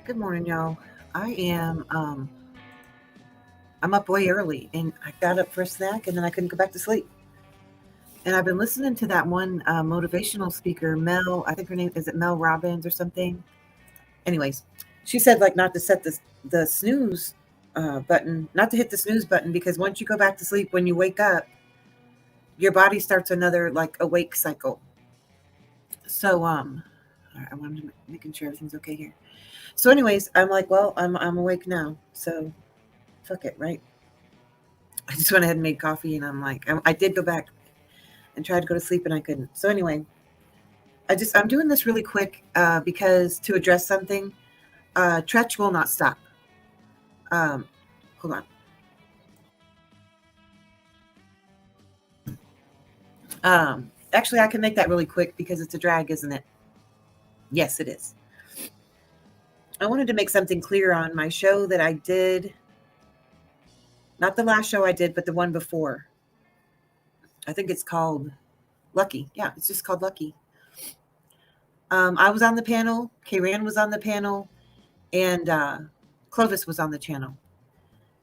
Good morning, y'all. I am I'm up way early and I got up for a snack and then I couldn't go back to sleep. And I've been listening to that one motivational speaker, Mel, I think her name is it Mel Robbins or something. Anyways, she said like not to set the snooze button, not to hit the snooze button because once you go back to sleep, when you wake up, your body starts another like awake cycle. So all right, I wanted to making sure everything's okay here. So anyways, I'm like, well, I'm awake now. So fuck it, right? I just went ahead and made coffee, and I'm like, I did go back and tried to go to sleep, and I couldn't. So anyway, I'm doing this really quick because to address something, Tretch will not stop. Um, hold on. Actually, I can make that really quick because it's a drag, isn't it? Yes, it is. I wanted to make something clear on my show that I did, not the last show I did, but the one before. I think it's called Lucky. Yeah, it's just called Lucky. I was on the panel. Kayran was on the panel, and Clovis was on the channel.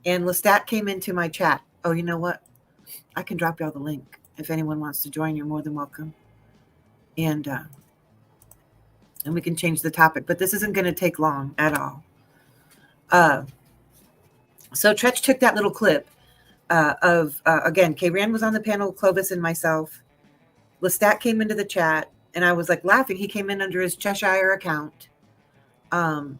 And Lestat came into my chat. Oh, you know what? I can drop y'all the link. If anyone wants to join, you're more than welcome. And we can change the topic, but this isn't going to take long at all. So Tretch took that little clip of, again, Kayran was on the panel, Clovis and myself. Lestat came into the chat, and I was like laughing. He came in under his Cheshire account. And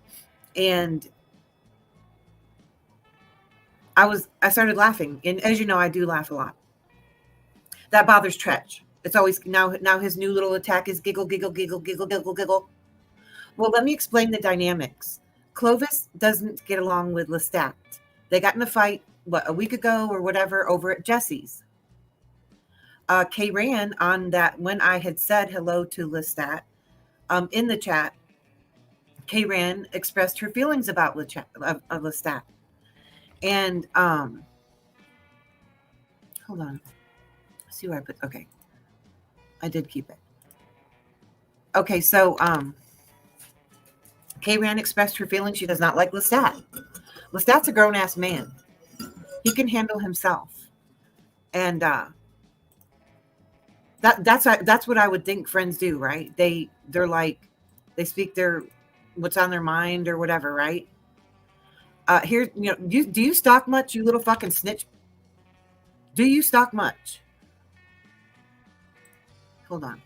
I started laughing. And as you know, I do laugh a lot. That bothers Tretch. It's always now his new little attack is giggle, giggle, giggle, giggle, giggle, giggle. Well, let me explain the dynamics. Clovis doesn't get along with Lestat. They got in a fight, a week ago or whatever, over at Jesse's. Kay ran on that when I had said hello to Lestat in the chat. Kay ran expressed her feelings about Lestat. And hold on. Let's see where I put. Okay. I did keep it. Okay, so Kay Rand expressed her feelings. She does not like Lestat. Lestat's a grown ass man. He can handle himself, and that's what I would think friends do, right? They're like they speak their what's on their mind or whatever, right? Here, do you stalk much, you little fucking snitch? Do you stalk much? Hold on.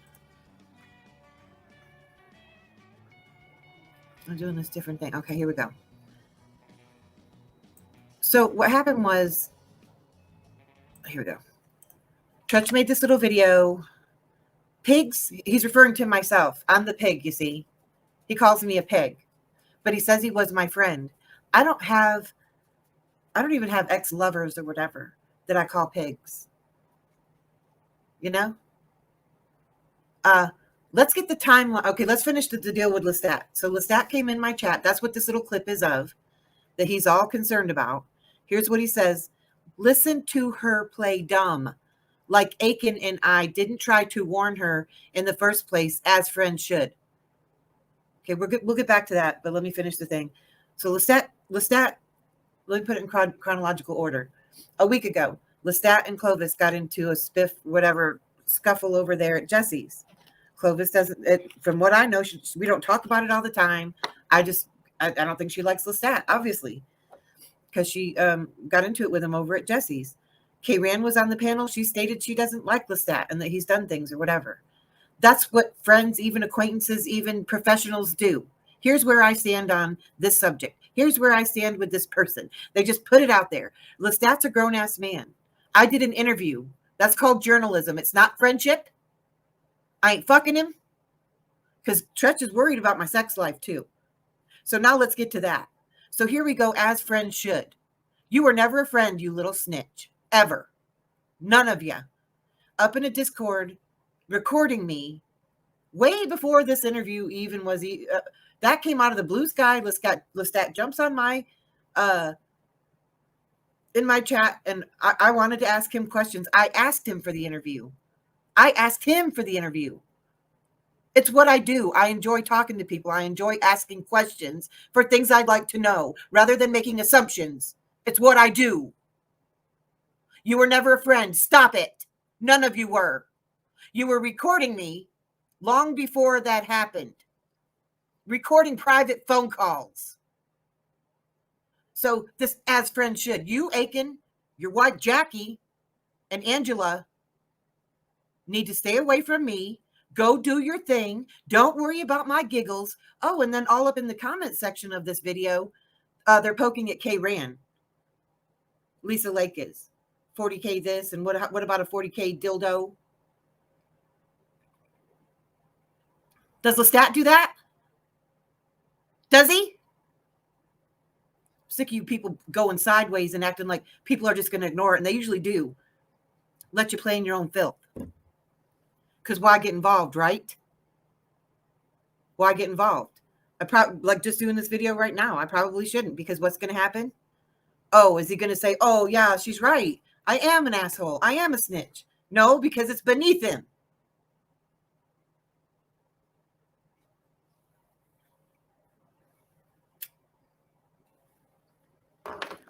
I'm doing this different thing. Okay, here we go. So what happened was, here we go. Trutch made this little video. Pigs, he's referring to myself. I'm the pig, you see. He calls me a pig. But he says he was my friend. I don't even have ex-lovers or whatever that I call pigs. You know? Let's get the timeline. Okay, let's finish the deal with Lestat. So Lestat came in my chat. That's what this little clip is of, that he's all concerned about. Here's what he says. Listen to her play dumb, like Aiken and I didn't try to warn her in the first place, as friends should. Okay, we'll get back to that, but let me finish the thing. So Lestat, let me put it in chronological order. A week ago, Lestat and Clovis got into a scuffle over there at Jesse's. Clovis doesn't, from what I know, we don't talk about it all the time. I don't think she likes Lestat, obviously, because she got into it with him over at Jesse's. Kay Rand was on the panel. She stated she doesn't like Lestat and that he's done things or whatever. That's what friends, even acquaintances, even professionals do. Here's where I stand on this subject. Here's where I stand with this person. They just put it out there. Lestat's a grown-ass man. I did an interview. That's called journalism. It's not friendship. I ain't fucking him. Because Tretch is worried about my sex life, too. So now let's get to that. So here we go, as friends should. You were never a friend, you little snitch. Ever. None of you. Up in a Discord, recording me way before this interview even was that came out of the blue sky. Lestat jumps on my in my chat, and I wanted to ask him questions. I asked him for the interview. It's what I do. I enjoy talking to people. I enjoy asking questions for things I'd like to know rather than making assumptions. It's what I do. You were never a friend. Stop it. None of you were. You were recording me long before that happened, recording private phone calls. So this, as friends should. You, Aiken, your wife, Jackie, and Angela need to stay away from me. Go do your thing. Don't worry about my giggles. Oh, and then all up in the comment section of this video, they're poking at Kay Rand. Lisa Lake is 40K this, and what about a 40K dildo? Does Lestat do that? Does he? Sick of you people going sideways and acting like people are just going to ignore it, and they usually do. Let you play in your own filth. Because why get involved, right? Why get involved? I probably, like just doing this video right now, I probably shouldn't, because what's going to happen? Oh, is he going to say, oh, yeah, she's right. I am an asshole. I am a snitch. No, because it's beneath him.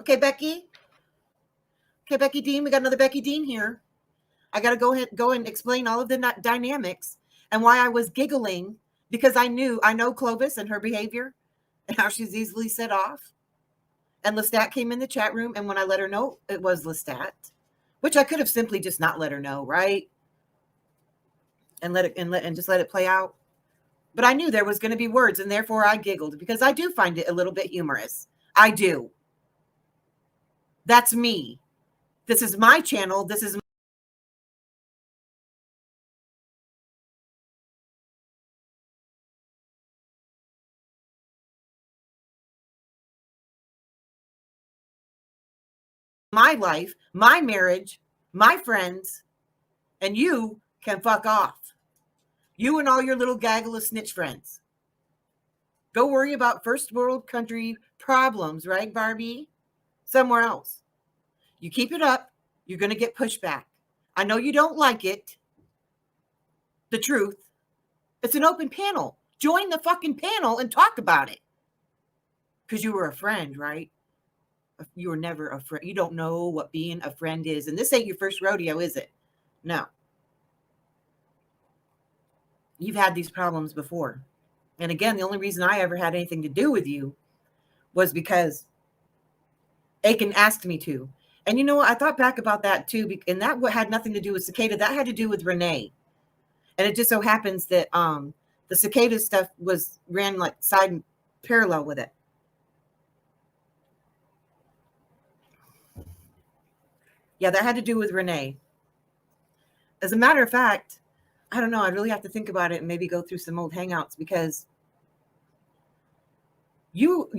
Okay, Becky. Okay, Becky Dean. We got another Becky Dean here. I got to go and explain all of the dynamics and why I was giggling, because I know Clovis and her behavior and how she's easily set off. And Lestat came in the chat room, and when I let her know it was Lestat, which I could have simply just not let her know, right? And just let it play out. But I knew there was going to be words, and therefore I giggled, because I do find it a little bit humorous. I do. That's me. This is my channel. This is my life, my marriage, my friends, and you can fuck off. You and all your little gaggle of snitch friends. Go worry about first world country problems, right, Barbie? Somewhere else. You keep it up, you're going to get pushback. I know you don't like it. The truth. It's an open panel. Join the fucking panel and talk about it. Because you were a friend, right? You were never a friend. You don't know what being a friend is. And this ain't your first rodeo, is it? No. You've had these problems before. And again, the only reason I ever had anything to do with you was because Aiken asked me to. And you know what? I thought back about that too. And that had nothing to do with Cicada. That had to do with Renee. And it just so happens that the Cicada stuff ran like side parallel with it. Yeah, that had to do with Renee. As a matter of fact, I don't know. I really have to think about it and maybe go through some old hangouts, because you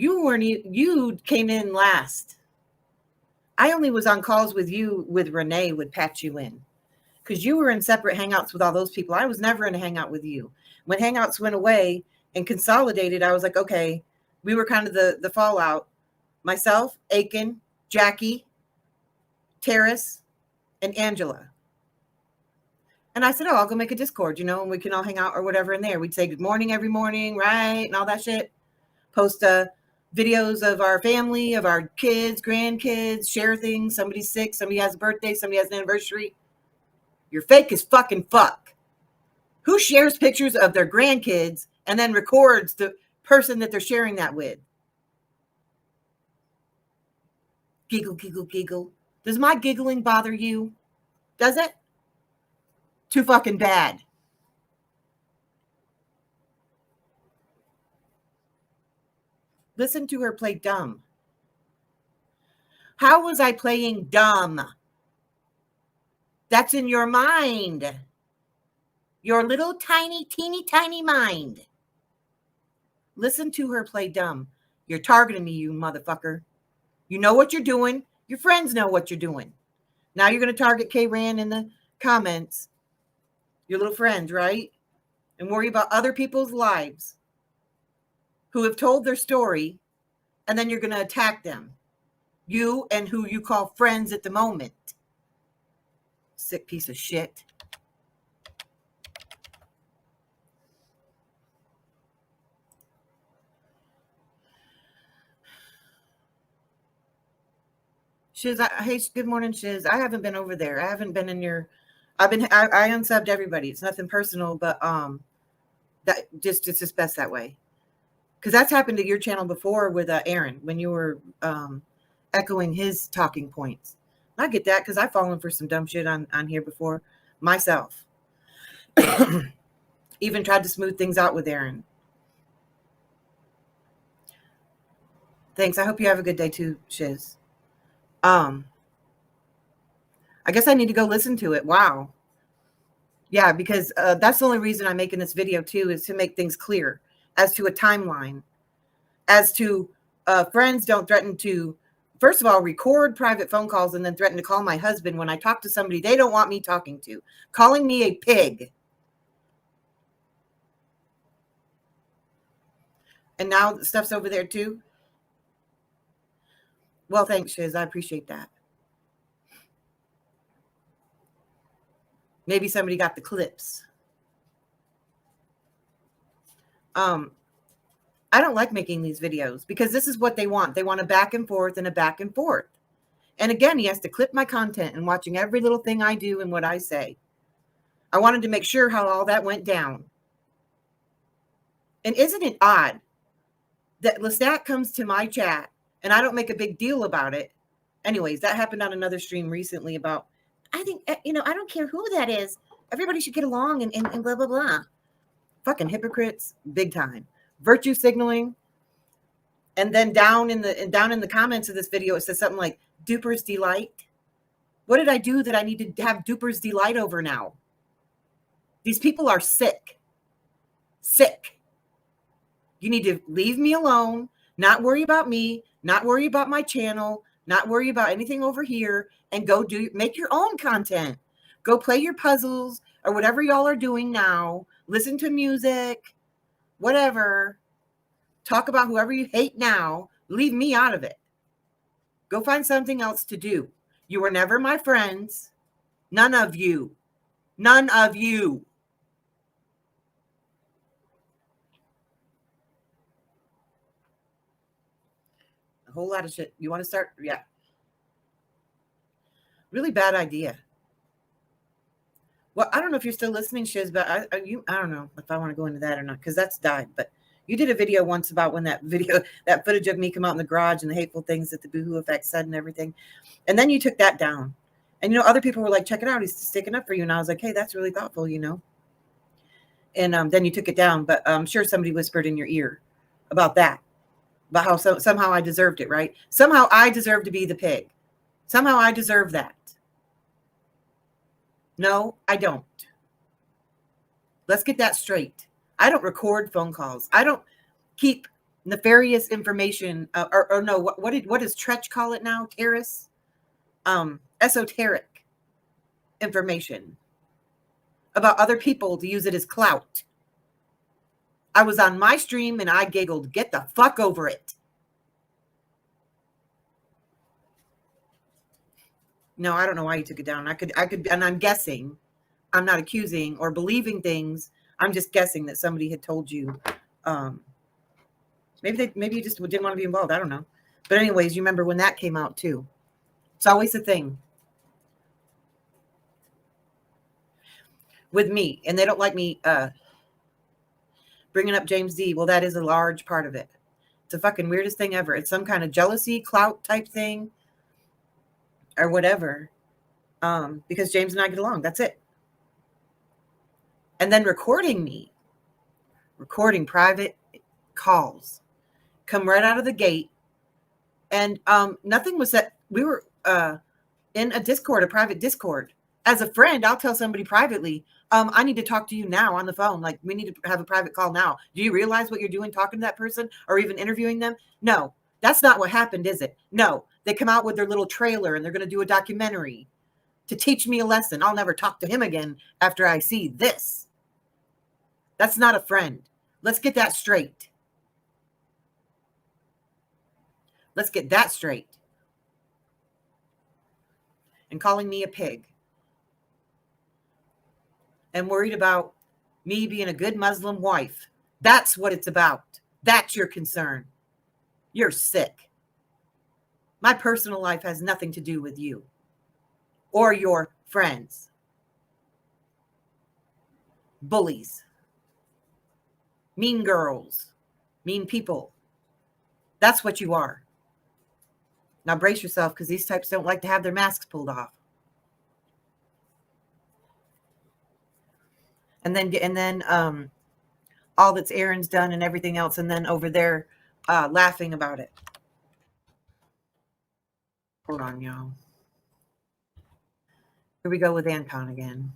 came in last. I only was on calls with you with Renee would patch you in, because you were in separate hangouts with all those people. I was never in a hangout with you. When hangouts went away and consolidated, I was like, okay, we were kind of the fallout. Myself, Aiken, Jackie, Terrace, and Angela. And I said, oh, I'll go make a Discord, and we can all hang out or whatever in there. We'd say good morning every morning, right? And all that shit. Post videos of our family, of our kids, grandkids, share things. Somebody's sick, somebody has a birthday, somebody has an anniversary. You're fake as fucking fuck. Who shares pictures of their grandkids and then records the person that they're sharing that with? Giggle, giggle, giggle. Does my giggling bother you? Does it? Too fucking bad. Listen to her play dumb. How was I playing dumb? That's in your mind. Your little tiny, teeny, tiny mind. Listen to her play dumb. You're targeting me, you motherfucker. You know what you're doing. Your friends know what you're doing. Now you're going to target Kay Rand in the comments. Your little friends, right? And worry about other people's lives who have told their story, and then you're going to attack them. You and who you call friends at the moment. Sick piece of shit. Shiz, hey, good morning, Shiz. I haven't been over there. I haven't been in your. I unsubbed everybody. It's nothing personal, but that just it's just best that way, because that's happened to your channel before with Aaron when you were echoing his talking points. I get that because I've fallen for some dumb shit on here before myself. Even tried to smooth things out with Aaron. Thanks. I hope you have a good day too, Shiz. I guess I need to go listen to it. Wow. Yeah, because that's the only reason I'm making this video too, is to make things clear as to a timeline, as to friends don't threaten to, first of all, record private phone calls and then threaten to call my husband when I talk to somebody they don't want me talking to, calling me a pig. And now the stuff's over there too. Well, thanks, Shiz. I appreciate that. Maybe somebody got the clips. I don't like making these videos because this is what they want. They want a back and forth and a back and forth. And again, he has to clip my content and watching every little thing I do and what I say. I wanted to make sure how all that went down. And isn't it odd that Lestat comes to my chat and I don't make a big deal about it? Anyways, that happened on another stream recently about, I think, I don't care who that is. Everybody should get along and blah, blah, blah. Fucking hypocrites, big time. Virtue signaling. And then down in the comments of this video, it says something like Duper's Delight. What did I do that I need to have Duper's Delight over now? These people are sick. Sick. You need to leave me alone, not worry about me, not worry about my channel, not worry about anything over here, and go make your own content. Go play your puzzles or whatever y'all are doing now. Listen to music, whatever. Talk about whoever you hate now. Leave me out of it. Go find something else to do. You were never my friends. None of you. None of you. A whole lot of shit. You want to start? Yeah. Really bad idea. Well, I don't know if you're still listening, Shiz, but I don't know if I want to go into that or not, because that's died. But you did a video once about when that footage of me come out in the garage and the hateful things that the Boohoo Effect said and everything. And then you took that down. And, other people were like, check it out. He's sticking up for you. And I was like, hey, that's really thoughtful, And then you took it down. But I'm sure somebody whispered in your ear about that, about how somehow I deserved it, right? Somehow I deserve to be the pig. Somehow I deserve that. No, I don't. Let's get that straight. I don't record phone calls. I don't keep nefarious information. Or no, what does Tretch call it now? Terrace? Esoteric information about other people to use it as clout. I was on my stream and I giggled. Get the fuck over it. No, I don't know why you took it down. I could, and I'm guessing. I'm not accusing or believing things. I'm just guessing that somebody had told you. Maybe you just didn't want to be involved. I don't know. But anyways, you remember when that came out too. It's always a thing with me, and they don't like me bringing up James D. Well, that is a large part of it. It's the fucking weirdest thing ever. It's some kind of jealousy, clout type thing, or whatever. Because James and I get along. That's it. And then recording private calls, come right out of the gate. And nothing was said. We were in a private Discord. As a friend, I'll tell somebody privately, I need to talk to you now on the phone. Like, we need to have a private call now. Do you realize what you're doing talking to that person or even interviewing them? No, that's not what happened, is it? No, they come out with their little trailer and they're going to do a documentary to teach me a lesson. I'll never talk to him again after I see this. That's not a friend. Let's get that straight. Let's get that straight. And calling me a pig. And worried about me being a good Muslim wife. That's what it's about. That's your concern. You're sick. My personal life has nothing to do with you or your friends. Bullies, mean girls, mean people. That's what you are. Now brace yourself, because these types don't like to have their masks pulled off. And then all that's Aaron's done and everything else, and then over there laughing about it. Hold on, y'all. Here we go with Anton again.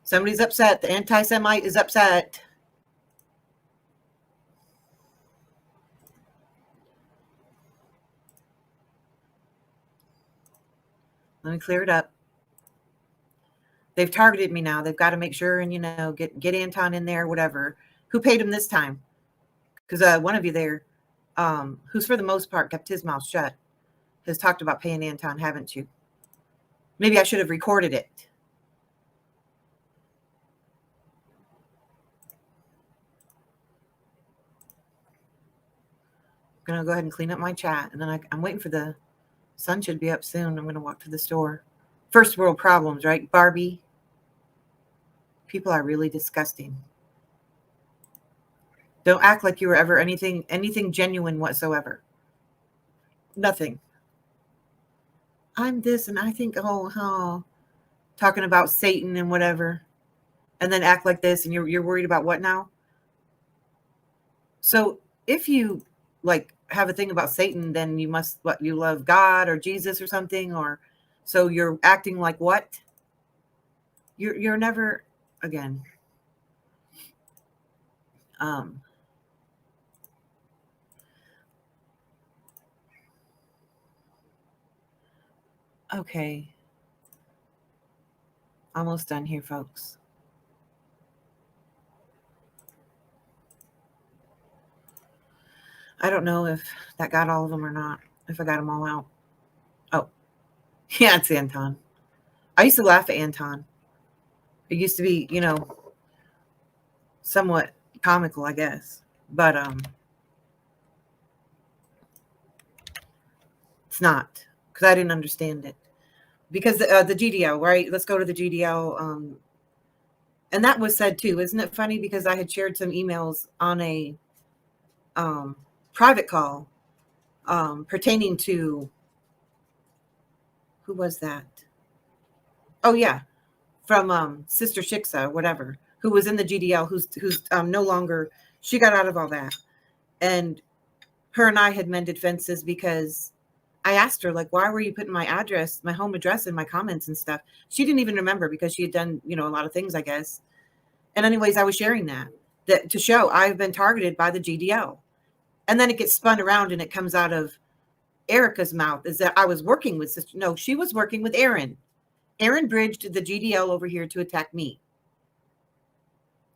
Somebody's upset. The anti-Semite is upset. Let me clear it up. They've targeted me now. They've got to make sure and, get Anton in there, whatever. Who paid him this time? Because one of you there, who's for the most part kept his mouth shut, has talked about paying Anton, haven't you? Maybe I should have recorded it. I'm going to go ahead and clean up my chat. And then I'm waiting for the sun should be up soon. I'm going to walk to the store. First world problems, right, Barbie? People are really disgusting. Don't act like you were ever anything genuine whatsoever. Nothing. I'm this, and I think, talking about Satan and whatever, and then act like this, and you're worried about what now? So if you have a thing about Satan, then you must you love God or Jesus or something, or so you're acting like what? You're never again. Okay. Almost done here, folks. I don't know if that got all of them or not, if I got them all out. Oh, yeah, it's Anton. I used to laugh at Anton. It used to be, somewhat comical, I guess. But it's not, because I didn't understand it. Because the GDL, right? Let's go to the GDL. And that was said too. Isn't it funny? Because I had shared some emails on a private call pertaining to, who was that? Oh, yeah. From Sister Shiksa, whatever, who was in the GDL, who's no longer, she got out of all that. And her and I had mended fences because I asked her, why were you putting my address, my home address in my comments and stuff? She didn't even remember because she had done, a lot of things, I guess. And anyways, I was sharing that to show I've been targeted by the GDL. And then it gets spun around and it comes out of Erica's mouth is that I was working with Sister. No, she was working with Aaron. Aaron bridged the GDL over here to attack me.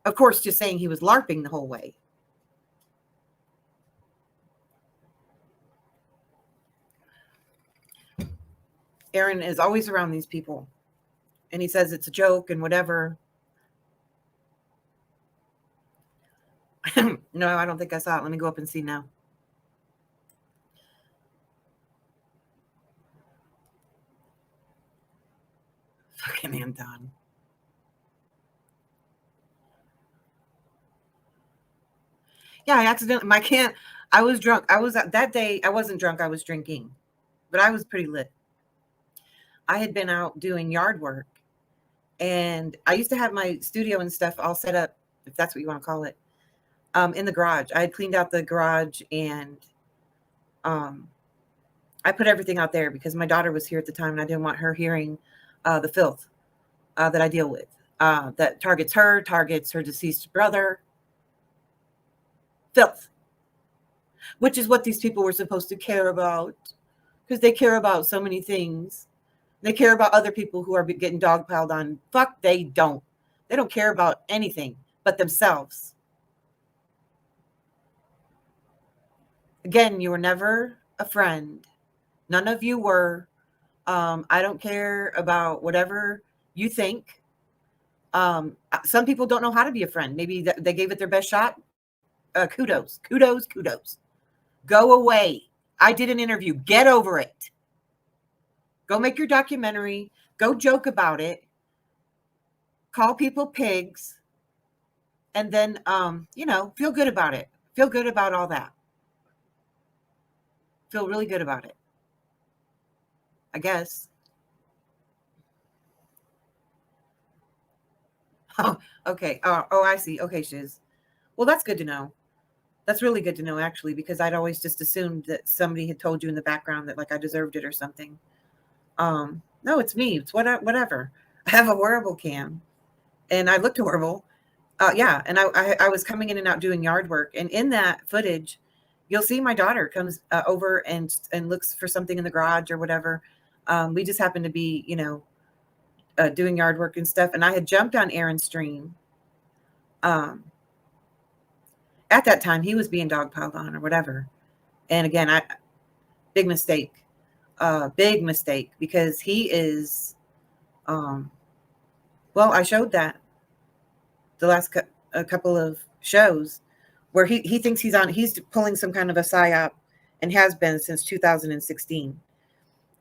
Of course, just saying he was LARPing the whole way. Aaron is always around these people. And he says it's a joke and whatever. No, I don't think I saw it. Let me go up and see now. Fucking Anton. Yeah, I accidentally, I was drunk. That day, I wasn't drunk. I was drinking. But I was pretty lit. I had been out doing yard work. And I used to have my studio and stuff all set up, if that's what you want to call it, in the garage. I had cleaned out the garage and I put everything out there because my daughter was here at the time and I didn't want her hearing the filth that I deal with. That targets her deceased brother. Filth. Which is what these people were supposed to care about, because they care about so many things. They care about other people who are getting dogpiled on. Fuck, they don't. They don't care about anything but themselves. Again, you were never a friend. None of you were. I don't care about whatever you think. Some people don't know how to be a friend. Maybe they gave it their best shot. Kudos, kudos, kudos. Go away. I did an interview. Get over it. Go make your documentary. Go joke about it. Call people pigs. And then, feel good about it. Feel good about all that. Feel really good about it. I guess. Oh, okay. I see. Okay, Shiz. Well, that's good to know. That's really good to know, actually, because I'd always just assumed that somebody had told you in the background that, like, I deserved it or something. No, it's me. It's whatever. I have a horrible cam, and I looked horrible. Yeah, and I was coming in and out doing yard work, and in that footage, you'll see my daughter comes over and looks for something in the garage or whatever. We just happened to be, doing yard work and stuff, and I had jumped on Aaron's stream. At that time, he was being dogpiled on or whatever, and again, big mistake, big mistake, because he is. Well, I showed that the last a couple of shows where he thinks he's pulling some kind of a psyop and has been since 2016.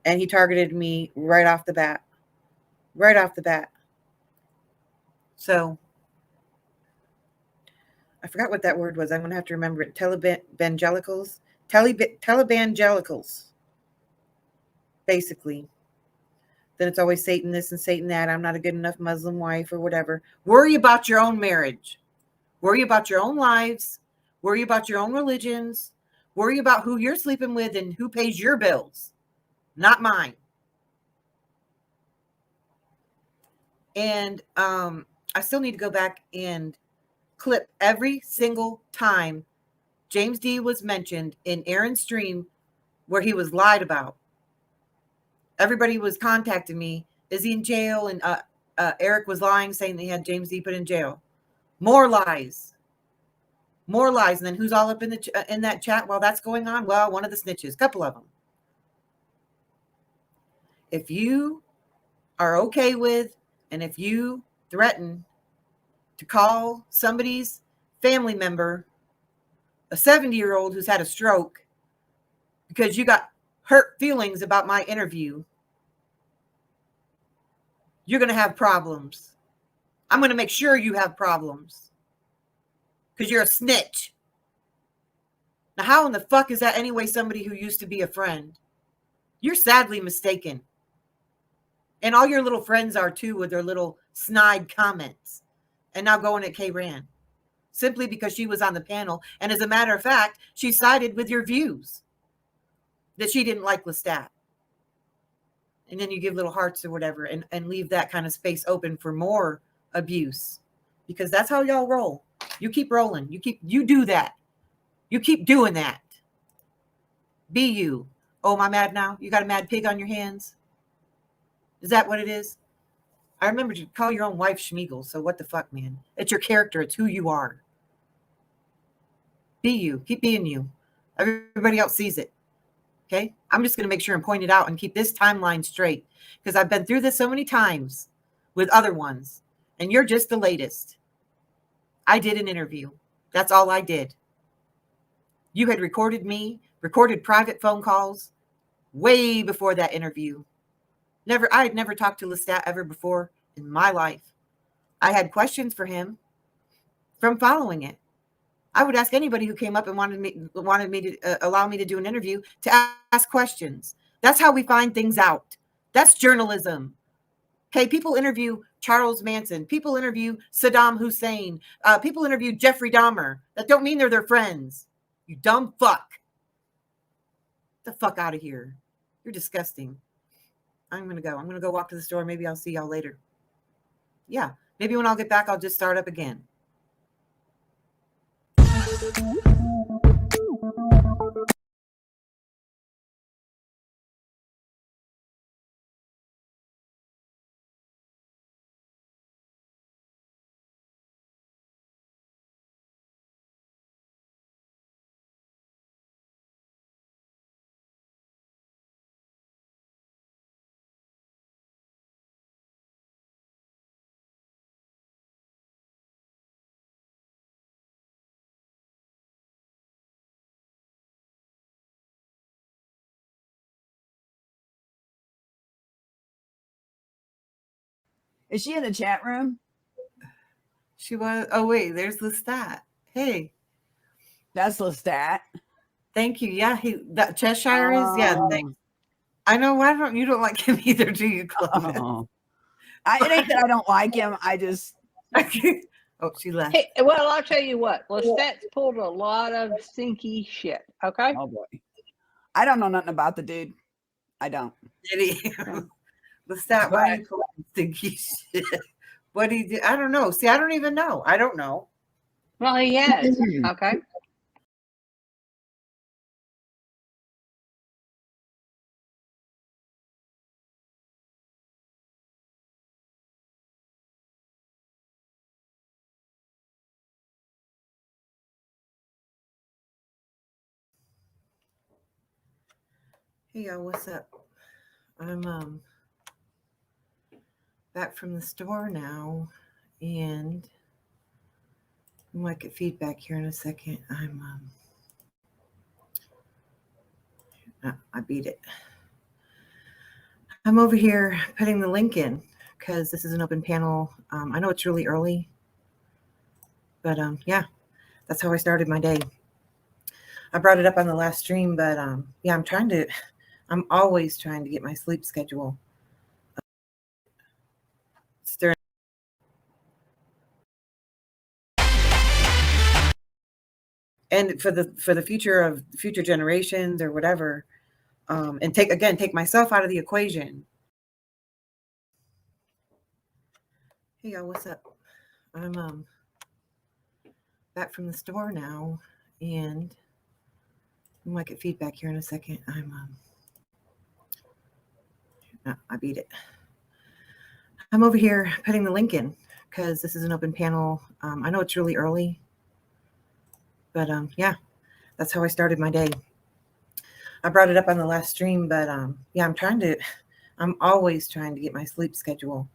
And he targeted me right off the bat. Right off the bat. So I forgot what that word was. I'm going to have to remember it. Televangelicals. Televangelicals. Basically. Then it's always Satan this and Satan that. I'm not a good enough Muslim wife or whatever. Worry about your own marriage. Worry about your own lives. Worry about your own religions. Worry about who you're sleeping with and who pays your bills. Not mine. And I still need to go back and clip every single time James D was mentioned in Aaron's stream where he was lied about. Everybody was contacting me. Is he in jail? And Eric was lying, saying they had James D put in jail. More lies. More lies. And then who's all up in that chat while that's going on? Well, one of the snitches, a couple of them. If you are okay with, and if you threaten to call somebody's family member a 70-year-old who's had a stroke because you got hurt feelings about my interview, you're going to have problems. I'm going to make sure you have problems because you're a snitch. Now, how in the fuck is that anyway somebody who used to be a friend? You're sadly mistaken. And all your little friends are too, with their little snide comments. And now going at K-Ran. Simply because she was on the panel. And as a matter of fact, she sided with your views that she didn't like Lestat. And then you give little hearts or whatever and leave that kind of space open for more abuse. Because that's how y'all roll. You keep rolling. You do that. You keep doing that. Be you. Oh, am I mad now? You got a mad pig on your hands? Is that what it is? I remember you call your own wife Schmeagol, so what the fuck, man? It's your character. It's who you are. Be you. Keep being you. Everybody else sees it. Okay? I'm just going to make sure and point it out and keep this timeline straight because I've been through this so many times with other ones, and you're just the latest. I did an interview. That's all I did. You had recorded private phone calls way before that interview. I had never talked to Lestat ever before in my life. I had questions for him from following it. I would ask anybody who came up and wanted me to allow me to do an interview to ask questions. That's how we find things out. That's journalism. Okay, people interview Charles Manson. People interview Saddam Hussein. People interview Jeffrey Dahmer. That don't mean they're their friends. You dumb fuck. Get the fuck out of here. You're disgusting. I'm going to go. I'm going to go walk to the store. Maybe I'll see y'all later. Yeah, maybe when I'll get back, I'll just start up again. Is she in the chat room? She was. Oh wait, there's Lestat. Hey, That's Lestat. thank you. Yeah, that Cheshire is. Yeah, thanks. I know. Why don't you don't like him either? Do you, Clovis? It ain't that I don't like him. I just. Oh, she left. Hey, well, I'll tell you what. Lestat's pulled a lot of stinky shit. Okay. Oh boy, I don't know nothing about the dude. I don't. Did he? Lestat, why are you pulling stinky shit? What he did? I don't know. See, I don't even know. I don't know. Well, he has. Okay. Hey y'all, what's up? I'm back from the store now, and I might get feedback here in a second. I beat it. I'm over here putting the link in because this is an open panel. I know it's really early, but yeah, that's how I started my day. I brought it up on the last stream, but yeah, I'm always trying to get my sleep schedule. And for the future generations or whatever, and take myself out of the equation. Hey y'all, what's up? I'm back from the store now, and I might get feedback here in a second. I beat it. I'm over here putting the link in because this is an open panel. I know it's really early, but yeah, that's how I started my day. I brought it up on the last stream, but yeah, I'm always trying to get my sleep schedule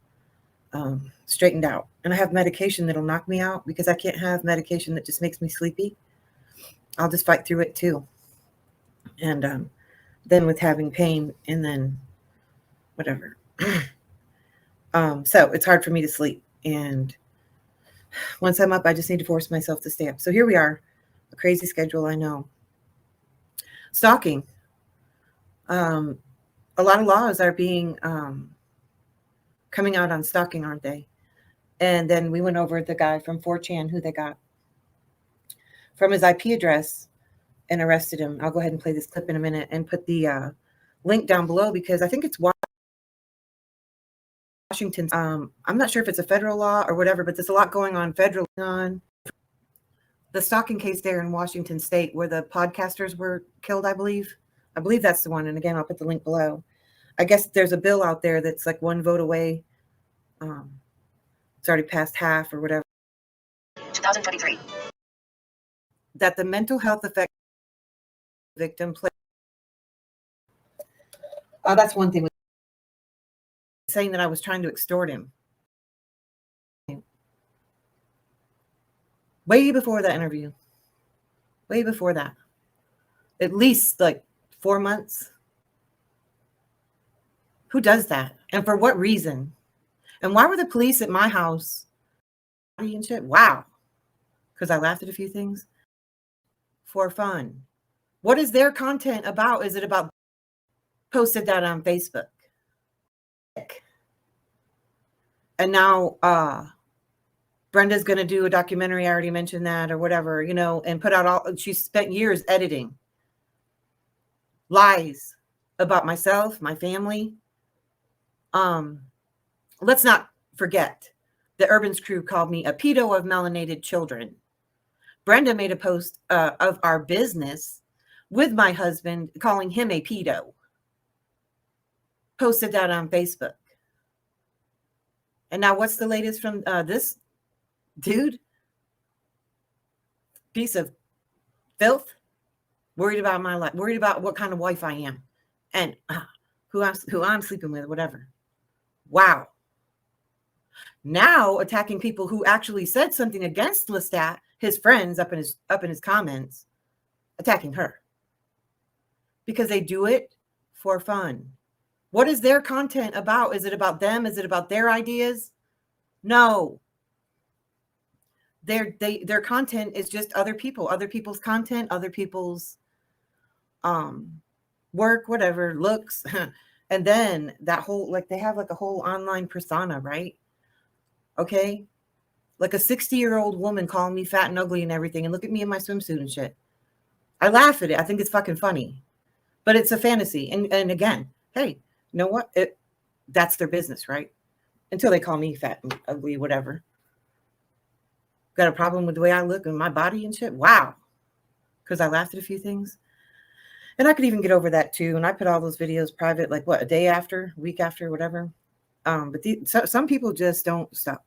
straightened out. And I have medication that'll knock me out because I can't have medication that just makes me sleepy. I'll just fight through it too. And then with having pain and then whatever. So it's hard for me to sleep. And once I'm up, I just need to force myself to stay up. So here we are, a crazy schedule, I know. Stalking. A lot of laws are being coming out on stalking, aren't they? And then we went over the guy from 4chan who they got from his IP address and arrested him. I'll go ahead and play this clip in a minute and put the link down below because I think it's Washington. I'm not sure if it's a federal law or whatever, but there's a lot going on federally on the stalking case there in Washington State where the podcasters were killed, I believe. I believe that's the one. And again, I'll put the link below. I guess there's a bill out there that's like one vote away. It's already passed half or whatever. 2023. That the mental health effect victim play. That's one thing. Saying that I was trying to extort him. Way before that interview. Way before that. At least like 4 months. Who does that? And for what reason? And why were the police at my house? And shit? Wow. Because I laughed at a few things. For fun. What is their content about? Is it about posted that on Facebook? And now Brenda's going to do a documentary. I already mentioned that or whatever, and put out she spent years editing lies about myself, my family. Let's not forget the Urban's crew called me a pedo of melanated children. Brenda made a post of our business with my husband calling him a pedo. Posted that on Facebook. And now what's the latest from this dude? Piece of filth. Worried about my life. Worried about what kind of wife I am. And who I'm sleeping with, whatever. Wow. Now attacking people who actually said something against Lestat, his friends up in his comments, attacking her. Because they do it for fun. What is their content about? Is it about them? Is it about their ideas? No. Their content is just other people's content, other people's work, whatever, looks. And then that whole, like, they have like a whole online persona, right? Okay. Like a 60-year-old woman calling me fat and ugly and everything, and look at me in my swimsuit and shit. I laugh at it. I think it's fucking funny. But it's a fantasy. And again, hey, you know what? That's their business, right? Until they call me fat and ugly, whatever. Got a problem with the way I look and my body and shit? Wow. Because I laughed at a few things. And I could even get over that too. And I put all those videos private, like what, a day after, week after, whatever. But some people just don't stop.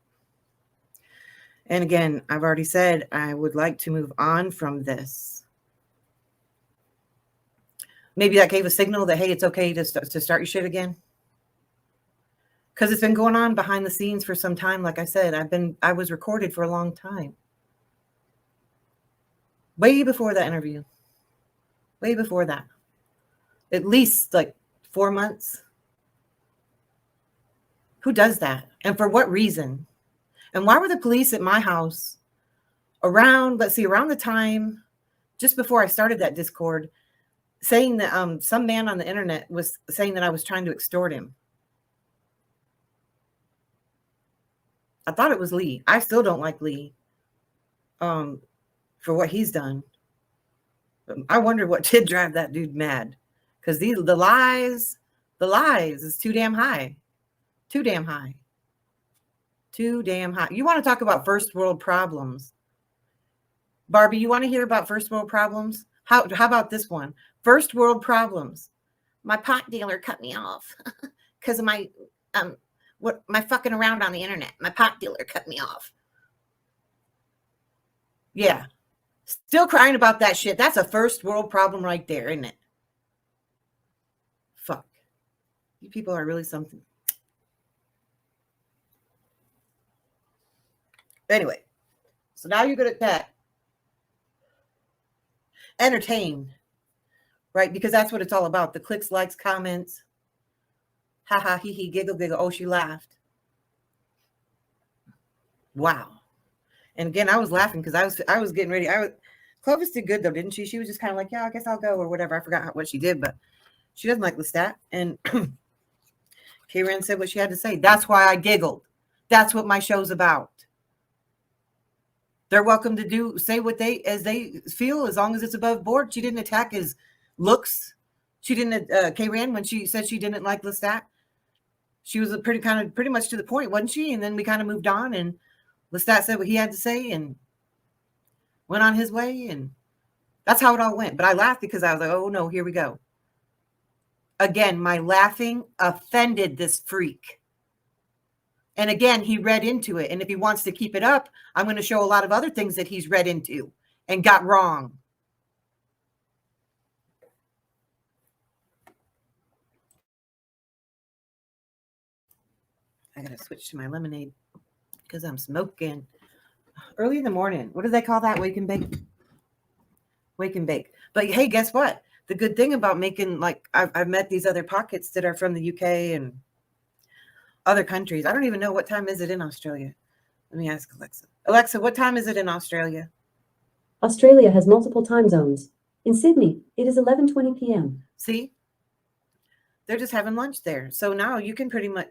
And again, I've already said I would like to move on from this. Maybe that gave a signal that, hey, it's okay to start your shit again. Because it's been going on behind the scenes for some time. Like I said, I was recorded for a long time. Way before that interview. Way before that. At least like 4 months. Who does that? And for what reason? And why were the police at my house around the time just before I started that Discord, saying that some man on the internet was saying that I was trying to extort him? I thought it was Lee. I still don't like Lee for what he's done. I wonder what did drive that dude mad. Because the lies is too damn high. Too damn high. Too damn high. You want to talk about first world problems? Barbie, you want to hear about first world problems? How about this one? First world problems. My pot dealer cut me off because of my fucking around on the internet. My pot dealer cut me off. Yeah. Still crying about that shit. That's a first world problem right there, isn't it? Fuck. You people are really something. Anyway, so now you're good at that. Entertain, right? Because that's what it's all about. The clicks, likes, comments. Ha ha, hee hee, giggle, giggle. Oh, she laughed. Wow. And again, I was laughing because I was getting ready. Clovis did good though, didn't she? She was just kind of like, yeah, I guess I'll go or whatever. I forgot what she did, but she doesn't like Lestat. And Karen said what she had to say. That's why I giggled. That's what my show's about. They're welcome to say what they feel, as long as it's above board. She didn't attack his looks. She didn't. Karen, when she said she didn't like Lestat, she was pretty much to the point, wasn't she? And then we kind of moved on, and Lestat said what he had to say and went on his way, and that's how it all went. But I laughed because I was like, oh no, here we go. Again, my laughing offended this freak. And again, he read into it. And if he wants to keep it up, I'm going to show a lot of other things that he's read into and got wrong. I got to switch to my lemonade because I'm smoking. Early in the morning. What do they call that? Wake and bake? Wake and bake. But hey, guess what? The good thing about making, like, I've met these other pockets that are from the UK and other countries. I don't even know what time is it in Australia. Let me ask Alexa. Alexa, what time is it in Australia? Australia has multiple time zones. In Sydney, it is 11:20 p.m. See? They're just having lunch there. So now you can pretty much,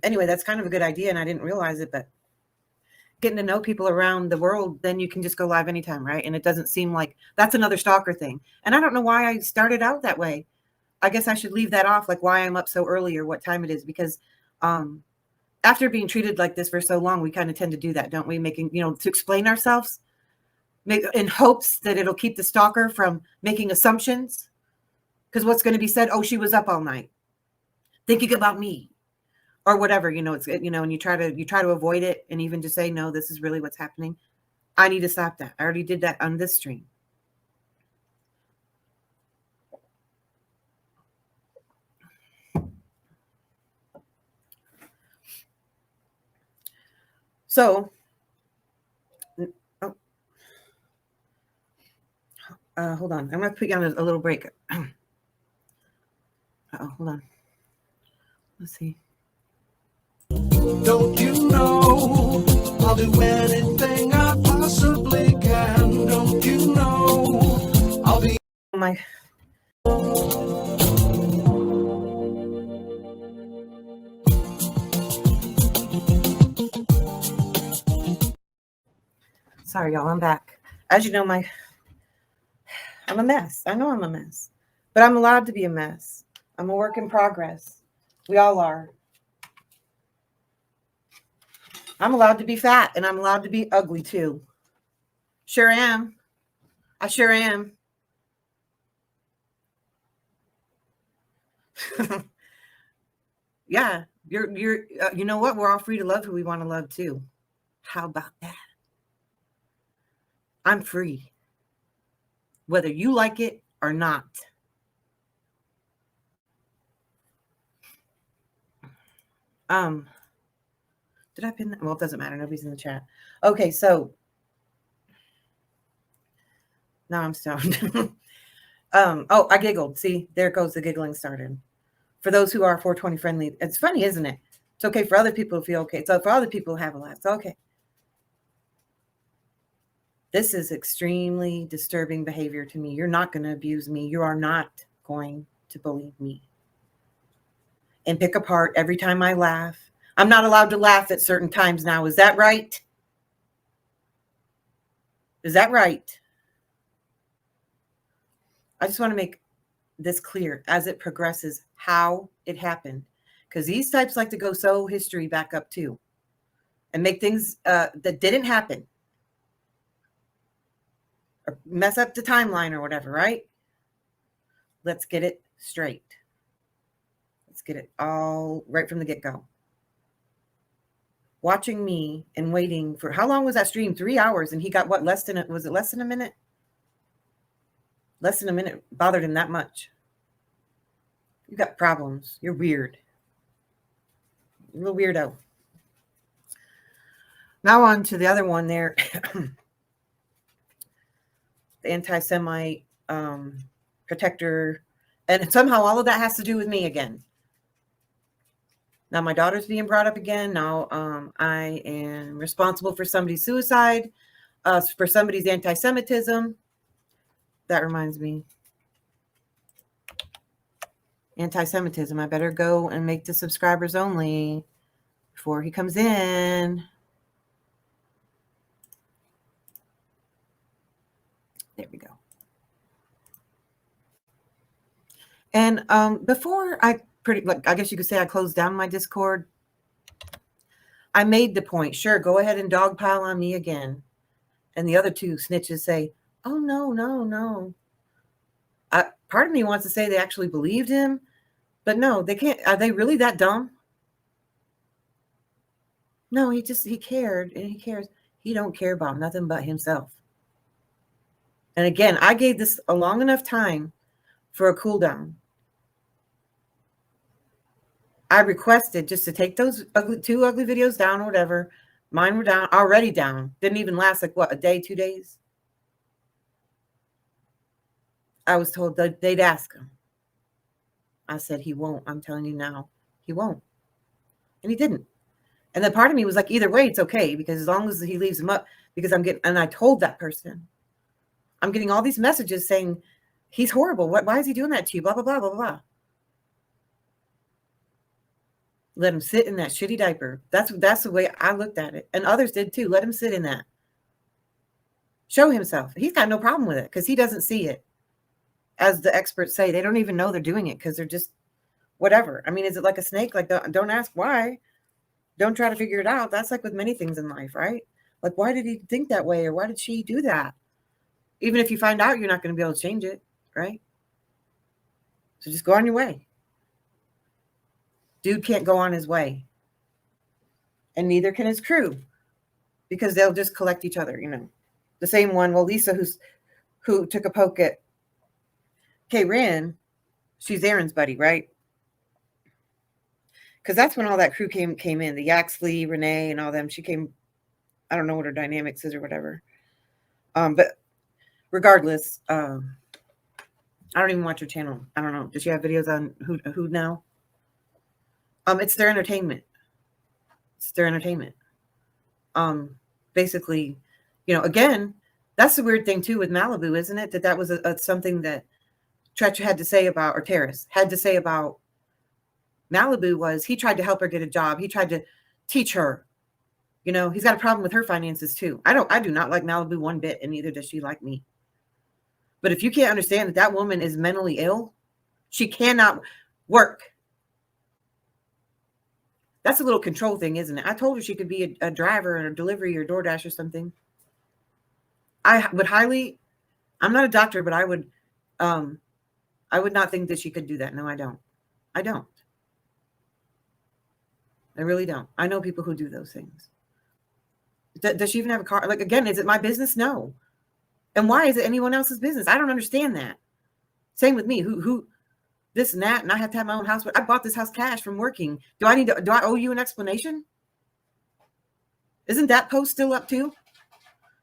anyway, that's kind of a good idea, and I didn't realize it, but getting to know people around the world, then you can just go live anytime, right? And it doesn't seem like that's another stalker thing. And I don't know why I started out that way. I guess I should leave that off, like why I'm up so early or what time it is, because after being treated like this for so long, we kind of tend to do that, don't we? Making, to explain ourselves in hopes that it'll keep the stalker from making assumptions. Because what's going to be said? Oh, she was up all night thinking about me or whatever, it's, and you try to avoid it and even just say, no, this is really what's happening. I need to stop that. I already did that on this stream. So, hold on. I'm going to put you on a little break. Hold on. Let's see. Don't you know I'll do anything I possibly can? Don't you know I'll be My sorry, y'all, I'm back. As you know, I'm a mess. I know I'm a mess, but I'm allowed to be a mess. I'm a work in progress. We all are. I'm allowed to be fat, and I'm allowed to be ugly too. Sure am. I sure am. Yeah, you're you know what? We're all free to love who we want to love too. How about that? I'm free, whether you like it or not. Did I pin that? Well, it doesn't matter. Nobody's in the chat. Okay, so now I'm stoned. Oh, I giggled. See, there goes the giggling started. For those who are 420 friendly, it's funny, isn't it? It's okay for other people to feel okay. So for other people to have a laugh, it's okay. This is extremely disturbing behavior to me. You're not going to abuse me. You are not going to bully me and pick apart every time I laugh. I'm not allowed to laugh at certain times now. Is that right? Is that right? I just want to make this clear as it progresses how it happened, because these types like to go so history back up too and make things that didn't happen or mess up the timeline or whatever, right? Let's get it straight. Let's get it all right from the get-go. Watching me and waiting for, how long was that stream? 3 hours, and he got what, less than a, was it less than a minute? Less than a minute bothered him that much. You got problems. You're weird. You're a little weirdo. Now on to the other one there. The anti-Semite protector. And somehow all of that has to do with me again. Now my daughter's being brought up again. Now I am responsible for somebody's suicide, for somebody's anti-Semitism. That reminds me. Anti-Semitism. I better go and make the subscribers only before he comes in. There we go. And before I I guess you could say I closed down my Discord, I made the point, sure, go ahead and dogpile on me again. And the other two snitches say, oh, no, no, no. Part of me wants to say they actually believed him, but no, they can't. Are they really that dumb? No, he cared, and he cares. He don't care about nothing but himself. And again, I gave this a long enough time for a cool down. I requested just to take those two ugly videos down or whatever. Mine were down, already down. Didn't even last like what, a day, 2 days? I was told that they'd ask him. I said, he won't. I'm telling you now, he won't. And he didn't. And then part of me was like, either way, it's okay, because as long as he leaves him up, because and I told that person, I'm getting all these messages saying, he's horrible. Why is he doing that to you? Blah, blah, blah, blah, blah. Let him sit in that shitty diaper. That's the way I looked at it. And others did too. Let him sit in that. Show himself. He's got no problem with it because he doesn't see it. As the experts say, they don't even know they're doing it because they're just whatever. I mean, is it like a snake? Like, don't ask why. Don't try to figure it out. That's like with many things in life, right? Like, why did he think that way? Or why did she do that? Even if you find out, you're not going to be able to change it, right? So just go on your way. Dude can't go on his way. And neither can his crew, because they'll just collect each other, you know. The same one, well, Lisa, who took a poke at Ren, she's Aaron's buddy, right? Because that's when all that crew came in, the Yaxley, Renee, and all them. She came, I don't know what her dynamics is or whatever. But regardless, I don't even watch her channel. I don't know. Does she have videos on who now? It's their entertainment. It's their entertainment. Basically, again, that's the weird thing too with Malibu, isn't it? That was something that Treacher had to say about, or Terrace had to say about Malibu, was he tried to help her get a job. He tried to teach her. He's got a problem with her finances too. I do not like Malibu one bit, and neither does she like me. But if you can't understand that that woman is mentally ill, she cannot work. That's a little control thing, isn't it? I told her she could be a driver or a delivery or DoorDash or something. I would I'm not a doctor, but I would not think that she could do that. No, I don't. I really don't. I know people who do those things. Does she even have a car? Like, again, is it my business? No. And why is it anyone else's business? I don't understand that. Same with me. Who this and that, and I have to have my own house. But I bought this house cash from working. Do I owe you an explanation? Isn't that post still up too?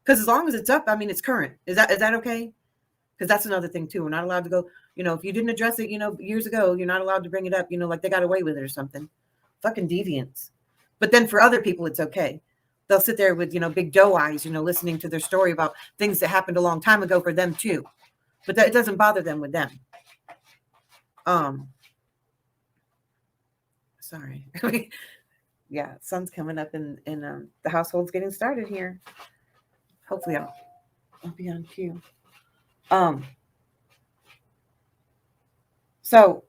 Because as long as it's up, I mean, it's current. Is that okay? Because that's another thing too. We're not allowed to go, if you didn't address it, years ago, you're not allowed to bring it up, like they got away with it or something. Fucking deviants. But then for other people, it's okay. They'll sit there with, big doe eyes, listening to their story about things that happened a long time ago for them too. But it doesn't bother them with them. Sorry. Yeah, sun's coming up and the household's getting started here. Hopefully I'll be on cue. So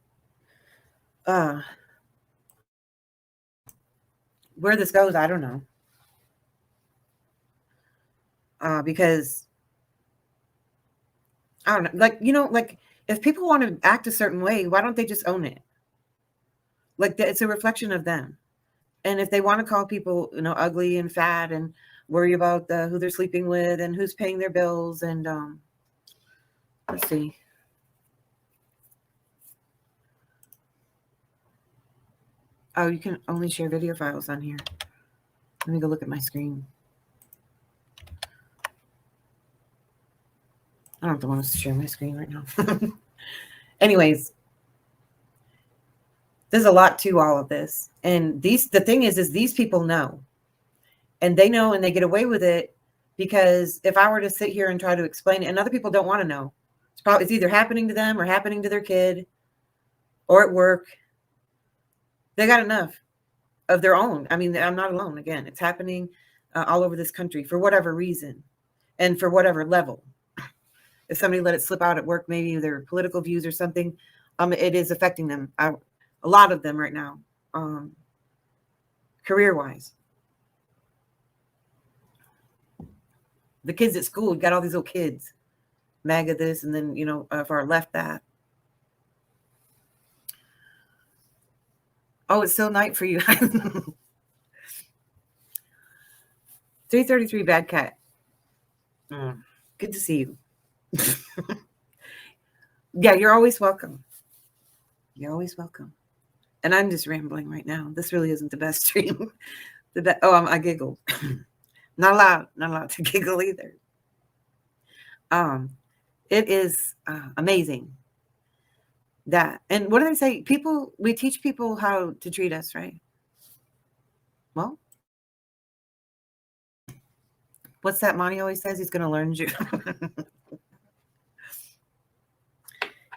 where this goes, I don't know. Because I don't know, like if people want to act a certain way, why don't they just own it? Like it's a reflection of them. And if they want to call people, ugly and fat and worry about who they're sleeping with and who's paying their bills, and let's see. Oh, you can only share video files on here. Let me go look at my screen. I don't want to share my screen right now. Anyways, there's a lot to all of this. And the thing is these people know. And they know, and they get away with it because if I were to sit here and try to explain it, and other people don't want to know, it's either happening to them or happening to their kid or at work. They got enough of their own. I mean, I'm not alone. Again, it's happening all over this country for whatever reason and for whatever level. If somebody let it slip out at work, maybe their political views or something, it is affecting them. A lot of them right now, career-wise. The kids at school, you got all these little kids, MAGA this, and then, far left that. Oh, it's still night for you. 3:33, bad cat. Good to see you. Yeah, you're always welcome. You're always welcome. And I'm just rambling right now. This really isn't the best stream. I giggled. Not allowed to giggle either. It is amazing that, and what do they say? We teach people how to treat us, right? Well, what's that Monty always says? He's going to learn you.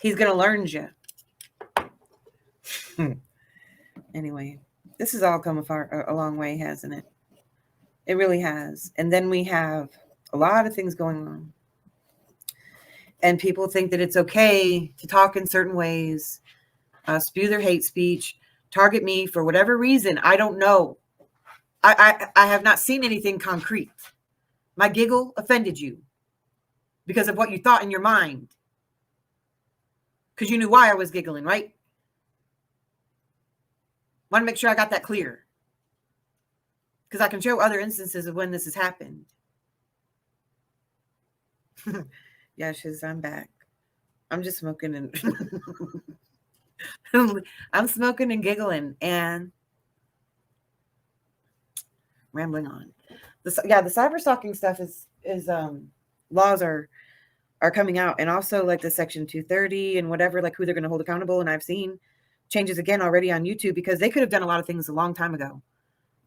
He's going to learn you. Anyway, this has all come a long way, hasn't it? It really has. And then we have a lot of things going on. And people think that it's okay to talk in certain ways, spew their hate speech, target me for whatever reason. I don't know. I have not seen anything concrete. My giggle offended you because of what you thought in your mind. Because you knew why I was giggling, right? Want to make sure I got that clear. Because I can show other instances of when this has happened. Yeah, Shiz, I'm back. I'm just smoking and I'm smoking and giggling and rambling on. The cyber stalking stuff is laws are coming out, and also like the Section 230 and whatever, like who they're going to hold accountable. And I've seen changes again already on YouTube because they could have done a lot of things a long time ago.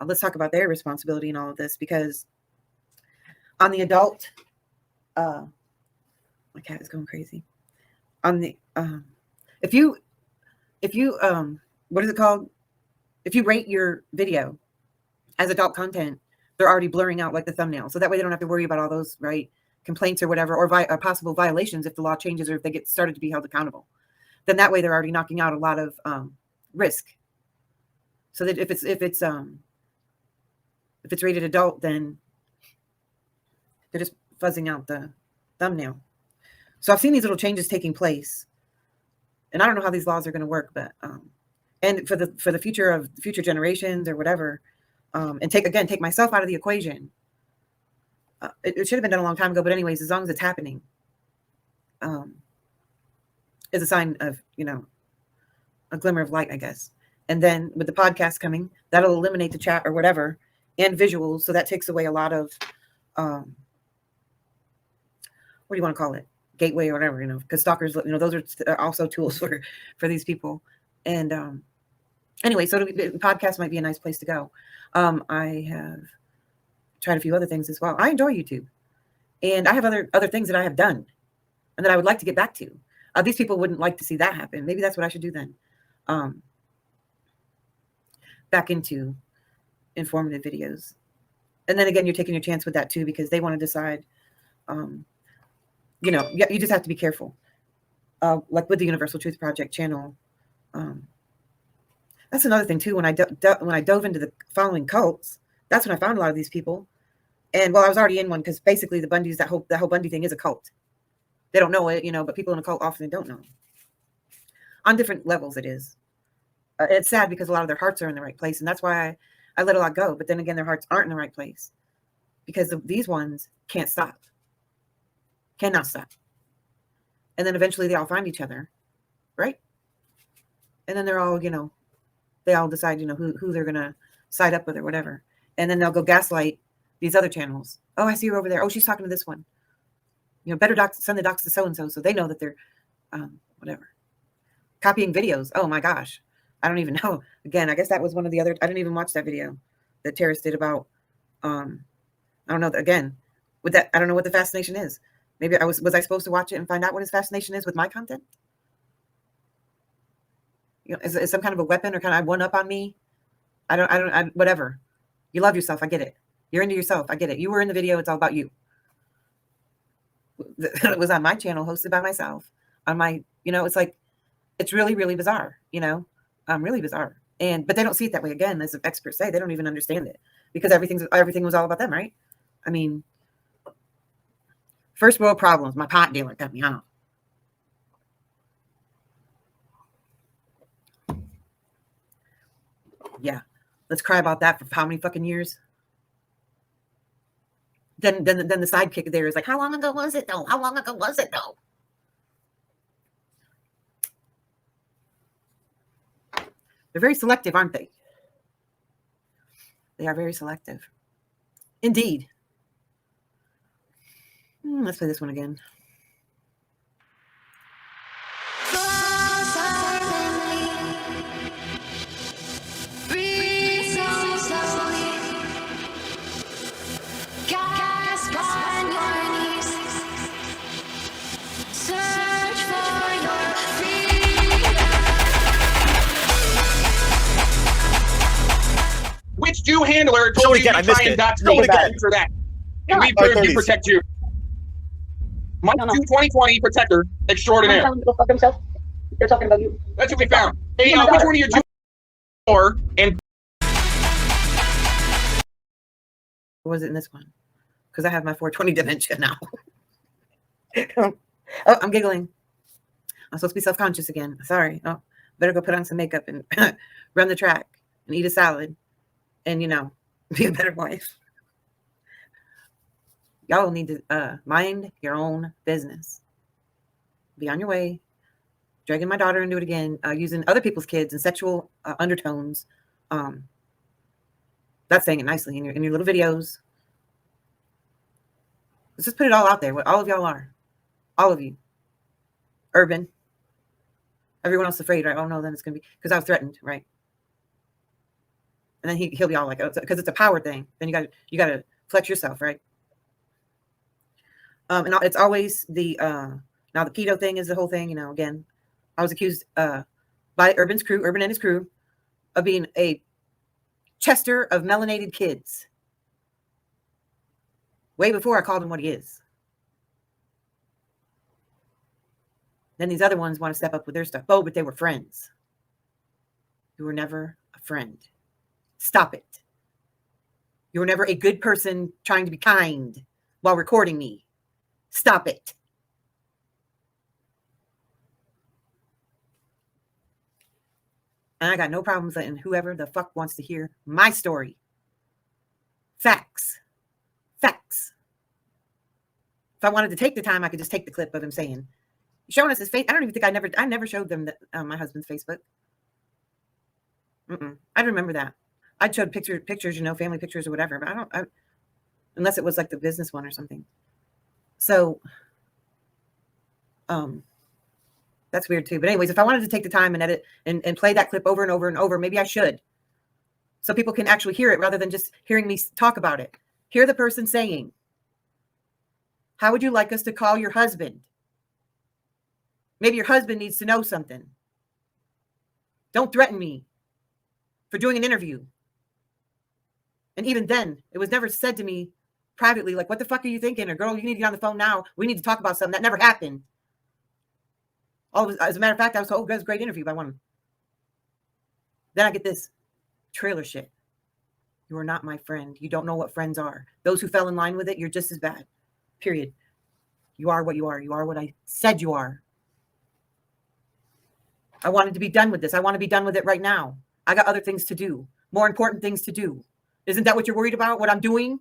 let's talk about their responsibility in all of this, because on the adult, my cat is going crazy. On the if you what is it called? If you rate your video as adult content, they're already blurring out like the thumbnail, so that way they don't have to worry about all those complaints or whatever, or possible violations if the law changes or if they get started to be held accountable. Then that way they're already knocking out a lot of risk. So that if it's rated adult, then they're just fuzzing out the thumbnail. So I've seen these little changes taking place, and I don't know how these laws are going to work, but and for the future generations or whatever, and take myself out of the equation. It should have been done a long time ago, but anyways, as long as it's happening, is a sign of a glimmer of light, I guess. And then with the podcast coming, that'll eliminate the chat or whatever and visuals, so that takes away a lot of what do you want to call it? Gateway or whatever, because stalkers, those are also tools for these people. And anyway, so the podcast might be a nice place to go. I have tried a few other things as well. I enjoy YouTube, and I have other things that I have done and that I would like to get back to. These people wouldn't like to see that happen. Maybe that's what I should do then. Back into informative videos. And then again, you're taking your chance with that too, because they want to decide, you just have to be careful. Like with the Universal Truth Project channel. That's another thing too. When I dove into the following cults, that's when I found a lot of these people. And well, I was already in one, because basically the Bundys, that whole Bundy thing is a cult. They don't know it, but people in a cult often don't know. On different levels, it is. It's sad because a lot of their hearts are in the right place, and that's why I let a lot go. But then again, their hearts aren't in the right place, because these ones can't stop, cannot stop. And then eventually they all find each other, right? And then they're all, they all decide, who they're going to side up with or whatever. And then they'll go gaslight these other channels. Oh, I see her over there. Oh, she's talking to this one. Better send the docs to so-and-so, so they know that they're whatever. Copying videos. Oh my gosh. I don't even know. Again, I guess that was one of the other, I didn't even watch that video that Terrace did about, I don't know, again, with that, I don't know what the fascination is. Maybe was I supposed to watch it and find out what his fascination is with my content? Is some kind of a weapon, or kind of one up on me? I don't, whatever. You love yourself. I get it. You're into yourself. I get it. You were in the video. It's all about you. It was on my channel, hosted by myself. On my, it's like, it's really, really bizarre, really bizarre. But they don't see it that way. Again, as experts say, they don't even understand it, because everything was all about them, right? I mean, first world problems. My pot dealer cut me off. Yeah, let's cry about that for how many fucking years? Then the sidekick there is like, how long ago was it though? How long ago was it though? They're very selective, aren't they? They are very selective. Indeed. Let's play this one again. Which Jew handler told you to try and not to take that for that? And we proved to protect you. Mike Jew 2020 protector extraordinaire. Go fuck himself. They're talking about you. That's what we found. Hey, which one of your Jews or and was it in this one? Because I have my 420 dementia now. Oh, I'm giggling. I'm supposed to be self-conscious again. Sorry. Oh, better go put on some makeup and run the track and eat a salad and, be a better wife. Y'all need to mind your own business. Be on your way. Dragging my daughter into it again, using other people's kids and sexual undertones. That's saying it nicely in your little videos. Let's just put it all out there. What all of y'all are. All of you. Urban. Everyone else afraid, right? Oh no, then it's going to be, because I was threatened, right? And then he'll be all like, oh, because it's a power thing. Then you got to flex yourself, right? And it's always the now the pedo thing is the whole thing. Again, I was accused by Urban and his crew, of being a chester of melanated kids. Way before I called him what he is. Then these other ones want to step up with their stuff. Oh, but they were friends. You were never a friend. Stop it. You were never a good person trying to be kind while recording me. Stop it. And I got no problems letting whoever the fuck wants to hear my story. Facts. Facts. If I wanted to take the time, I could just take the clip of him saying, showing us his face. I don't even think I never showed them my husband's Facebook. I remember that. I showed pictures, family pictures or whatever, but unless it was like the business one or something. So, that's weird too. But anyways, if I wanted to take the time and edit and play that clip over and over and over, maybe I should. So people can actually hear it rather than just hearing me talk about it. Hear the person saying, how would you like us to call your husband? Maybe your husband needs to know something. Don't threaten me for doing an interview. And even then, it was never said to me privately, like, what the fuck are you thinking? Or, girl, you need to get on the phone now. We need to talk about something. That never happened. As a matter of fact, I was told, oh, that was a great interview by one. Then I get this trailer shit. You are not my friend. You don't know what friends are. Those who fell in line with it, you're just as bad. Period. You are what you are. You are what I said you are. I wanted to be done with this. I want to be done with it right now. I got other things to do. More important things to do. Isn't that what you're worried about? What I'm doing?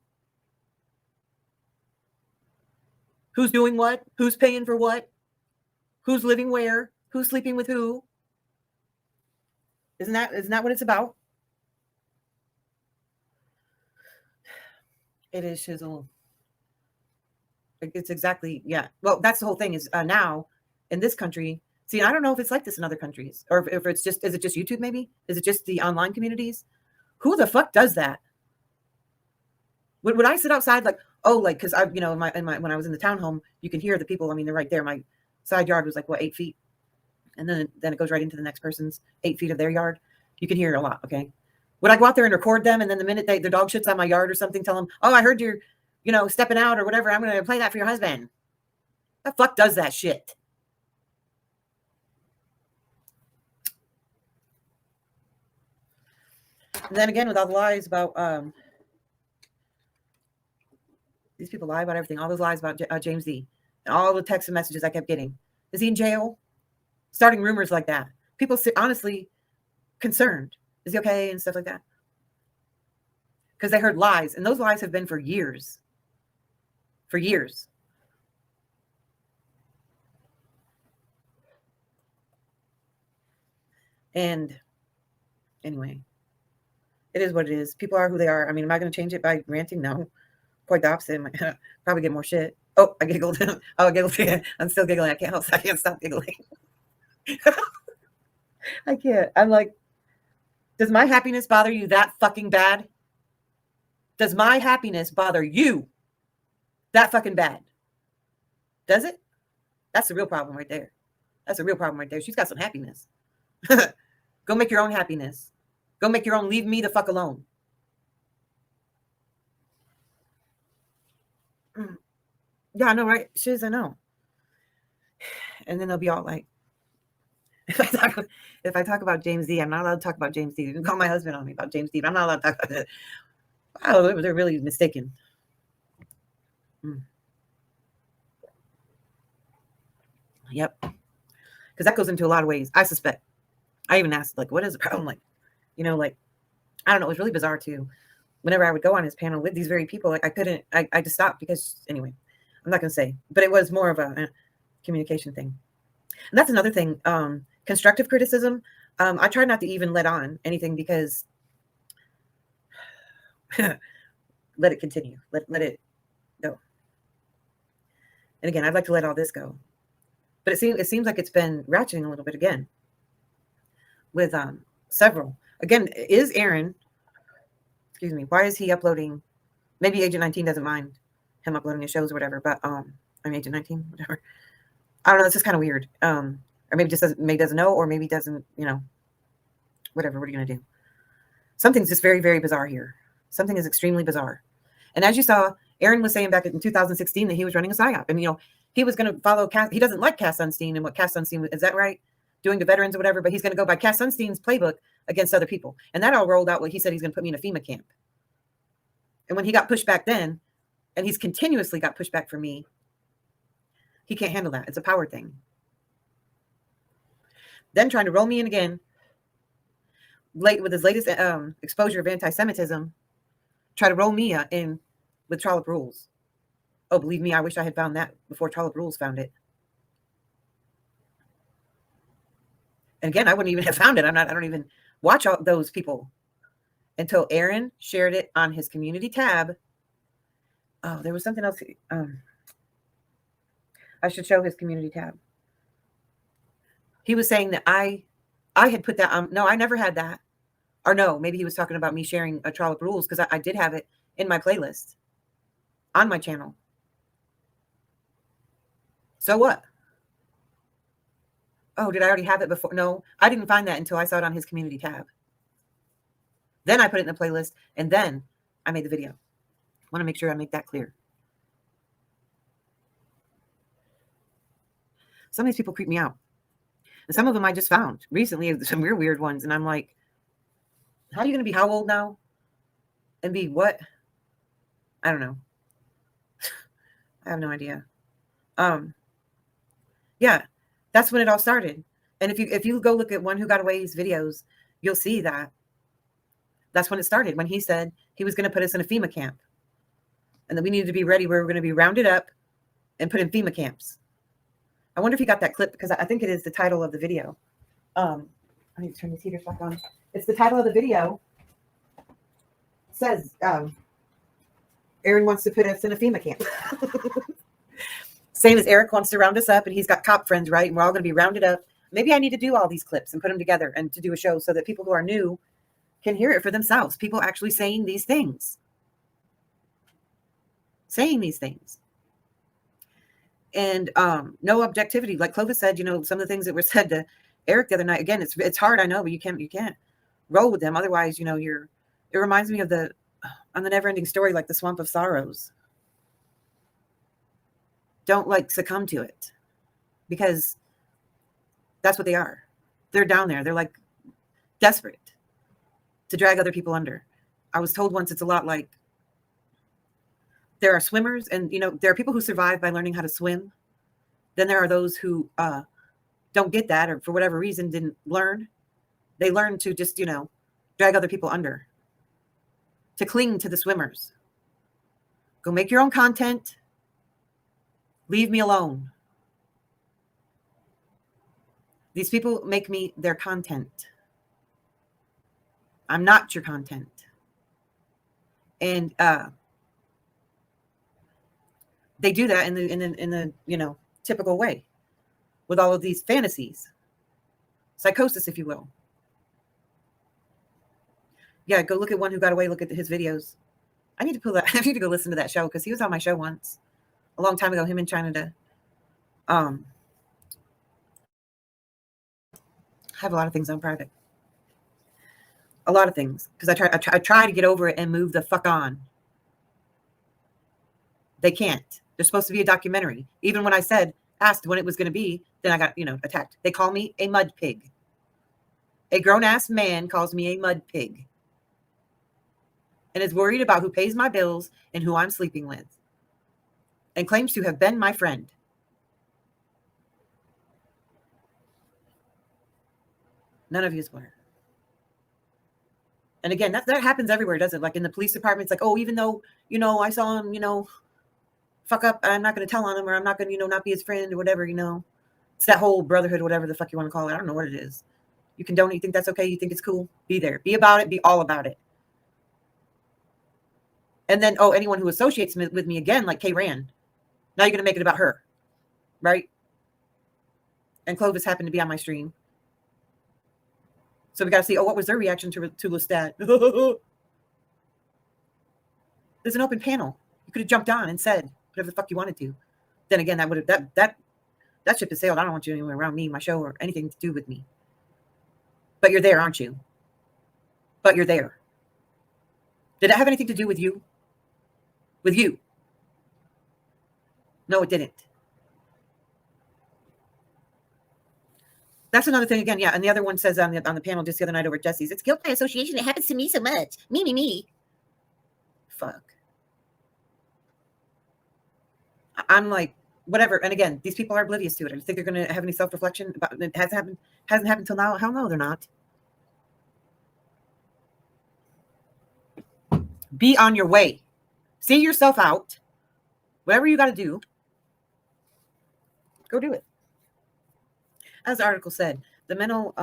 Who's doing what? Who's paying for what? Who's living where? Who's sleeping with who? Isn't that what it's about? It is shizzle. It's exactly, yeah. Well, that's the whole thing is now in this country. See, I don't know if it's like this in other countries or if it's just, is it just YouTube maybe? Is it just the online communities? Who the fuck does that? Would I sit outside like, oh, like, because I, when I was in the townhome, you can hear the people. I mean, they're right there. My side yard was like, 8 feet? And then it goes right into the next person's 8 feet of their yard. You can hear it a lot, okay? Would I go out there and record them? And then the minute the dog shits on my yard or something, tell them, oh, I heard you're, stepping out or whatever. I'm going to play that for your husband. The fuck does that shit? And then again, with all the lies about, these people lie about everything. All those lies about James D. And all the texts and messages I kept getting. Is he in jail? Starting rumors like that. People honestly concerned. Is he okay? And stuff like that. Because they heard lies. And those lies have been for years. For years. And anyway, it is what it is. People are who they are. I mean, am I going to change it by ranting? No. Quite the opposite. Probably get more shit. Oh, I giggled. Oh, I giggled. I'm still giggling. I can't stop giggling. I can't. I'm like, does my happiness bother you that fucking bad? Does my happiness bother you that fucking bad? Does it? That's the real problem right there. That's a real problem right there. She's got some happiness. Go make your own happiness. Go make your own. Leave me the fuck alone. Yeah, I know, right? Shiz, I know. And then they'll be all like, if I talk about James D, I'm not allowed to talk about James D. You can call my husband on me about James D, but I'm not allowed to talk about it. Wow, they're really mistaken. Yep. Because that goes into a lot of ways, I suspect. I even asked, like, what is the problem? Like, I don't know. It was really bizarre, too. Whenever I would go on his panel with these very people, like, I just stopped because, anyway, I'm not going to say. But it was more of a communication thing. And that's another thing. Constructive criticism. I try not to even let on anything because let it continue. Let it go. And again, I'd like to let all this go. But it seems like it's been ratcheting a little bit again with several. Again, is Aaron excuse me, why is he uploading? Maybe Agent 19 doesn't mind him uploading his shows or whatever, but I'm Agent 19, whatever. I don't know. It's just kind of weird. Or maybe just doesn't know, or maybe doesn't, whatever. What are you gonna do? Something's just very, very bizarre here. Something is extremely bizarre. And as you saw, Aaron was saying back in 2016 that he was running a psyop, and he was going to follow Cass. He doesn't like Cass Sunstein and what Cass Sunstein is that right? Doing to veterans or whatever, but he's going to go by Cass Sunstein's playbook against other people. And that all rolled out what he said he's going to put me in a FEMA camp. And when he got pushed back then, and he's continuously got pushed back for me, he can't handle that. It's a power thing. Then trying to roll me in again, late with his latest exposure of anti-Semitism, try to roll me in with Trollop Rules. Oh, believe me, I wish I had found that before Trollop Rules found it. And again, I wouldn't even have found it. I don't even watch all those people until Aaron shared it on his community tab. Oh, there was something else. I should show his community tab. He was saying that I had put that on. No, I never had that. Or no, maybe he was talking about me sharing a Trollop Rules, because I did have it in my playlist on my channel. So what? Oh, did I already have it before? No, I didn't find that until I saw it on his community tab. Then I put it in the playlist, and then I made the video. I want to make sure I make that clear. Some of these people creep me out. And some of them I just found recently, some weird ones. And I'm like, how are you going to be how old now? And be what? I don't know. I have no idea. Yeah, that's when it all started. And if you go look at One Who Got Away's videos, you'll see that that's when it started, when he said he was going to put us in a FEMA camp and that we needed to be ready. We were going to be rounded up and put in FEMA camps. I wonder if he got that clip, because I think it is the title of the video. I need to turn these heaters back on. It's the title of the video. It says Aaron wants to put us in a FEMA camp. Same as Eric wants to round us up, and he's got cop friends, right? And we're all going to be rounded up. Maybe I need to do all these clips and put them together and to do a show so that people who are new can hear it for themselves. People actually saying these things. Saying these things. And no objectivity. Like Clovis said, some of the things that were said to Eric the other night, again, it's hard, I know, but you can't roll with them. Otherwise, it reminds me of on the Never-Ending Story, like the Swamp of Sorrows. Don't succumb to it, because that's what they are. They're down there. They're desperate to drag other people under. I was told once it's a lot like there are swimmers, and there are people who survive by learning how to swim. Then there are those who don't get that, or for whatever reason didn't learn. They learn to just drag other people under, to cling to the swimmers. Go make your own content. Leave me alone. These people make me their content. I'm not your content. And they do that in the typical way, with all of these fantasies, psychosis, if you will. Yeah, go look at One Who Got Away. Look at his videos. I need to pull that. I need to go listen to that show, because he was on my show once, a long time ago. Him and China to have a lot of things on private. A lot of things, because I try to get over it and move the fuck on. They can't. There's supposed to be a documentary. Even when I asked when it was going to be, then I got, attacked. They call me a mud pig. A grown-ass man calls me a mud pig. And is worried about who pays my bills and who I'm sleeping with. And claims to have been my friend. None of you were. And again, that happens everywhere, doesn't it? Like in the police department, it's like, oh, even though, I saw him, fuck up, I'm not going to tell on him, or I'm not going to, not be his friend or whatever, It's that whole brotherhood, whatever the fuck you want to call it. I don't know what it is. You condone it. You think that's okay. You think it's cool. Be there. Be about it. Be all about it. And then, anyone who associates with me again, like Kay Rand, now you're going to make it about her. Right? And Clovis happened to be on my stream. So we got to see, what was their reaction to Lestat? There's an open panel. You could have jumped on and said whatever the fuck you wanted to. Then again, that would have that ship has sailed. I don't want you anywhere around me, my show, or anything to do with me. But you're there, aren't you? But you're there. Did it have anything to do with you? With you? No, it didn't. That's another thing again. Yeah, and the other one says on the panel just the other night over at Jesse's, it's guilt by association. It happens to me so much. Me. Fuck. I'm like, whatever. And again, these people are oblivious to it. I think they're going to have any self-reflection about it. Hasn't happened until now. Hell no, they're not. Be on your way. See yourself out. Whatever you got to do, go do it. As the article said, the mental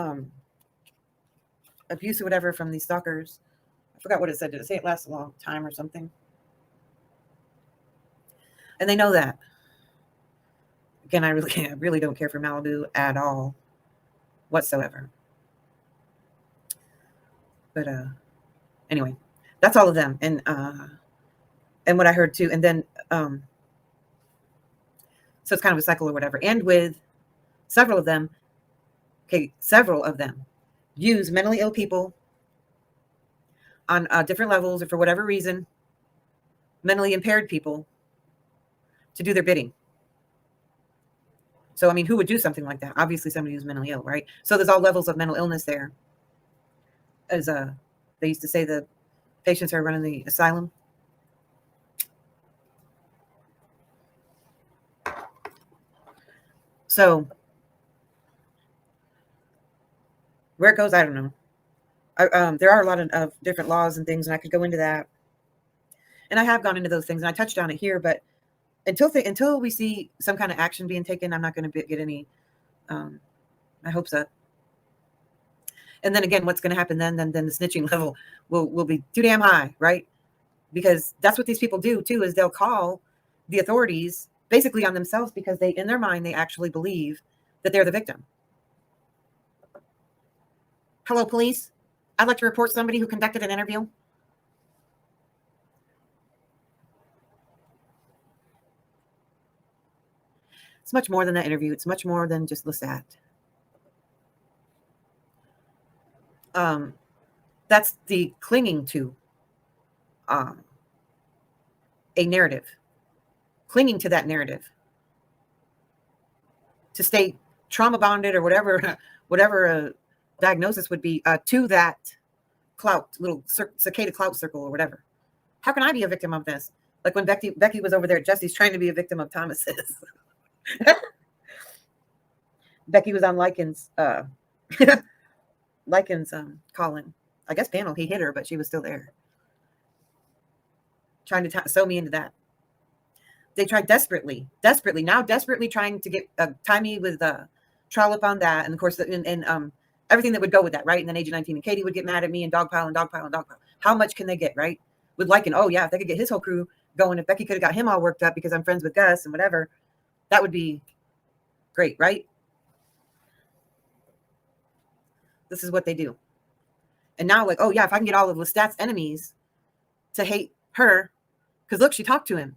abuse or whatever from these stalkers, I forgot what it said. Did it say it lasts a long time or something? And they know that. Again, I really don't care for Malibu at all, whatsoever. But anyway, that's all of them. And what I heard too. And then so it's kind of a cycle or whatever. And with several of them use mentally ill people on different levels or for whatever reason, mentally impaired people to do their bidding. So, I mean, who would do something like that? Obviously somebody who's mentally ill, right? So there's all levels of mental illness there. As they used to say, the patients are running the asylum. So where it goes, I don't know. There are a lot of different laws and things, and I could go into that. And I have gone into those things, and I touched on it here, but until we see some kind of action being taken, I'm not going to get any my hopes up. And then again, what's going to happen then the snitching level will be too damn high, right? Because that's what these people do too, is they'll call the authorities basically on themselves because they, in their mind, they actually believe that they're the victim. Hello, police. I'd like to report somebody who conducted an interview. It's much more than that interview. It's much more than just Lestat. That's the clinging to a narrative, clinging to that narrative to stay trauma bonded or whatever a diagnosis would be to that clout, little cicada clout circle or whatever. How can I be a victim of this? Like when Becky was over there at Jesse's trying to be a victim of Thomas's. Becky was on Lycan's Colin, I guess panel. He hit her, but she was still there, trying to sew me into that. They tried desperately trying to get tie me with trollop on that, and of course, and everything that would go with that, right? And then Agent 19 and Katie would get mad at me and dogpile. How much can they get, right? With Lycan, oh yeah, if they could get his whole crew going, if Becky could have got him all worked up because I'm friends with Gus and whatever, that would be great, right? This is what they do. And now, like, oh yeah, if I can get all of Lestat's enemies to hate her, because look, she talked to him.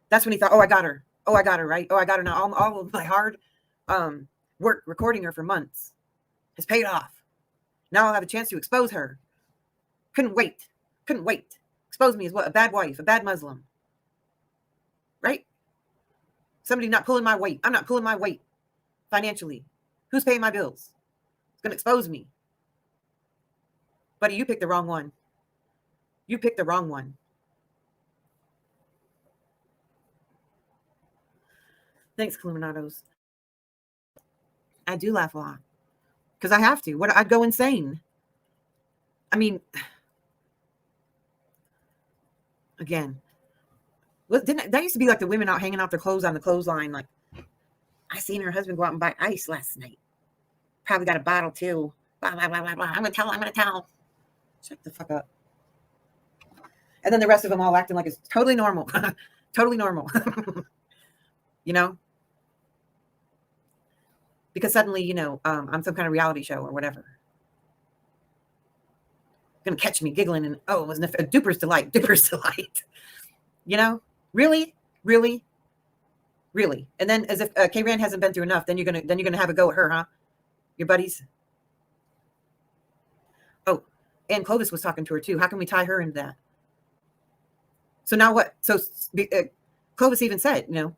That's when he thought, oh, I got her, right? Oh, I got her now. All of my hard work recording her for months has paid off. Now I'll have a chance to expose her. Couldn't wait. Expose me as what? A bad wife, a bad Muslim. Right? Somebody not pulling my weight. I'm not pulling my weight financially. Who's paying my bills? It's going to expose me. Buddy, you picked the wrong one. Thanks, Cluminatos. I do laugh a lot. Because I have to. I'd go insane. I mean, again, that used to be like the women out hanging out their clothes on the clothesline. Like, I seen her husband go out and buy ice last night. Probably got a bottle too. Blah, blah, blah, blah, blah. I'm gonna tell. Shut the fuck up. And then the rest of them all acting like it's totally normal. Totally normal. You know? Because suddenly, I'm some kind of reality show or whatever. Gonna catch me giggling and oh, it was a duper's delight, you know, really. And then as if K-Ran hasn't been through enough, then you're gonna have a go at her, huh? Your buddies. Oh, and Clovis was talking to her too. How can we tie her into that? So now what? So Clovis even said, you know,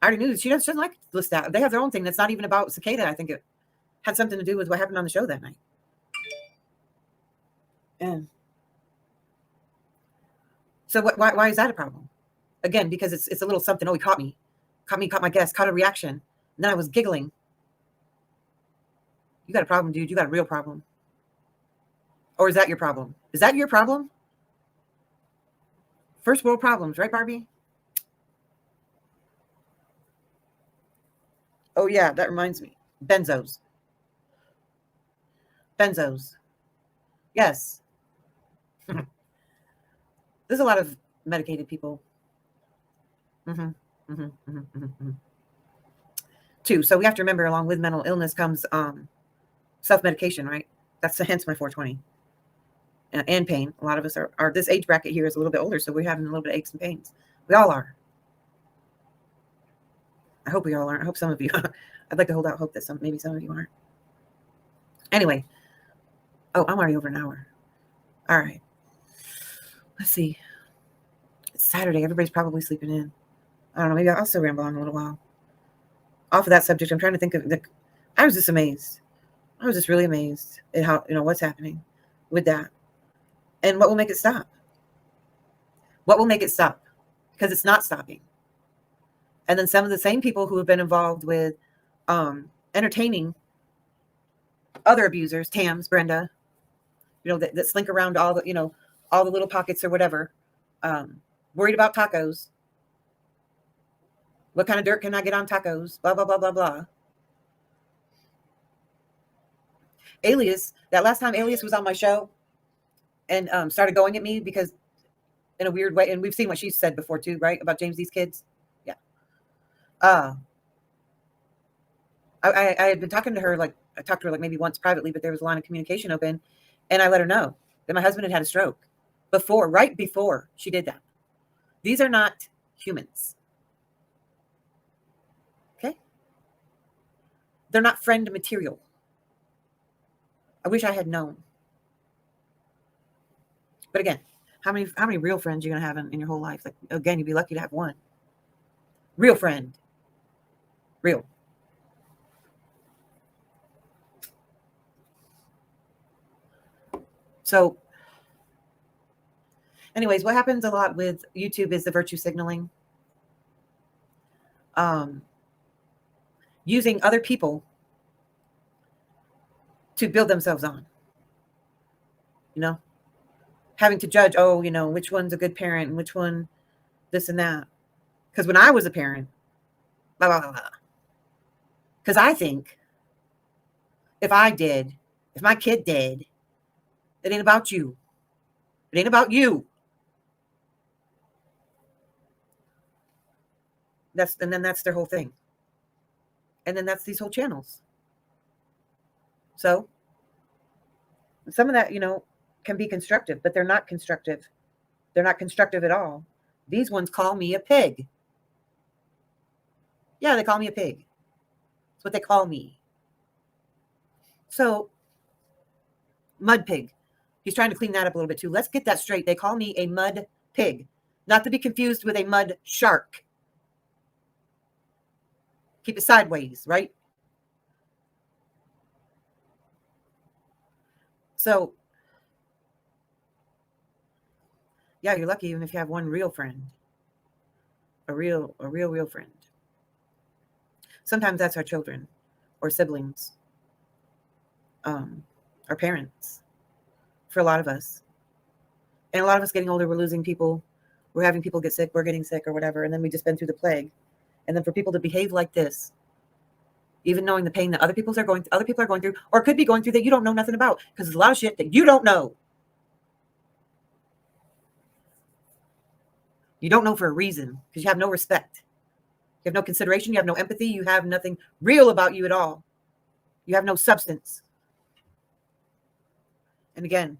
I already knew that she doesn't like Lestat. They have their own thing that's not even about Cicada. I think it had something to do with what happened on the show that night. And so why is that a problem? Again, because it's a little something. Oh, he caught my guess, caught a reaction. And then I was giggling. You got a problem, dude. You got a real problem. Or is that your problem? Is that your problem? First world problems, right, Barbie? Oh, yeah, that reminds me. Benzos. Yes. There's a lot of medicated people. Too. So we have to remember, along with mental illness comes self-medication, right? That's hence my 420. And pain. A lot of us are this age bracket here is a little bit older, so we're having a little bit of aches and pains. We all are. I hope we all aren't. I hope some of you. I'd like to hold out hope that maybe some of you aren't. Anyway. Oh, I'm already over an hour. All right. Let's see. It's Saturday. Everybody's probably sleeping in. I don't know. Maybe I'll still ramble on a little while. Off of that subject, I'm trying to think of I was just amazed. I was just really amazed at how, what's happening with that. And what will make it stop? What will make it stop? Because it's not stopping. And then some of the same people who have been involved with entertaining other abusers, Tams, Brenda, that slink around all the, all the little pockets or whatever, worried about tacos. What kind of dirt can I get on tacos? Blah, blah, blah, blah, blah. Alias, that last time Alias was on my show and started going at me because in a weird way, and we've seen what she said before too, right? About James D's kids. Yeah. I had been talking to her, like I talked to her like maybe once privately, but there was a line of communication open, and I let her know that my husband had a stroke right before she did that. These are not humans. Okay? They're not friend material. I wish I had known. But again, how many real friends you're gonna have in your whole life? Like again, you'd be lucky to have one. Real friend. Real. So anyways, what happens a lot with YouTube is the virtue signaling. Using other people to build themselves on. Having to judge, which one's a good parent and which one this and that. Because when I was a parent, blah, blah, blah, blah. Because I think if my kid did, it ain't about you. It ain't about you. And then that's their whole thing. And then that's these whole channels. So some of that, can be constructive, but they're not constructive. They're not constructive at all. These ones call me a pig. Yeah, they call me a pig. That's what they call me. So, mud pig. He's trying to clean that up a little bit too. Let's get that straight. They call me a mud pig, not to be confused with a mud shark. Keep it sideways, right? So, yeah, you're lucky even if you have one real friend. A real friend. Sometimes that's our children or siblings. Our parents. For a lot of us. And a lot of us getting older, we're losing people. We're having people get sick. We're getting sick or whatever. And then we just been through the plague. And then for people to behave like this, even knowing the pain that other people are going through, or could be going through that you don't know nothing about, because there's a lot of shit that you don't know. You don't know for a reason, because you have no respect. You have no consideration. You have no empathy. You have nothing real about you at all. You have no substance. And again,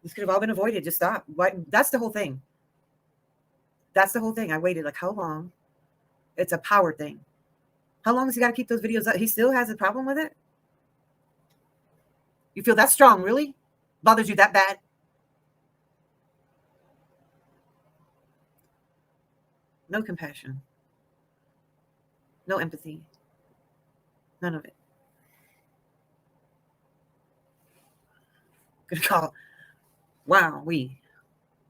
This could have all been avoided. Just stop. Why? That's the whole thing. That's the whole thing. I waited like how long? It's a power thing. How long has he got to keep those videos up? He still has a problem with it? You feel that strong, really? Bothers you that bad? No compassion. No empathy. None of it. Good call. Wow,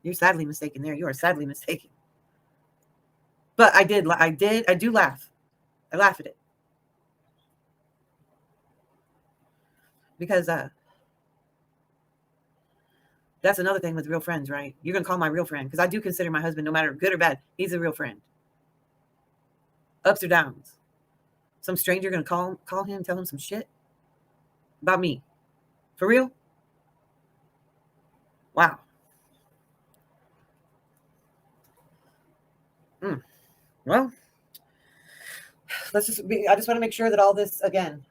you're sadly mistaken there. You are sadly mistaken. But I do laugh. I laugh at it. Because that's another thing with real friends, right? You're going to call my real friend, because I do consider my husband, no matter good or bad, he's a real friend. Ups or downs. Some stranger going to call him, tell him some shit about me. For real? Wow. Well, I just want to make sure that all this, again,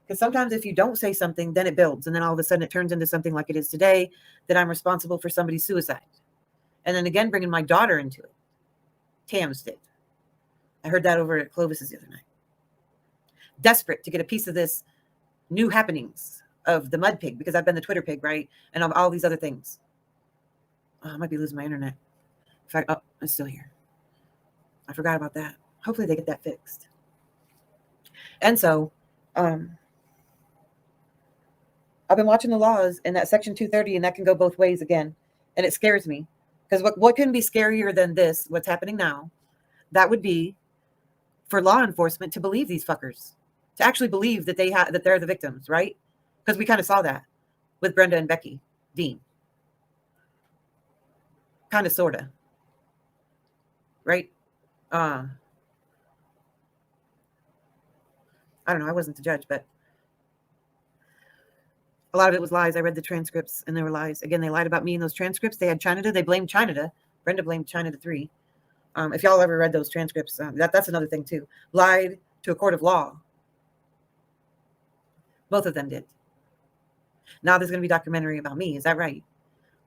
because sometimes if you don't say something, then it builds. And then all of a sudden it turns into something like it is today, that I'm responsible for somebody's suicide. And then again, bringing my daughter into it. Tams did. I heard that over at Clovis's the other night. Desperate to get a piece of this new happenings of the mud pig, because I've been the Twitter pig, right? And of all these other things. Oh, I might be losing my internet. In fact, oh, it's still here. I forgot about that. Hopefully they get that fixed. And so, I've been watching the laws in that Section 230, and that can go both ways again. And it scares me. Because what can be scarier than this, what's happening now, that would be for law enforcement to believe these fuckers. To actually believe that that they're the victims, right? Because we kind of saw that with Brenda and Becky Dean. Kind of, sort of. Right? I don't know. I wasn't the judge, but a lot of it was lies. I read the transcripts and they were lies. Again, they lied about me in those transcripts. They had China. They blamed China. Brenda blamed China 3. If y'all ever read those transcripts, that's another thing too. Lied to a court of law. Both of them did. Now there's going to be a documentary about me. Is that right?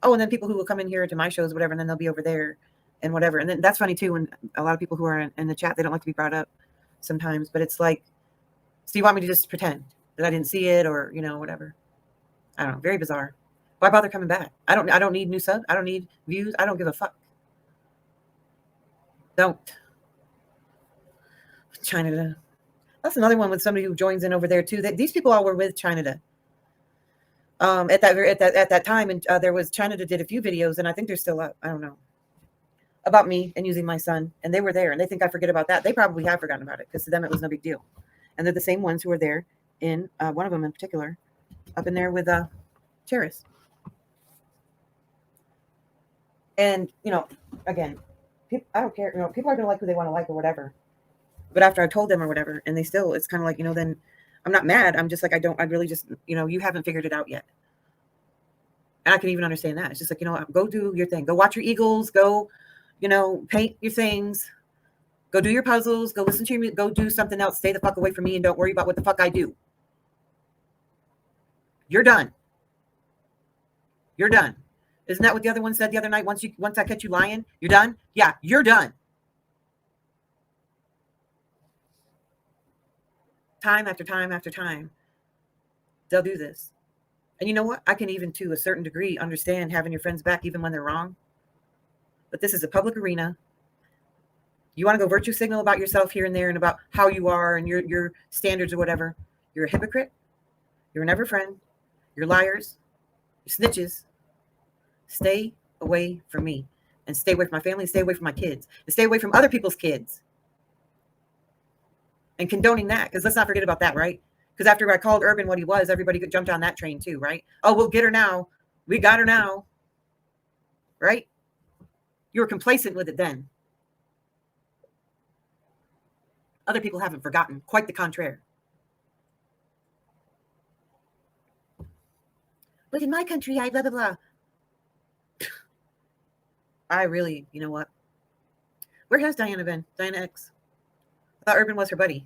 Oh, and then people who will come in here to my shows, whatever, and then they'll be over there and whatever. And then that's funny too. When a lot of people who are in the chat, they don't like to be brought up sometimes, but it's like, so you want me to just pretend that I didn't see it, or, whatever. I don't know. Very bizarre. Why bother coming back? I don't need new subs. I don't need views. I don't give a fuck. Don't. China. That's another one with somebody who joins in over there too. These people all were with China. At that time, and there was China did a few videos, and I think they're still up. I don't know, about me and using my son, and they were there, and they think I forget about that. They probably have forgotten about it, because to them it was no big deal. And they're the same ones who were there in one of them in particular, up in there with Treacherous. And again, I don't care. People are gonna like who they want to like or whatever. But after I told them or whatever, and they still, it's kind of like, then I'm not mad. I'm just like, I really just, you haven't figured it out yet. And I can even understand that. It's just like, go do your thing. Go watch your Eagles. Go, paint your things. Go do your puzzles. Go listen to your music. Go do something else. Stay the fuck away from me and don't worry about what the fuck I do. You're done. You're done. Isn't that what the other one said the other night? Once I catch you lying, you're done? Yeah, you're done. Time after time after time, they'll do this. And you know what? I can even, to a certain degree, understand having your friends back even when they're wrong. But this is a public arena. You want to go virtue signal about yourself here and there and about how you are and your standards or whatever. You're a hypocrite. You're never a friend. You're liars. You're snitches. Stay away from me. And stay away from my family. Stay away from my kids. And stay away from other people's kids. And condoning that, because let's not forget about that, right? Because after I called Urban what he was, everybody jumped on that train too, right? Oh, we'll get her now. We got her now. Right? You were complacent with it then. Other people haven't forgotten. Quite the contrary. But in my country, I blah, blah, blah. I really, you know what? Where has Diana been? Diana X. I thought Urban was her buddy.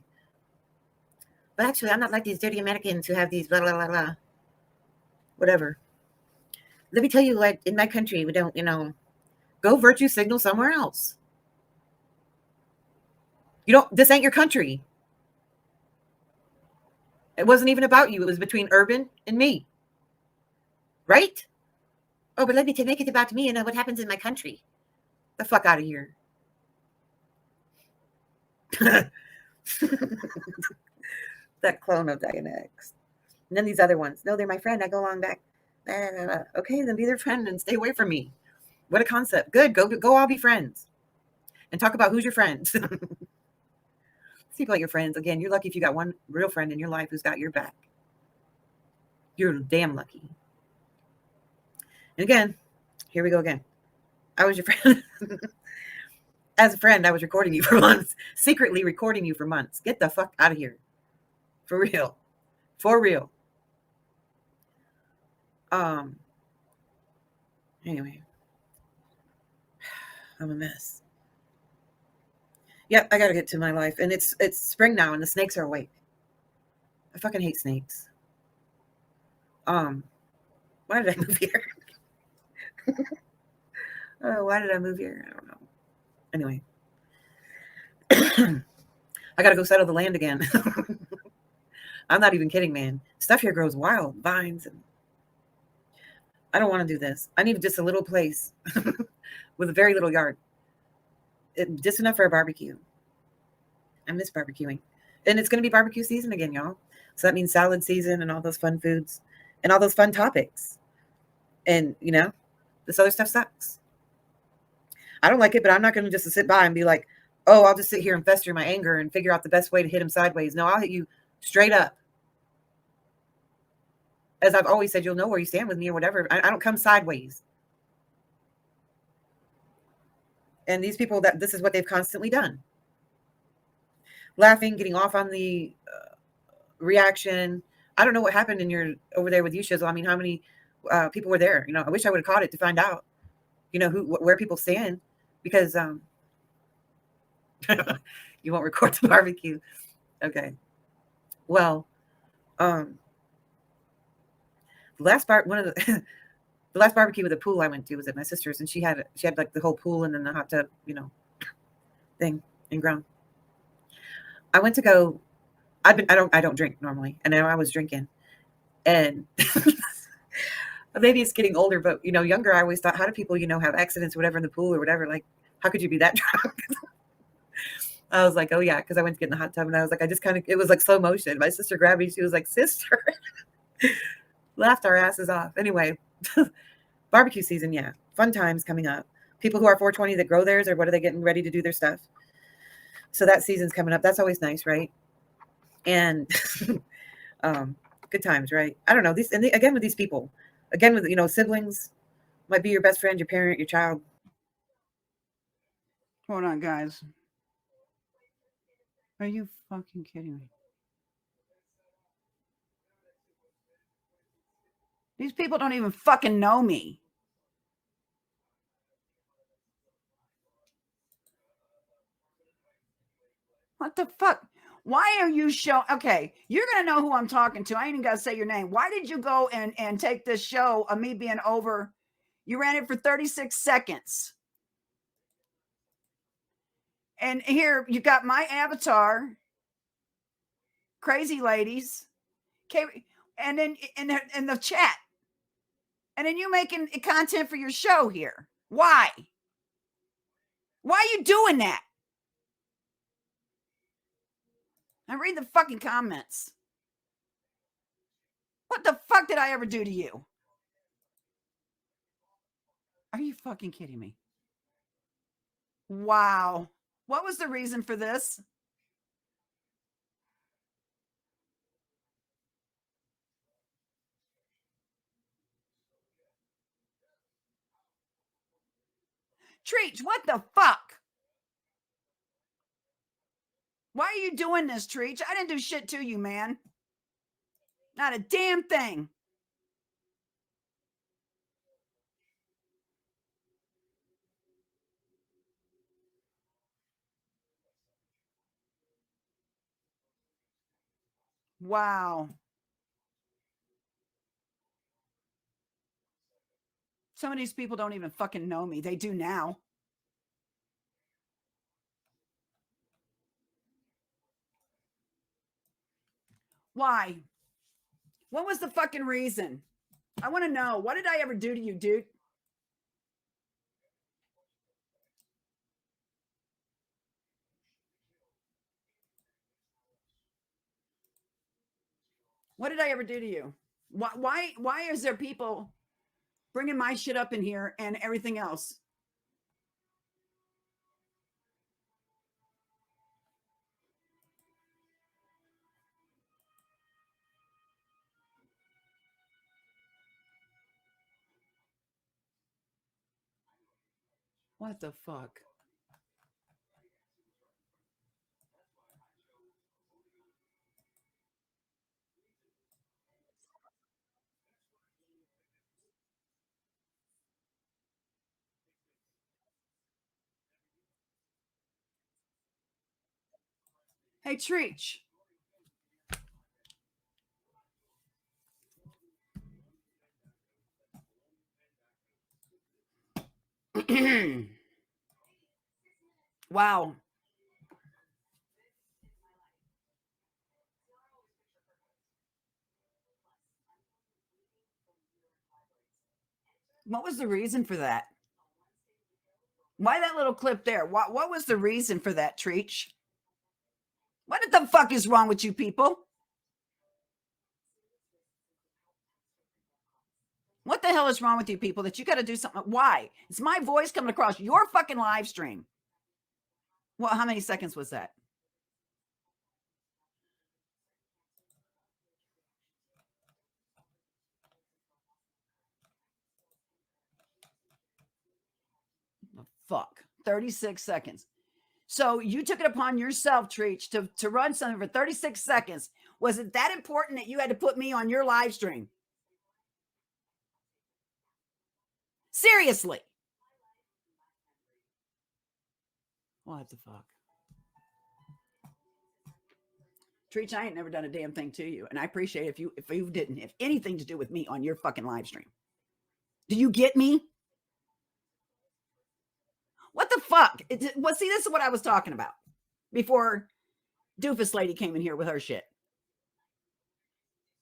But actually, I'm not like these dirty Americans who have these blah, blah, blah, blah. Whatever. Let me tell you, like, in my country, we don't, go virtue signal somewhere else. This ain't your country. It wasn't even about you. It was between Urban and me. Right? Oh, but let me make it about me and what happens in my country. The fuck out of here. That clone of Diana X. And then these other ones. No, they're my friend. I go along back. Okay, then be their friend and stay away from me. What a concept. Good. Go all be friends. And talk about who's your friends. Speak about your friends. Again, you're lucky if you got one real friend in your life who's got your back. You're damn lucky. And again, here we go again. I was your friend. As a friend, I was recording you for months. Secretly recording you for months. Get the fuck out of here. For real. For real. Anyway. I'm a mess. Yep, I gotta get to my life. And it's spring now and the snakes are awake. I fucking hate snakes. Why did I move here? Oh, why did I move here? I don't know. Anyway. I gotta go settle the land again. I'm not even kidding, man. Stuff here grows wild, vines, and I don't want to do this. I need just a little place with a very little yard. Just enough for a barbecue. I miss barbecuing. And it's going to be barbecue season again, y'all. So that means salad season and all those fun foods and all those fun topics. And, this other stuff sucks. I don't like it, but I'm not going to just sit by and be like, oh, I'll just sit here and fester my anger and figure out the best way to hit him sideways. No, I'll hit you straight up. As I've always said, you'll know where you stand with me or whatever. I don't come sideways. And these people, this is what they've constantly done. Laughing, getting off on the reaction. I don't know what happened over there with you, Shizzle. I mean, how many people were there? I wish I would have caught it to find out, where people stand, because you won't record the barbecue. Okay. Well, the last barbecue with a pool I went to was at my sister's, and she had like the whole pool and then the hot tub, thing in ground. I went to go. I don't drink normally, and now I was drinking, and maybe it's getting older, but younger. I always thought, how do people have accidents or whatever in the pool or whatever? Like, how could you be that drunk? I was like, oh yeah, because I went to get in the hot tub, and I was like, it was like slow motion. My sister grabbed me. She was like, sister. Laughed our asses off. Anyway, barbecue season, yeah. Fun times coming up. People who are 420 that grow theirs, or what are they getting ready to do their stuff? So that season's coming up. That's always nice, right? And good times, right? I don't know. Again with these people, again with siblings, might be your best friend, your parent, your child. Hold on, guys. Are you fucking kidding me? These people don't even fucking know me. What the fuck? Why are you okay, you're going to know who I'm talking to. I ain't even got to say your name. Why did you go and take this show of me being over? You ran it for 36 seconds. And here you got my avatar, crazy ladies, and then in the chat. And then you making content for your show here. Why? Why are you doing that? I read the fucking comments. What the fuck did I ever do to you? Are you fucking kidding me? Wow. What was the reason for this? Treach, what the fuck? Why are you doing this, Treach? I didn't do shit to you, man. Not a damn thing. Wow. Some of these people don't even fucking know me. They do now. Why? What was the fucking reason? I want to know. What did I ever do to you, dude? What did I ever do to you? Why is there people bringing my shit up in here and everything else? What the fuck? Hey, Treach. Wow. What was the reason for that? Why that little clip there? What was the reason for that, Treach? What the fuck is wrong with you people? What the hell is wrong with you people that you got to do something? Why? It's my voice coming across your fucking live stream. Well, how many seconds was that? Oh, fuck. 36 seconds. So you took it upon yourself, Treach, to run something for 36 seconds. Was it that important that you had to put me on your live stream? Seriously. What the fuck? Treach, I ain't never done a damn thing to you. And I appreciate if you didn't have anything to do with me on your fucking live stream. Do you get me? What the fuck? Well, see, this is what I was talking about before Doofus Lady came in here with her shit.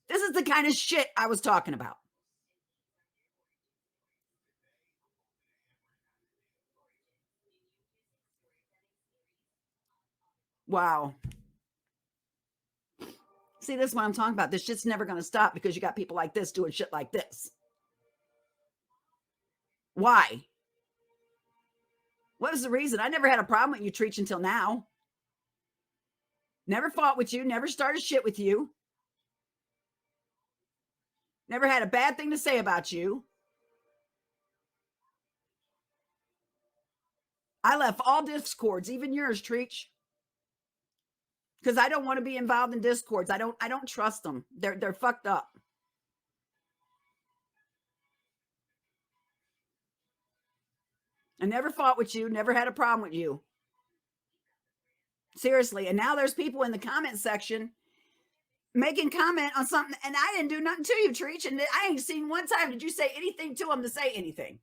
This is the kind of shit I was talking about. Wow. See, this is what I'm talking about. This shit's never going to stop because you got people like this doing shit like this. Why? What was the reason? I never had a problem with you, Treach, until now. Never fought with you. Never started shit with you. Never had a bad thing to say about you. I left all discords, even yours, Treach. Because I don't want to be involved in discords. I don't trust them. They're fucked up. I never fought with you, never had a problem with you. Seriously. And now there's people in the comment section making comment on something, and I didn't do nothing to you, Treach. And I ain't seen one time did you say anything to them to say anything.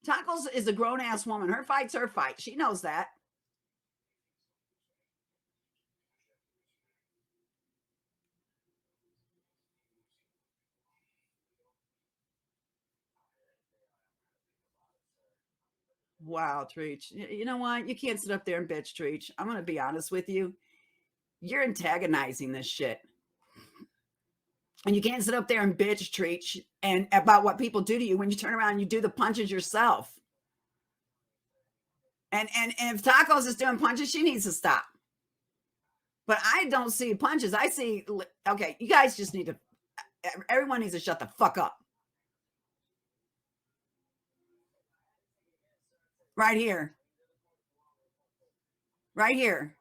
Tacos is a grown-ass woman. Her fight's her fight. She knows that. Wow, Treach. You know what? You can't sit up there and bitch, Treach. I'm going to be honest with you. You're antagonizing this shit. And you can't sit up there and bitch, Treach, and about what people do to you when you turn around and you do the punches yourself. And if Tacos is doing punches, she needs to stop. But I don't see punches. I see, okay, you guys just need to, everyone needs to shut the fuck up. Right here. Right here.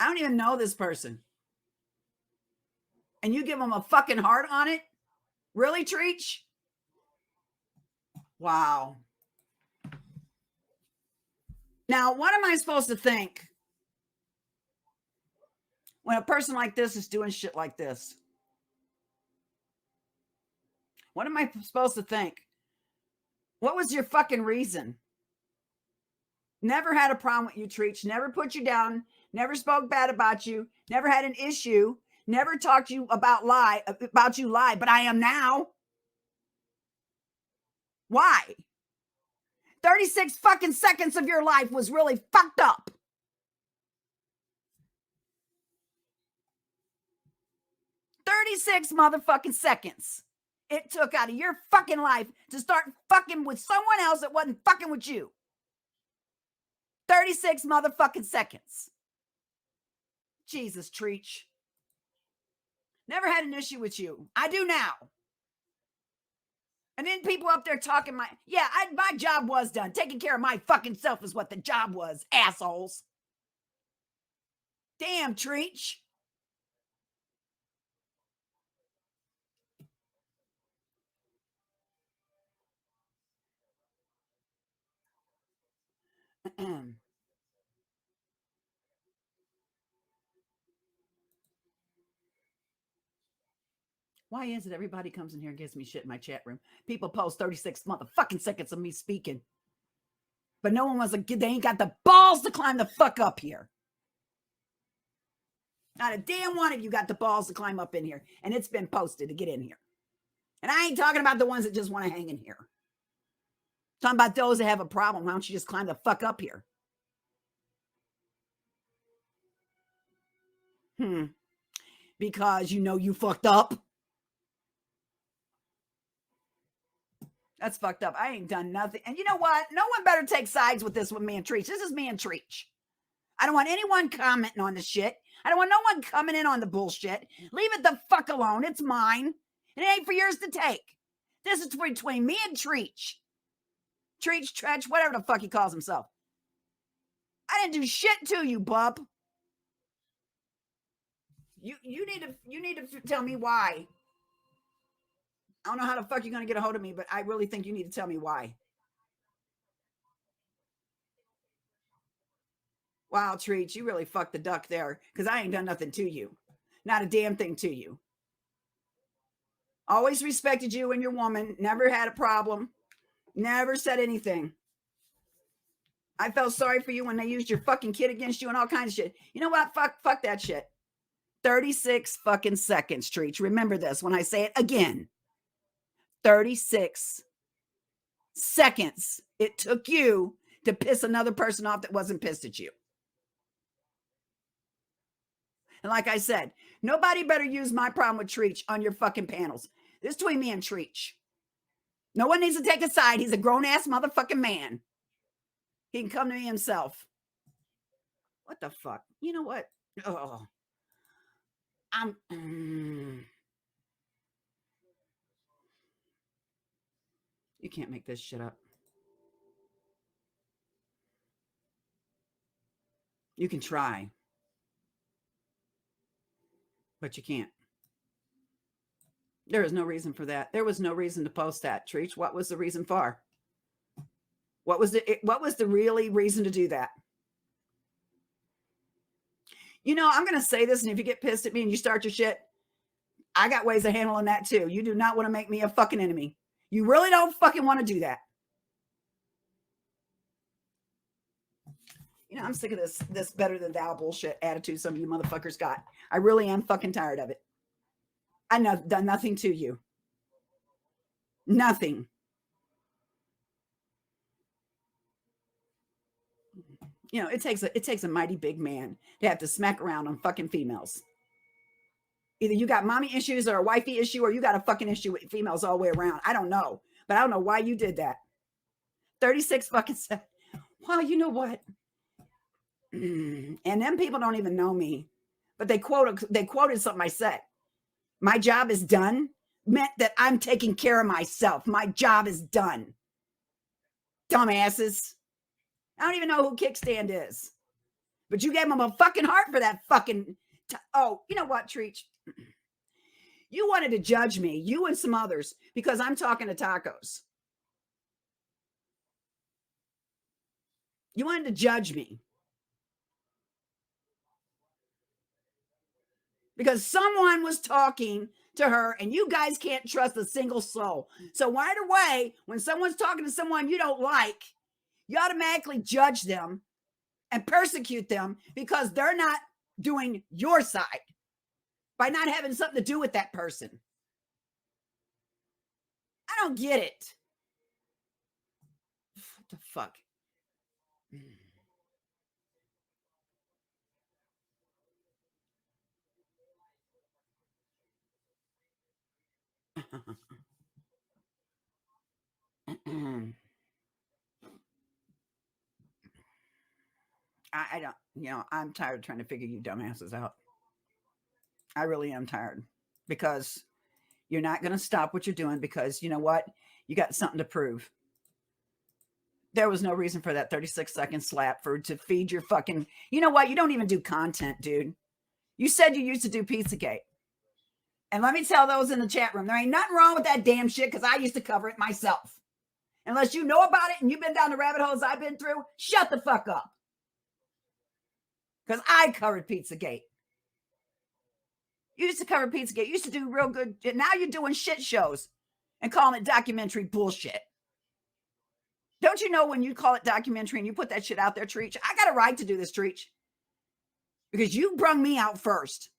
I don't even know this person. And you give them a fucking heart on it? Really, Treach? Wow. Now, what am I supposed to think when a person like this is doing shit like this? What am I supposed to think? What was your fucking reason? Never had a problem with you, Treach. Never put you down. Never spoke bad about you. Never had an issue. Never talked to you about you lie, but I am now. Why? 36 fucking seconds of your life was really fucked up. Motherfucking seconds it took out of your fucking life to start fucking with someone else that wasn't fucking with you. 36 motherfucking seconds. Jesus, Treach. Never had an issue with you. I do now. And then people up there talking my job was done. Taking care of my fucking self is what the job was, assholes. Damn, Treach. Why is it everybody comes in here and gives me shit in my chat room? People post 36 motherfucking seconds of me speaking. But no one was like, they ain't got the balls to climb the fuck up here. Not a damn one of you got the balls to climb up in here. And it's been posted to get in here. And I ain't talking about the ones that just want to hang in here. I'm talking about those that have a problem. Why don't you just climb the fuck up here? Because you know you fucked up. That's fucked up. I ain't done nothing. And you know what? No one better take sides with this with me and Treach. This is me and Treach. I don't want anyone commenting on the shit. I don't want no one coming in on the bullshit. Leave it the fuck alone. It's mine. It ain't for yours to take. This is between me and Treach. Treach, Tretch, whatever the fuck he calls himself. I didn't do shit to you, bub. You need to tell me why. I don't know how the fuck you're going to get a hold of me, but I really think you need to tell me why. Wow, Treach, you really fucked the duck there because I ain't done nothing to you. Not a damn thing to you. Always respected you and your woman. Never had a problem. Never said anything. I felt sorry for you when they used your fucking kid against you and all kinds of shit. You know what? Fuck that shit. 36 fucking seconds, Treach. Remember this when I say it again. 36 seconds it took you to piss another person off that wasn't pissed at you. And like I said, nobody better use my problem with Treach on your fucking panels. This is between me and Treach. No one needs to take a side. He's a grown-ass motherfucking man. He can come to me himself. What the fuck? You know what? Oh. You can't make this shit up. You can try. But you can't. There is no reason for that. There was no reason to post that, Treach. What was the reason for? What was the really reason to do that? You know, I'm going to say this, and if you get pissed at me and you start your shit, I got ways of handling that too. You do not want to make me a fucking enemy. You really don't fucking want to do that. You know, I'm sick of this better than thou bullshit attitude some of you motherfuckers got. I really am fucking tired of it. I've done nothing to you. Nothing. You know, it takes a mighty big man to have to smack around on fucking females. Either you got mommy issues or a wifey issue, or you got a fucking issue with females all the way around. I don't know. But I don't know why you did that. 36 fucking seconds. Well, you know what? And them people don't even know me. But they quoted something I said. My job is done meant that I'm taking care of myself. My job is done. Dumbasses. I don't even know who Kickstand is. But you gave him a fucking heart for that fucking. Oh, you know what, Treach? You wanted to judge me, you and some others, because I'm talking to Tacos. You wanted to judge me. Because someone was talking to her and you guys can't trust a single soul. So right away, when someone's talking to someone you don't like, you automatically judge them and persecute them because they're not doing your side by not having something to do with that person. I don't get it. What the fuck? I don't, I'm tired of trying to figure you dumbasses out. I really am tired because you're not going to stop what you're doing because you know what? You got something to prove. There was no reason for that 36-second slap to feed your fucking, you know what? You don't even do content, dude. You said you used to do Pizzagate. And let me tell those in the chat room, there ain't nothing wrong with that damn shit because I used to cover it myself. Unless you know about it and you've been down the rabbit holes I've been through, shut the fuck up. Because I covered Pizzagate. You used to cover Pizzagate. You used to do real good. Now you're doing shit shows and calling it documentary bullshit. Don't you know when you call it documentary and you put that shit out there, Treach? I got a right to do this, Treach. Because you brung me out first.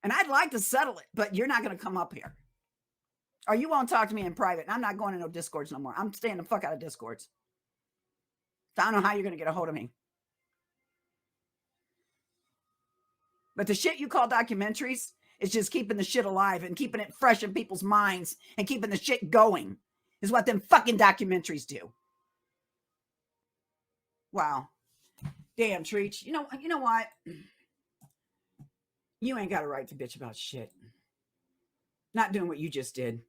And I'd like to settle it, but you're not going to come up here. Or you won't talk to me in private. And I'm not going to no Discords no more. I'm staying the fuck out of Discords. So I don't know how you're going to get a hold of me. But the shit you call documentaries is just keeping the shit alive and keeping it fresh in people's minds and keeping the shit going is what them fucking documentaries do. Wow. Damn, Treach. You know what? You ain't got a right to bitch about shit. Not doing what you just did.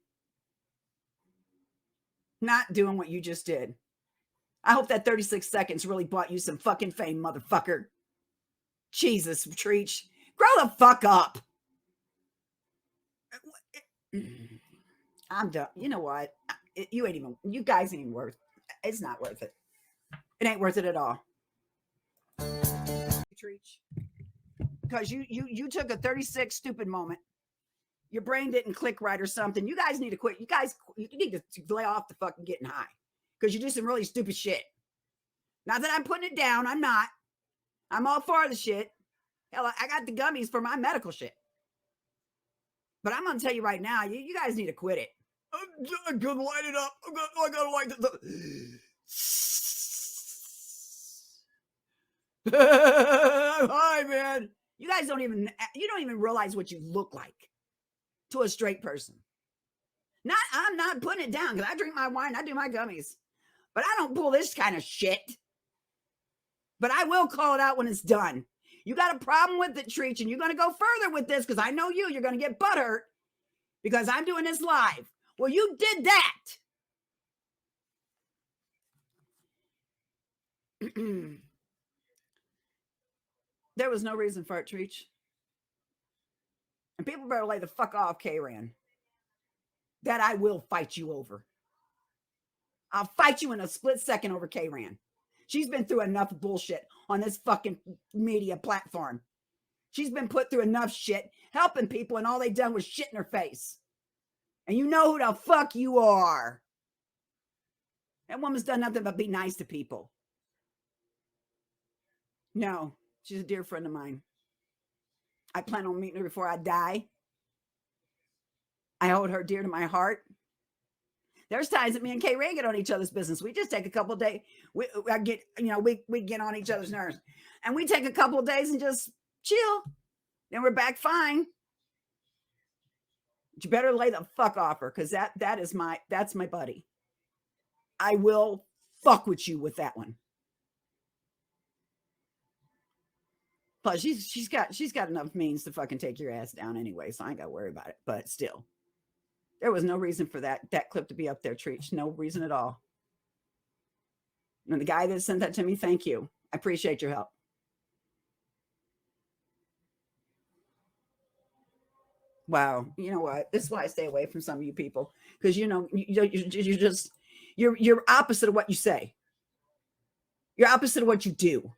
Not doing what you just did. I hope that 36 seconds really bought you some fucking fame, motherfucker. Jesus, Treach. Grow the fuck up. I'm done. You know what? You guys ain't worth it. It's not worth it. It ain't worth it at all. Treach. Because you took a 36 stupid moment. Your brain didn't click right or something. You guys need to quit. You need to lay off the fucking getting high. Because you do some really stupid shit. Not that I'm putting it down. I'm not. I'm all for the shit. Hell, I got the gummies for my medical shit. But I'm going to tell you right now, you guys need to quit it. I'm going to light it up. I got to light this up. Hi, man. You guys don't even realize what you look like to a straight person. I'm not putting it down because I drink my wine, I do my gummies. But I don't pull this kind of shit. But I will call it out when it's done. You got a problem with it, Treach, and you're going to go further with this because I know you're going to get butthurt because I'm doing this live. Well, you did that. There was no reason for it, Treach. And people better lay the fuck off K-Ran. That I will fight you over. I'll fight you in a split second over K-Ran. She's been through enough bullshit on this fucking media platform. She's been put through enough shit helping people and all they done was shit in her face. And you know who the fuck you are. That woman's done nothing but be nice to people. No, she's a dear friend of mine. I plan on meeting her before I die. I hold her dear to my heart. There's times that me and K-Ray get on each other's business. We just take a couple of days. We get on each other's nerves. And we take a couple of days and just chill. Then we're back fine. But you better lay the fuck off her because that's my buddy. I will fuck with you with that one. Plus, she's got enough means to fucking take your ass down anyway, so I ain't got to worry about it. But still. There was no reason for that clip to be up there, Treach. No reason at all. And the guy that sent that to me, thank you. I appreciate your help. Wow. You know what? This is why I stay away from some of you people. Because, you know, you're opposite of what you say. You're opposite of what you do.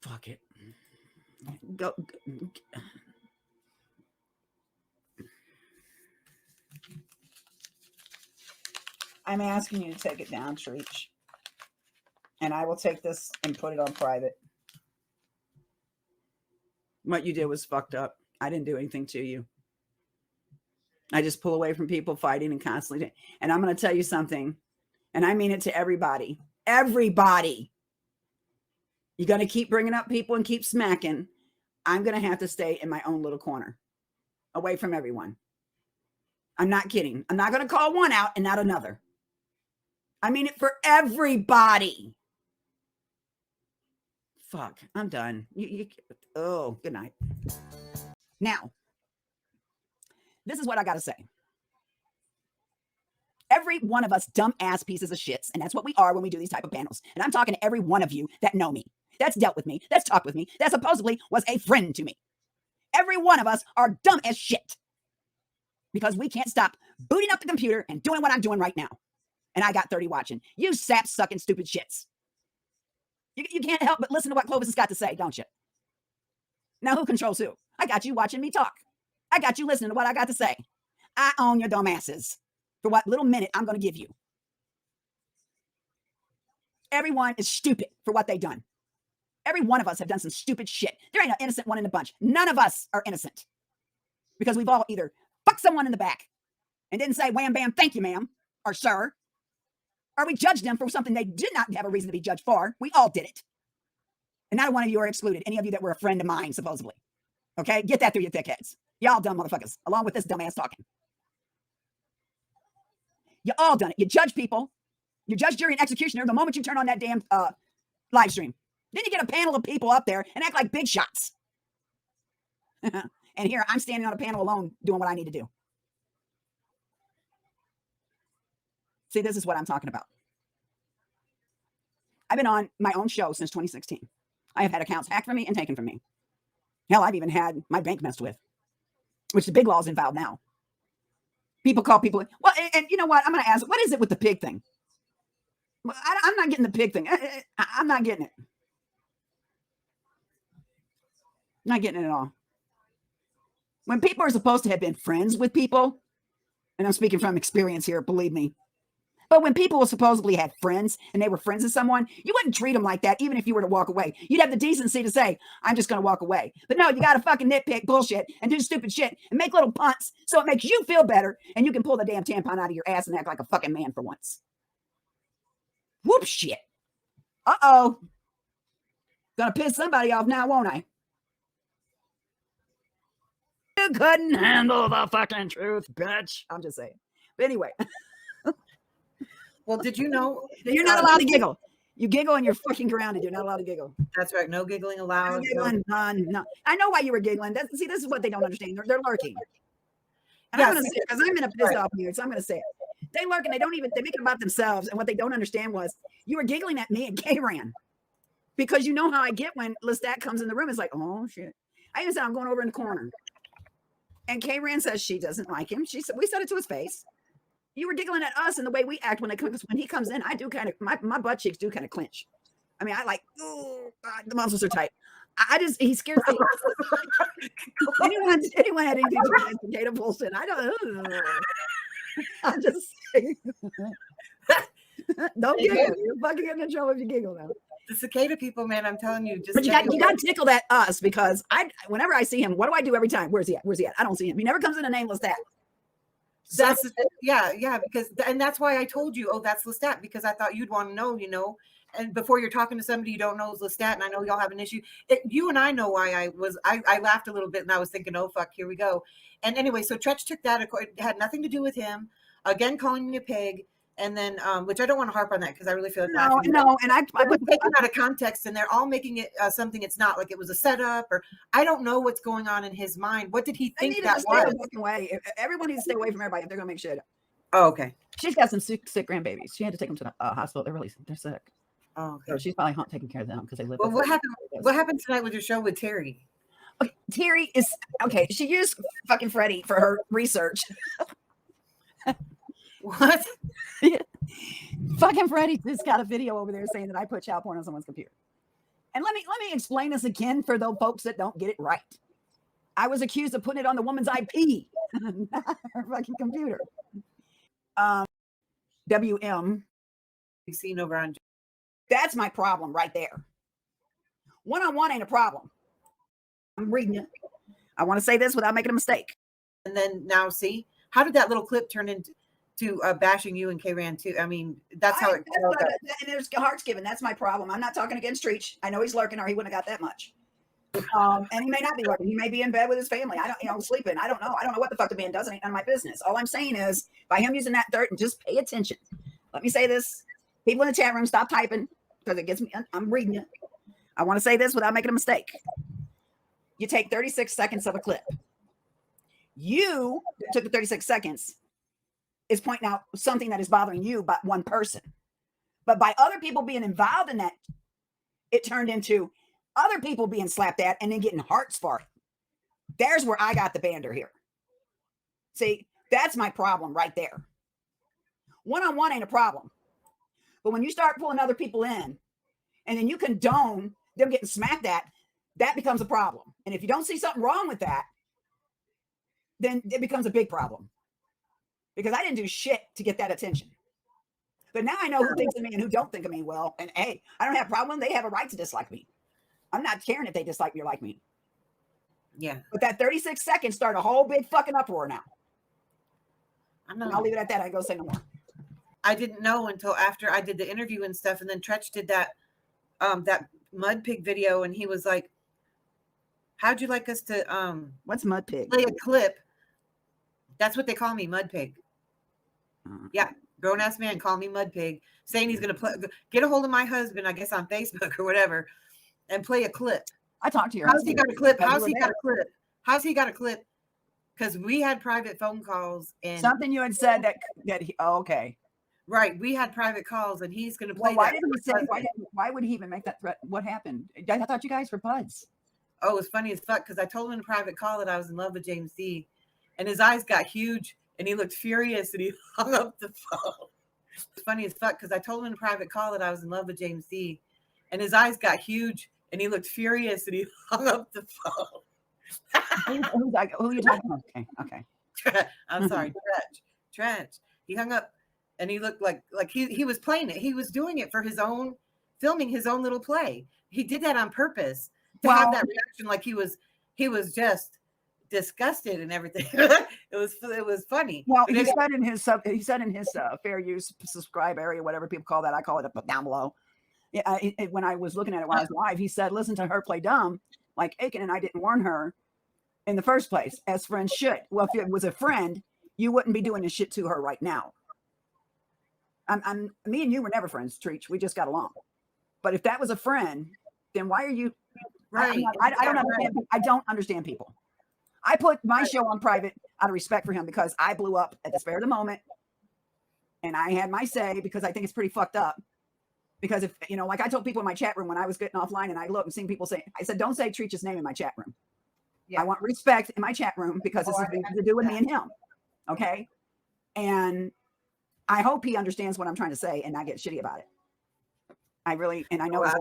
Fuck it. Go. I'm asking you to take it down, Treach. And I will take this and put it on private. What you did was fucked up. I didn't do anything to you. I just pull away from people fighting and constantly. And I'm going to tell you something. And I mean it to everybody. Everybody. You're going to keep bringing up people and keep smacking. I'm going to have to stay in my own little corner. Away from everyone. I'm not kidding. I'm not going to call one out and not another. I mean it for everybody. Fuck, I'm done. Oh, good night. Now, this is what I got to say. Every one of us dumb-ass pieces of shits, and that's what we are when we do these type of panels. And I'm talking to every one of you that know me, that's dealt with me, that's talked with me, that supposedly was a friend to me. Every one of us are dumb as shit because we can't stop booting up the computer and doing what I'm doing right now. And I got 30 watching. You sap-sucking stupid shits. You can't help but listen to what Clovis has got to say, don't you? Now, who controls who? I got you watching me talk. I got you listening to what I got to say. I own your dumb asses for what little minute I'm going to give you. Everyone is stupid for what they've done. Every one of us have done some stupid shit. There ain't an innocent one in the bunch. None of us are innocent because we've all either fucked someone in the back and didn't say wham, bam, thank you, ma'am, or sir, or we judged them for something they did not have a reason to be judged for. We all did it. And not one of you are excluded. Any of you that were a friend of mine, supposedly. Okay? Get that through your thick heads. Y'all dumb motherfuckers, along with this dumbass talking. You all done it. You judge people. You judge, jury, and executioner the moment you turn on that damn live stream. Then you get a panel of people up there and act like big shots. And here, I'm standing on a panel alone doing what I need to do. See, this is what I'm talking about. I've been on my own show since 2016. I have had accounts hacked from me and taken from me. Hell, I've even had my bank messed with, which the big law is involved now. People call people. Well, and you know what? I'm going to ask, what is it with the pig thing? Well, I'm not getting the pig thing. I'm not getting it. Not getting it at all. When people are supposed to have been friends with people, and I'm speaking from experience here, believe me. But when people supposedly had friends and they were friends with someone, you wouldn't treat them like that, even if you were to walk away. You'd have the decency to say, I'm just going to walk away. But no, you got to fucking nitpick bullshit and do stupid shit and make little punts so it makes you feel better and you can pull the damn tampon out of your ass and act like a fucking man for once. Whoop shit. Uh-oh. Gonna piss somebody off now, won't I? You couldn't handle the fucking truth, bitch. I'm just saying. But anyway. Well, did you know you're not allowed to giggle? You giggle and you're fucking grounded. You're not allowed to giggle. That's right. No giggling allowed. No giggling, no. I know why you were giggling. See, this is what they don't understand. They're lurking. And yes, I'm going to say it because I'm in a pissed off mood, so I'm going to say it. They lurk and they make it about themselves. And what they don't understand was you were giggling at me and K-Ran. Because you know how I get when Lestat comes in the room. It's like, oh, shit. I even said, I'm going over in the corner. And K-Ran says she doesn't like him. We said it to his face. You were giggling at us and the way we act when he comes in. I do kind of, my butt cheeks do kind of clench. I mean, I like, oh, the muscles are tight. He scares me. anyone had anything to do with cicada bullshit? I don't. I'm just saying. Don't giggle. You're fucking getting in trouble if you giggle now. The cicada people, man, I'm telling you. But you got to tickle at us because whenever I see him, what do I do every time? Where's he at? Where's he at? I don't see him. He never comes in a nameless that. That's because that's why I told you, oh, that's Lestat, because I thought you'd want to know, and before you're talking to somebody you don't know is Lestat, and I know y'all have an issue. You and I know why I laughed a little bit and I was thinking, oh fuck, here we go. And anyway, so Tretch took that. It had nothing to do with him. Again, calling me a pig and then which I don't want to harp on that because I really feel like no, and I was taken out of context, and they're all making it something it's not. Like it was a setup, or I don't know what's going on in his mind. What did he think that was? Away. Everyone needs to stay away from everybody if they're gonna make shit up. Oh, okay. She's got some sick grandbabies. She had to take them to the hospital. They're sick. Oh, okay. So she's probably taking care of them because they live. Well, what happened? What happened tonight with your show with Terry? Okay, Terry is okay. She used fucking Freddie for her research. What? Fucking Freddie just got a video over there saying that I put child porn on someone's computer. And let me explain this again for those folks that don't get it right. I was accused of putting it on the woman's IP, not her fucking computer. WM. You've seen over on. That's my problem right there. One-on-one ain't a problem. I'm reading it. I want to say this without making a mistake. And then now, see, how did that little clip turn into bashing you and K-Ran too? I mean, that's how it. And there's hearts given. That's my problem. I'm not talking against Treach. I know he's lurking, or he wouldn't have got that much. And he may not be lurking. He may be in bed with his family. I don't, sleeping. I don't know. I don't know what the fuck the man does. It ain't none of my business. All I'm saying is, by him using that dirt, and just pay attention. Let me say this. People in the chat room, stop typing because it gets me. I'm reading it. I want to say this without making a mistake. You take 36 seconds of a clip. You took the 36 seconds is pointing out something that is bothering you by one person. But by other people being involved in that, it turned into other people being slapped at and then getting hearts for it. There's where I got the bander here. See, that's my problem right there. One-on-one ain't a problem. But when you start pulling other people in and then you condone them getting smacked at, that becomes a problem. And if you don't see something wrong with that, then it becomes a big problem. Because I didn't do shit to get that attention. But now I know who thinks of me and who don't think of me well. And hey, I don't have a problem. They have a right to dislike me. I'm not caring if they dislike me or like me. Yeah. But that 36 seconds started a whole big fucking uproar now. I'll leave it at that. I go say no more. I didn't know until after I did the interview and stuff. And then Tretch did that Mud Pig video. And he was like, how'd you like us to what's Mud Pig? Play a clip. That's what they call me, Mud Pig. Yeah, grown-ass man call me Mud Pig, saying he's going to get a hold of my husband, I guess on Facebook or whatever, and play a clip. I talked to your husband. How's he got a clip? How's he got a clip? How's he got a clip? Because we had private phone calls. And something you had said that he, okay. Right, we had private calls, and he's going to play why would he even make that threat? What happened? I thought you guys were buds. Oh, it was funny as fuck, because I told him in a private call that I was in love with James D., and his eyes got huge, and he looked furious, and he hung up the phone. It's funny as fuck, because I told him in a private call that I was in love with James D., and his eyes got huge, and he looked furious, and he hung up the phone. Who are you talking about? Okay. I'm sorry, Trench. He hung up, and he looked like he was playing it. He was doing it for his own, filming his own little play. He did that on purpose to have that reaction, like he was just disgusted and everything. it was funny. Well, he said in his fair use subscribe area, whatever people call that, I call it up down below. Yeah, when I was looking at it while I was live, he said, "Listen to her play dumb, like Aiken and I didn't warn her in the first place, as friends should." Well, if it was a friend, you wouldn't be doing this shit to her right now. Me and you were never friends, Treach. We just got along. But if that was a friend, then why are you? Right. I don't understand. I don't understand people. I put my show on private out of respect for him because I blew up at the spare of the moment. And I had my say because I think it's pretty fucked up. Because if, like I told people in my chat room when I was getting offline and I looked and seen people say, I said, don't say Treach's name in my chat room. Yeah. I want respect in my chat room because this is to do with me and him. Okay. And I hope he understands what I'm trying to say and not get shitty about it. I really, and I know I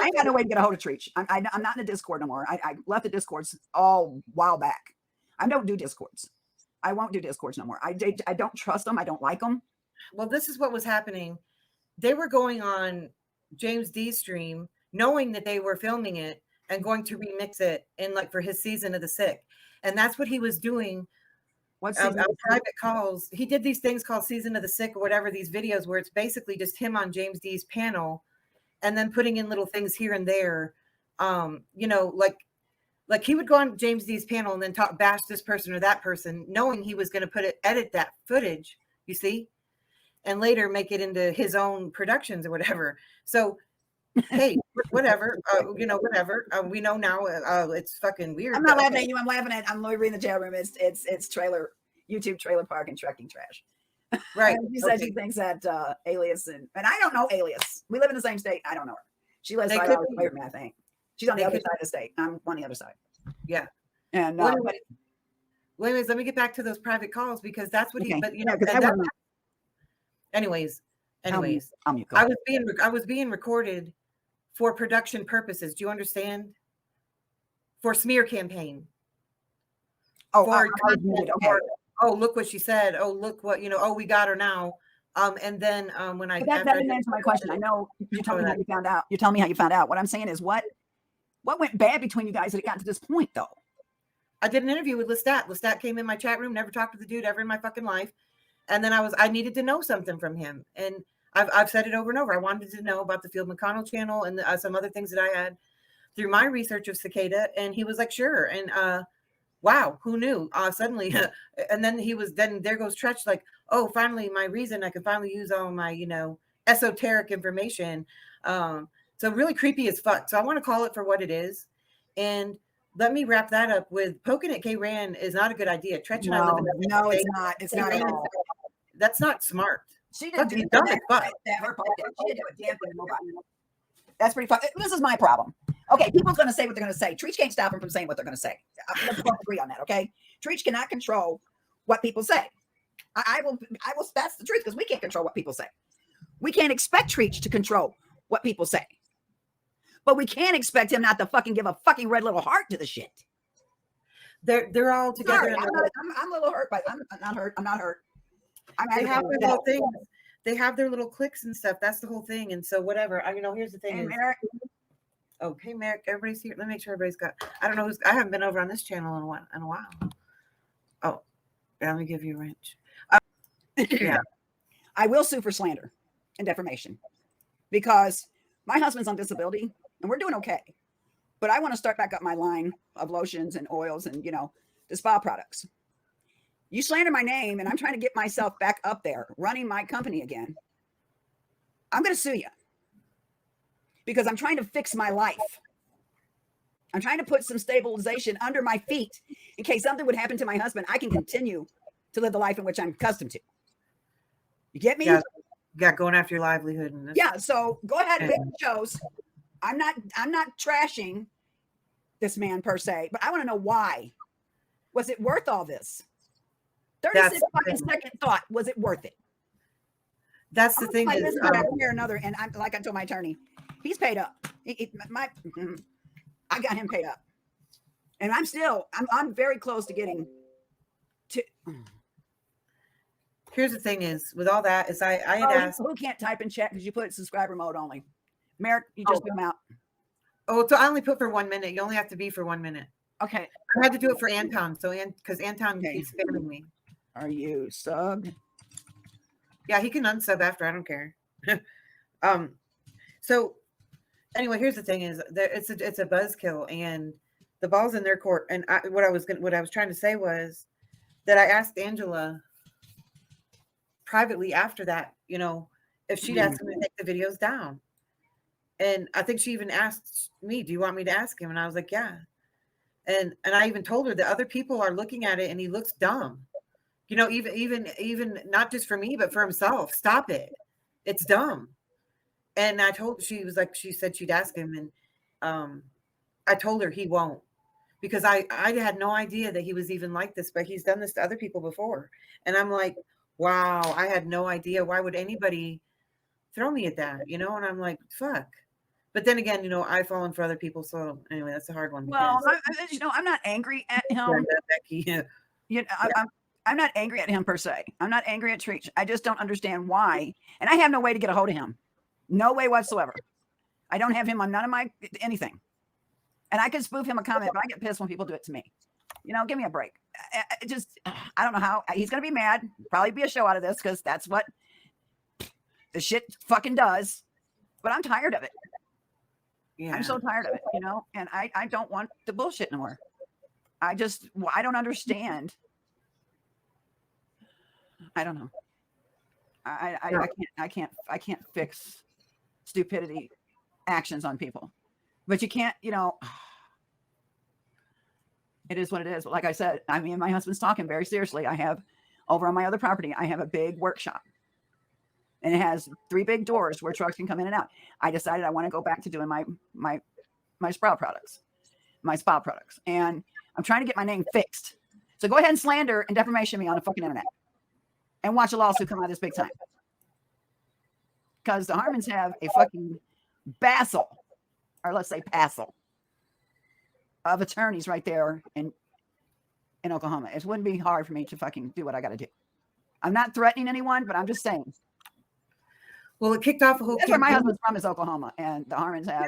ain't got no way to get a hold of Treach. I'm not in the Discord no more. I left the Discords all while back. I don't do Discords. I won't do Discords no more. I don't trust them. I don't like them. Well, this is what was happening. They were going on James D's stream, knowing that they were filming it and going to remix it in for his season of the sick. And that's what he was doing. What private calls. He did these things called Season of the Sick or whatever, these videos where it's basically just him on James D's panel. And then putting in little things here and there, like he would go on James D's panel and then bash this person or that person, knowing he was going to edit that footage, you see? and later make it into his own productions or whatever. So, hey, whatever, whatever. We know now it's fucking weird. I'm not laughing at you. I'm laughing at, I'm reading the chat room. It's YouTube trailer park and trucking trash. Right. She said she thinks that Alias and I don't know Alias. We live in the same state. I don't know her. She lives 5 hours away from me, I think. She's on the other side of the state. I'm on the other side. Yeah. And wait a minute, let me get back to those private calls because that's what okay. Anyways, I was being recorded for production purposes. Do you understand? For smear campaign. Okay. Oh, look what she said. Oh, look what, oh, we got her now. And then when that didn't answer my question. I know you told me how you found out. You tell me how you found out. What I'm saying is what went bad between you guys that it got to this point though? I did an interview with Lestat. Lestat came in my chat room, never talked to the dude ever in my fucking life. And then I needed to know something from him. And I've said it over and over. I wanted to know about the Field McConnell channel and some other things that I had through my research of Cicada. And he was like, sure. And wow, who knew? Suddenly, and then there goes Tretch, like, oh, finally, my reason I can finally use all my, esoteric information. So really creepy as fuck. So I want to call it for what it is. And let me wrap that up with poking at K-Ran is not a good idea. Tretch and I live in no, it's not. It's not at all. That's not smart. She didn't do dumb as fuck. She didn't do a damn thing. Nobody. That's pretty fun. This is my problem. Okay, people's going to say what they're going to say. Treach can't stop them from saying what they're going to say. Let's both agree on that, okay? Treach cannot control what people say. I will. That's the truth because we can't control what people say. We can't expect Treach to control what people say, but we can't expect him not to fucking give a fucking red little heart to the shit. They're all together. Sorry, I'm a little hurt, but I'm not hurt. I'm not hurt. They have their little things. They have their little clicks and stuff. That's the whole thing. And so whatever. Here's the thing. Merrick. Okay, Merrick. Everybody's here. Let me make sure everybody's got. I don't know. I haven't been over on this channel in a while. Oh, let me give you a wrench. Yeah. I will sue for slander and defamation because my husband's on disability and we're doing okay. But I want to start back up my line of lotions and oils and the spa products. You slander my name and I'm trying to get myself back up there running my company again. I'm going to sue you because I'm trying to fix my life. I'm trying to put some stabilization under my feet in case something would happen to my husband. I can continue to live the life in which I'm accustomed to. You get me? Yeah, going after your livelihood. Yeah, so go ahead and make shows. I'm not trashing this man per se, but I want to know why. Was it worth all this? 36 fucking second thought. Was it worth it? That's the thing. Is here another, and I'm like I told my attorney, he's paid up. I got him paid up, and I'm very close to getting to. Here's the thing: is with all that, is I had asked who can't type in chat because you put subscriber mode only. Merrick, you just come out. Oh, so I only put for 1 minute. You only have to be for 1 minute. Okay. I had to do it for Anton, because Anton keeps spamming me. Are you sub? Yeah, he can unsub after. I don't care. So anyway, here's the thing: is that it's a buzzkill, and the ball's in their court. And what I was trying to say was that I asked Angela privately after that, if she'd ask him to take the videos down. And I think she even asked me, do you want me to ask him? And I was like, yeah. And I even told her that other people are looking at it and he looks dumb. Even not just for me, but for himself. Stop it. It's dumb. And she said she'd ask him. And I told her he won't, because I had no idea that he was even like this, but he's done this to other people before. And I'm like, wow, I had no idea. Why would anybody throw me at that? And I'm like, fuck. But then again, I've fallen for other people. So anyway, that's a hard one. Well, I'm not angry at him. I'm not angry at him per se. I'm not angry at Treach. I just don't understand why. And I have no way to get a hold of him. No way whatsoever. I don't have him on none of my anything. And I can spoof him a comment, but I get pissed when people do it to me. Give me a break. I don't know how. He's going to be mad. Probably be a show out of this because that's what the shit fucking does. But I'm tired of it. Yeah. I'm so tired of it, and I don't want the bullshit anymore. I don't understand. I don't know. I can't fix stupidity actions on people, but you can't, you know, it is what it is. But like I said, I mean, my husband's talking very seriously. I have over on my other property, I have a big workshop and it has 3 big doors where trucks can come in and out. I decided I want to go back to doing my spa products, and I'm trying to get my name fixed. So go ahead and slander and defamation me on the fucking internet and watch a lawsuit come out this big time. Because the Harmons have a fucking bassel, or let's say passel, of attorneys right there in Oklahoma. It wouldn't be hard for me to fucking do what I got to do. I'm not threatening anyone, but I'm just saying. Well, it kicked off a whole. That's where my husband's from, is Oklahoma, and the Harmons have.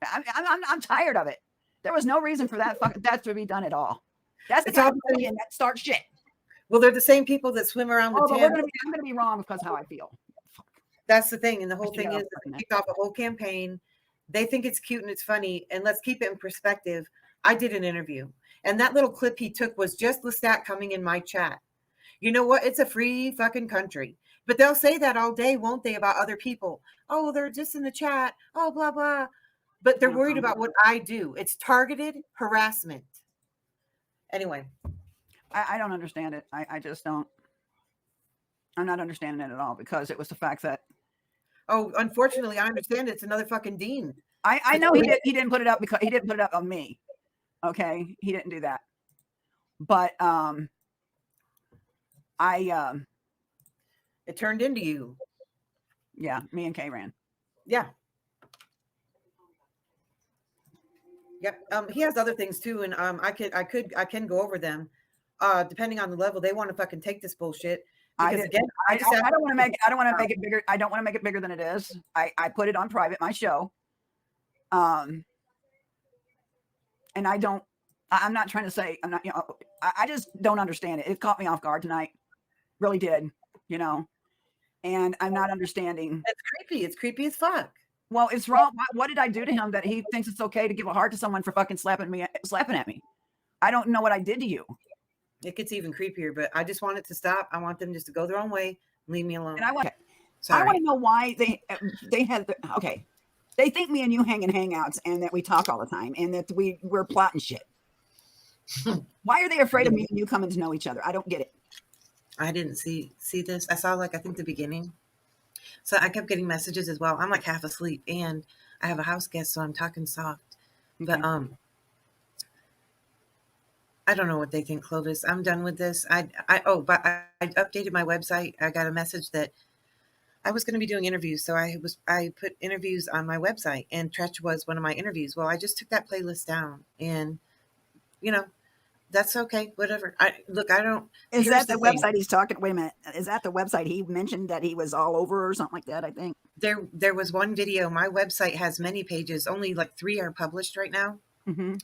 I'm tired of it. There was no reason for that to be done at all. That's the kind of thing that starts shit. Well, they're the same people that swim around with. I'm going to be wrong because how I feel. That's the thing, and the whole thing is it kicked off a whole campaign. They think it's cute and it's funny, and let's keep it in perspective. I did an interview, and that little clip he took was just Lestat coming in my chat. You know what? It's a free fucking country. But they'll say that all day, won't they, about other people? Oh, they're just in the chat. Oh, blah, blah. But they're worried about what I do. It's targeted harassment. Anyway. I don't understand it. I just don't. I'm not understanding it at all, because it was the fact that. Oh, unfortunately, I understand it's another fucking Dean. I know he didn't put it up because he didn't put it up on me. Okay. He didn't do that. But it turned into you. Yeah, me and Kay ran. Yeah. Yep. He has other things too, and I can go over them. Depending on the level, they want to fucking take this bullshit. Because again, I don't want to make it bigger. I don't want to make it bigger than it is. I put it on private, my show. And I'm not trying to say, I'm not, you know, I just don't understand it. It caught me off guard tonight. Really did, you know, and I'm not understanding. It's creepy. It's creepy as fuck. Well, it's wrong. What did I do to him that he thinks it's okay to give a heart to someone for fucking slapping at me? I don't know what I did to you. It gets even creepier, but I just want it to stop. I want them just to go their own way, leave me alone. And I want to know why they had okay. They think me and you hang in hangouts and that we talk all the time and that we're plotting shit. Why are they afraid of me and you coming to know each other? I don't get it. I didn't see this. I saw I think the beginning. So I kept getting messages as well. I'm like half asleep and I have a house guest, so I'm talking soft. Okay. But I don't know what they think, Clovis. I'm done with this. But I updated my website. I got a message that I was going to be doing interviews. So I put interviews on my website, and Treacherous was one of my interviews. Well, I just took that playlist down, and you know, that's okay. Whatever. Is that the website he's talking? Wait a minute. Is that the website he mentioned that he was all over or something like that? I think there was one video. My website has many pages. Only like 3 are published right now. Mm-hmm.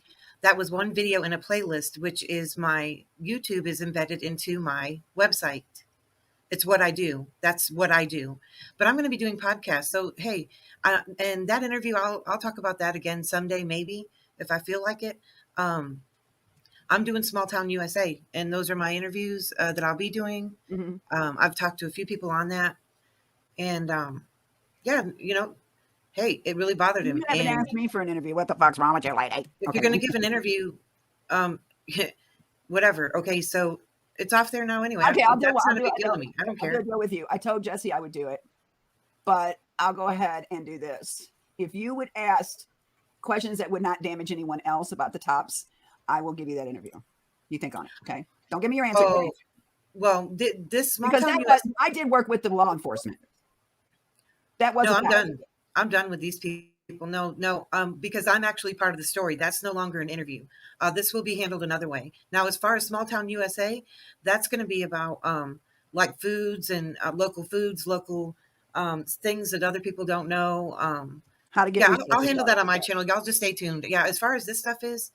That was one video in a playlist, which is my YouTube is embedded into my website. It's what I do. That's what I do. But I'm going to be doing podcasts. So, hey, and that interview, I'll talk about that again someday, maybe, if I feel like it. I'm doing Small Town USA, and those are my interviews that I'll be doing. Mm-hmm. I've talked to a few people on that. And, yeah, you know, hey, it really bothered him. You haven't asked me for an interview. What the fuck's wrong with you, lady? If you're going to give an interview, whatever. Okay, so it's off there now anyway. Okay, I'll do it. I don't care. I'll go with you. I told Jesse I would do it, but I'll go ahead and do this. If you would ask questions that would not damage anyone else about the tops, I will give you that interview. You think on it, okay? Don't give me your answer. Oh, well, this small because town I did work with the law enforcement. That wasn't. No, I'm done. I'm done with these people. No, because I'm actually part of the story. That's no longer an interview. This will be handled another way. Now, as far as Small Town USA, that's going to be about like foods and local foods, local things that other people don't know. How to get? Yeah, I'll handle that on my channel. Y'all just stay tuned. Yeah, as far as this stuff is,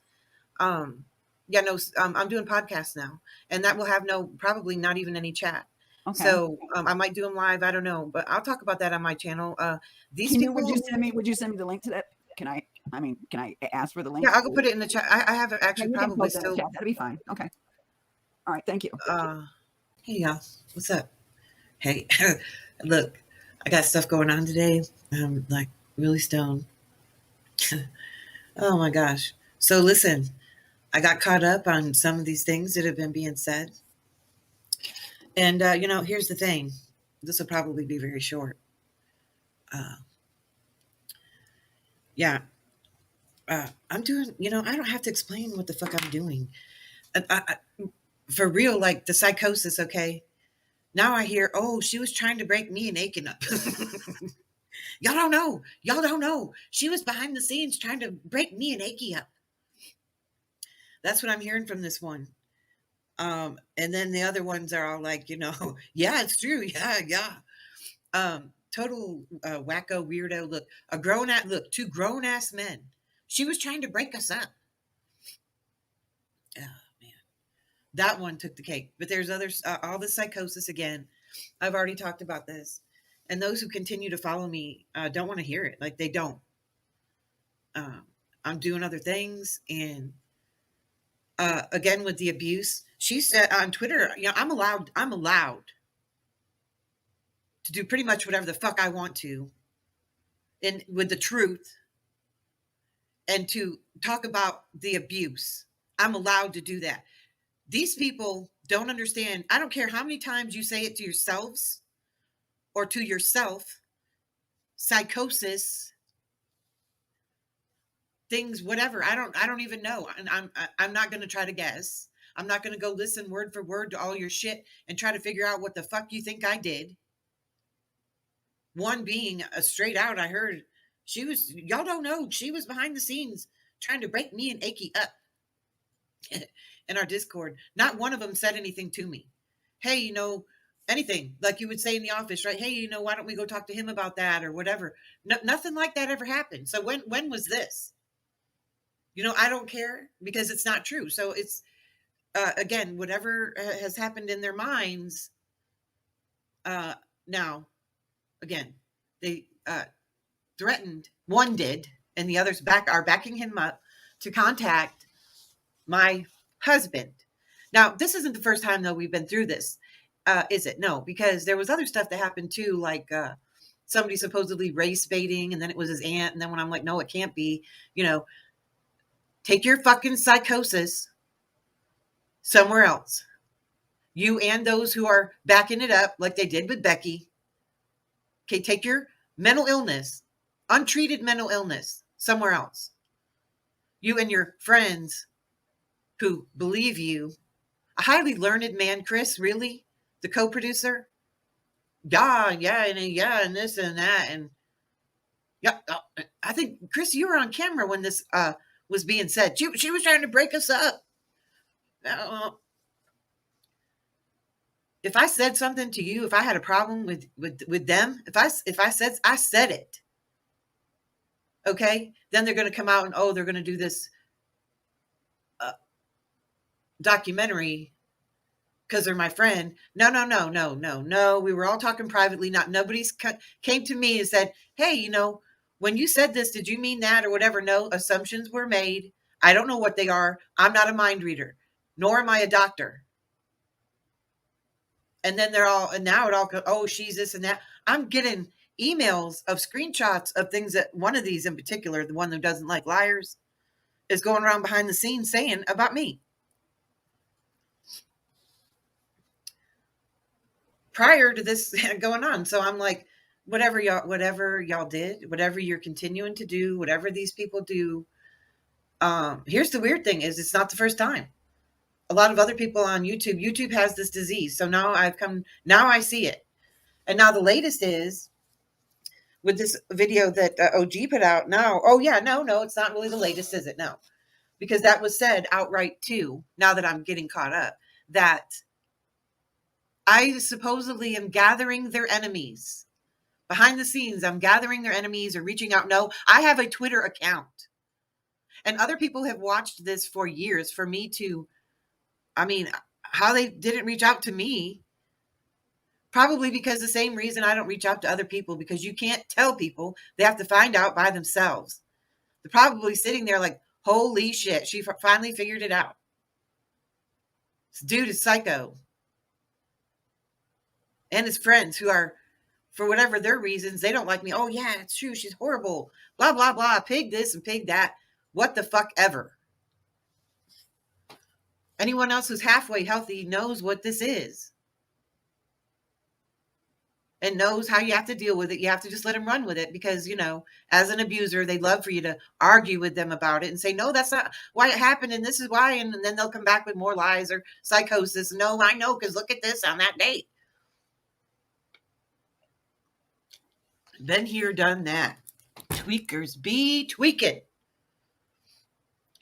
I'm doing podcasts now, and that will have probably not even any chat. Okay. So I might do them live. I don't know, but I'll talk about that on my channel. Would you send me the link to that? Can I ask for the link? Yeah, I'll go put it in the chat. I have it actually probably still. That'll be fine. Okay. All right. Thank you. Hey y'all, what's up? Hey, look, I got stuff going on today. I'm like really stoned. Oh my gosh. So listen, I got caught up on some of these things that have been being said. And, here's the thing. This will probably be very short. Uh, yeah. I'm doing, I don't have to explain what the fuck I'm doing. For real, like the psychosis, okay? Now I hear, oh, she was trying to break me and Aiken up. Y'all don't know. Y'all don't know. She was behind the scenes trying to break me and Aiken up. That's what I'm hearing from this one. And then the other ones are all like, yeah, it's true. Yeah. Total wacko weirdo. Look, two grown ass men. She was trying to break us up. Oh man, that one took the cake. But there's others. All the psychosis again. I've already talked about this, and those who continue to follow me don't want to hear it. Like they don't. I'm doing other things, and again with the abuse. She said on Twitter, I'm allowed to do pretty much whatever the fuck I want to, and with the truth, and to talk about the abuse. I'm allowed to do that. These people don't understand. I don't care how many times you say it to yourselves or to yourself. Psychosis, things, whatever. I don't even know. And I'm not going to try to guess. I'm not going to go listen word for word to all your shit and try to figure out what the fuck you think I did. One being a straight out, I heard y'all don't know, she was behind the scenes trying to break me and Aki up in our Discord. Not one of them said anything to me. Hey, anything like you would say in the office, right? Hey, why don't we go talk to him about that or whatever? No, nothing like that ever happened. So when was this? I don't care because it's not true. So it's, again, whatever has happened in their minds. Now, again, they threatened. One did, and the others are backing him up to contact my husband. Now, this isn't the first time though we've been through this, is it? No, because there was other stuff that happened too, like somebody supposedly race baiting, and then it was his aunt, and then when I'm like, no, it can't be. Take your fucking psychosis somewhere else. You and those who are backing it up, like they did with Becky. Okay, take your mental illness, untreated mental illness, somewhere else. You and your friends who believe you. A highly learned man, Chris, really? The co-producer? Yeah, and this and that. And yeah, I think, Chris, you were on camera when this was being said. She was trying to break us up. If I said something to you, if I had a problem with them, if I said it, okay, then they're going to come out and they're going to do this documentary because they're my friend. No. We were all talking privately. Nobody's came to me and said, hey, when you said this, did you mean that or whatever? No, assumptions were made. I don't know what they are. I'm not a mind reader, nor am I a doctor. And then now it all goes, oh, she's this and that. I'm getting emails of screenshots of things that one of these in particular, the one who doesn't like liars, is going around behind the scenes saying about me. Prior to this going on. So I'm like, whatever y'all did, whatever you're continuing to do, whatever these people do. Here's the weird thing is it's not the first time. A lot of other people on YouTube has this disease. So now I see it. And now the latest is with this video that OG put out now. Oh yeah, no, it's not really the latest, is it? No, because that was said outright too. Now that I'm getting caught up, that I supposedly am gathering their enemies. Behind the scenes, I'm gathering their enemies or reaching out. No, I have a Twitter account. And other people have watched this for years for me to, how they didn't reach out to me. Probably because the same reason I don't reach out to other people, because you can't tell people. They have to find out by themselves. They're probably sitting there like, holy shit, she finally figured it out. This dude is psycho. and his friends who are, for whatever their reasons, they don't like me. Oh yeah, it's true. She's horrible. Blah, blah, blah. Pig this and pig that. What the fuck ever. Anyone else who's halfway healthy knows what this is. And knows how you have to deal with it. You have to just let them run with it because, as an abuser, they love for you to argue with them about it and say, no, that's not why it happened. And this is why. And then they'll come back with more lies or psychosis. No, I know, because look at this on that date. Been here, done that. Tweakers be tweaking.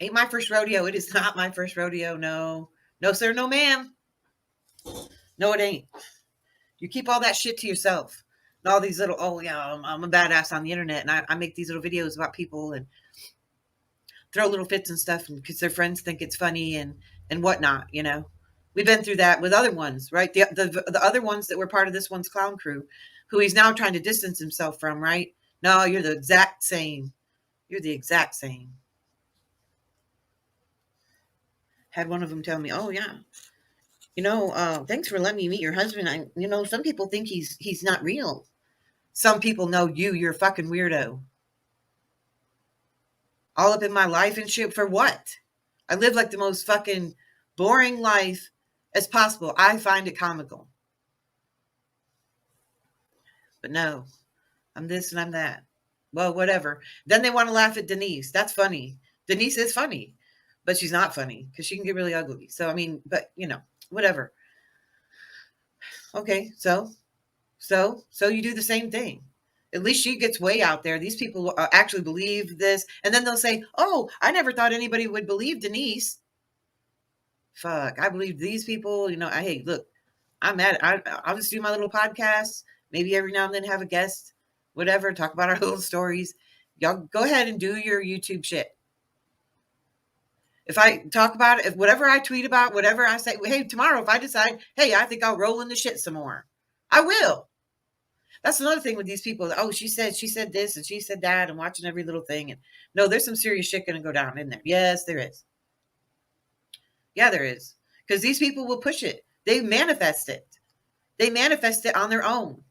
Ain't my first rodeo. It is not my first rodeo. No. No, sir. No, ma'am. No, it ain't. You keep all that shit to yourself. And all these little, I'm a badass on the internet. And I make these little videos about people and throw little fits and stuff because their friends think it's funny and whatnot, We've been through that with other ones, right? The other ones that were part of this one's clown crew, who he's now trying to distance himself from, right? No, you're the exact same. You're the exact same. Had one of them tell me, oh, yeah. Thanks for letting me meet your husband. Some people think he's not real. Some people know you're a fucking weirdo. All up in my life and shit for what? I live like the most fucking boring life as possible. I find it comical. But no, I'm this and I'm that. Well, whatever. Then they want to laugh at Denise. That's funny. Denise is funny, but she's not funny because she can get really ugly. So, but whatever. Okay, so you do the same thing. At least she gets way out there. These people actually believe this. And then they'll say, oh, I never thought anybody would believe Denise. Fuck, I believe these people. Hey, look, I'm at it. I'll just do my little podcast. Maybe every now and then have a guest, whatever, talk about our little stories. Y'all go ahead and do your YouTube shit. If I talk about it, if whatever I tweet about, whatever I say, hey, tomorrow, if I decide, hey, I think I'll roll in the shit some more, I will. That's another thing with these people. Oh, she said this and she said that and watching every little thing. And no, there's some serious shit going to go down in there. Yes, there is. Yeah, there is. Because these people will push it. They manifest it. They manifest it on their own.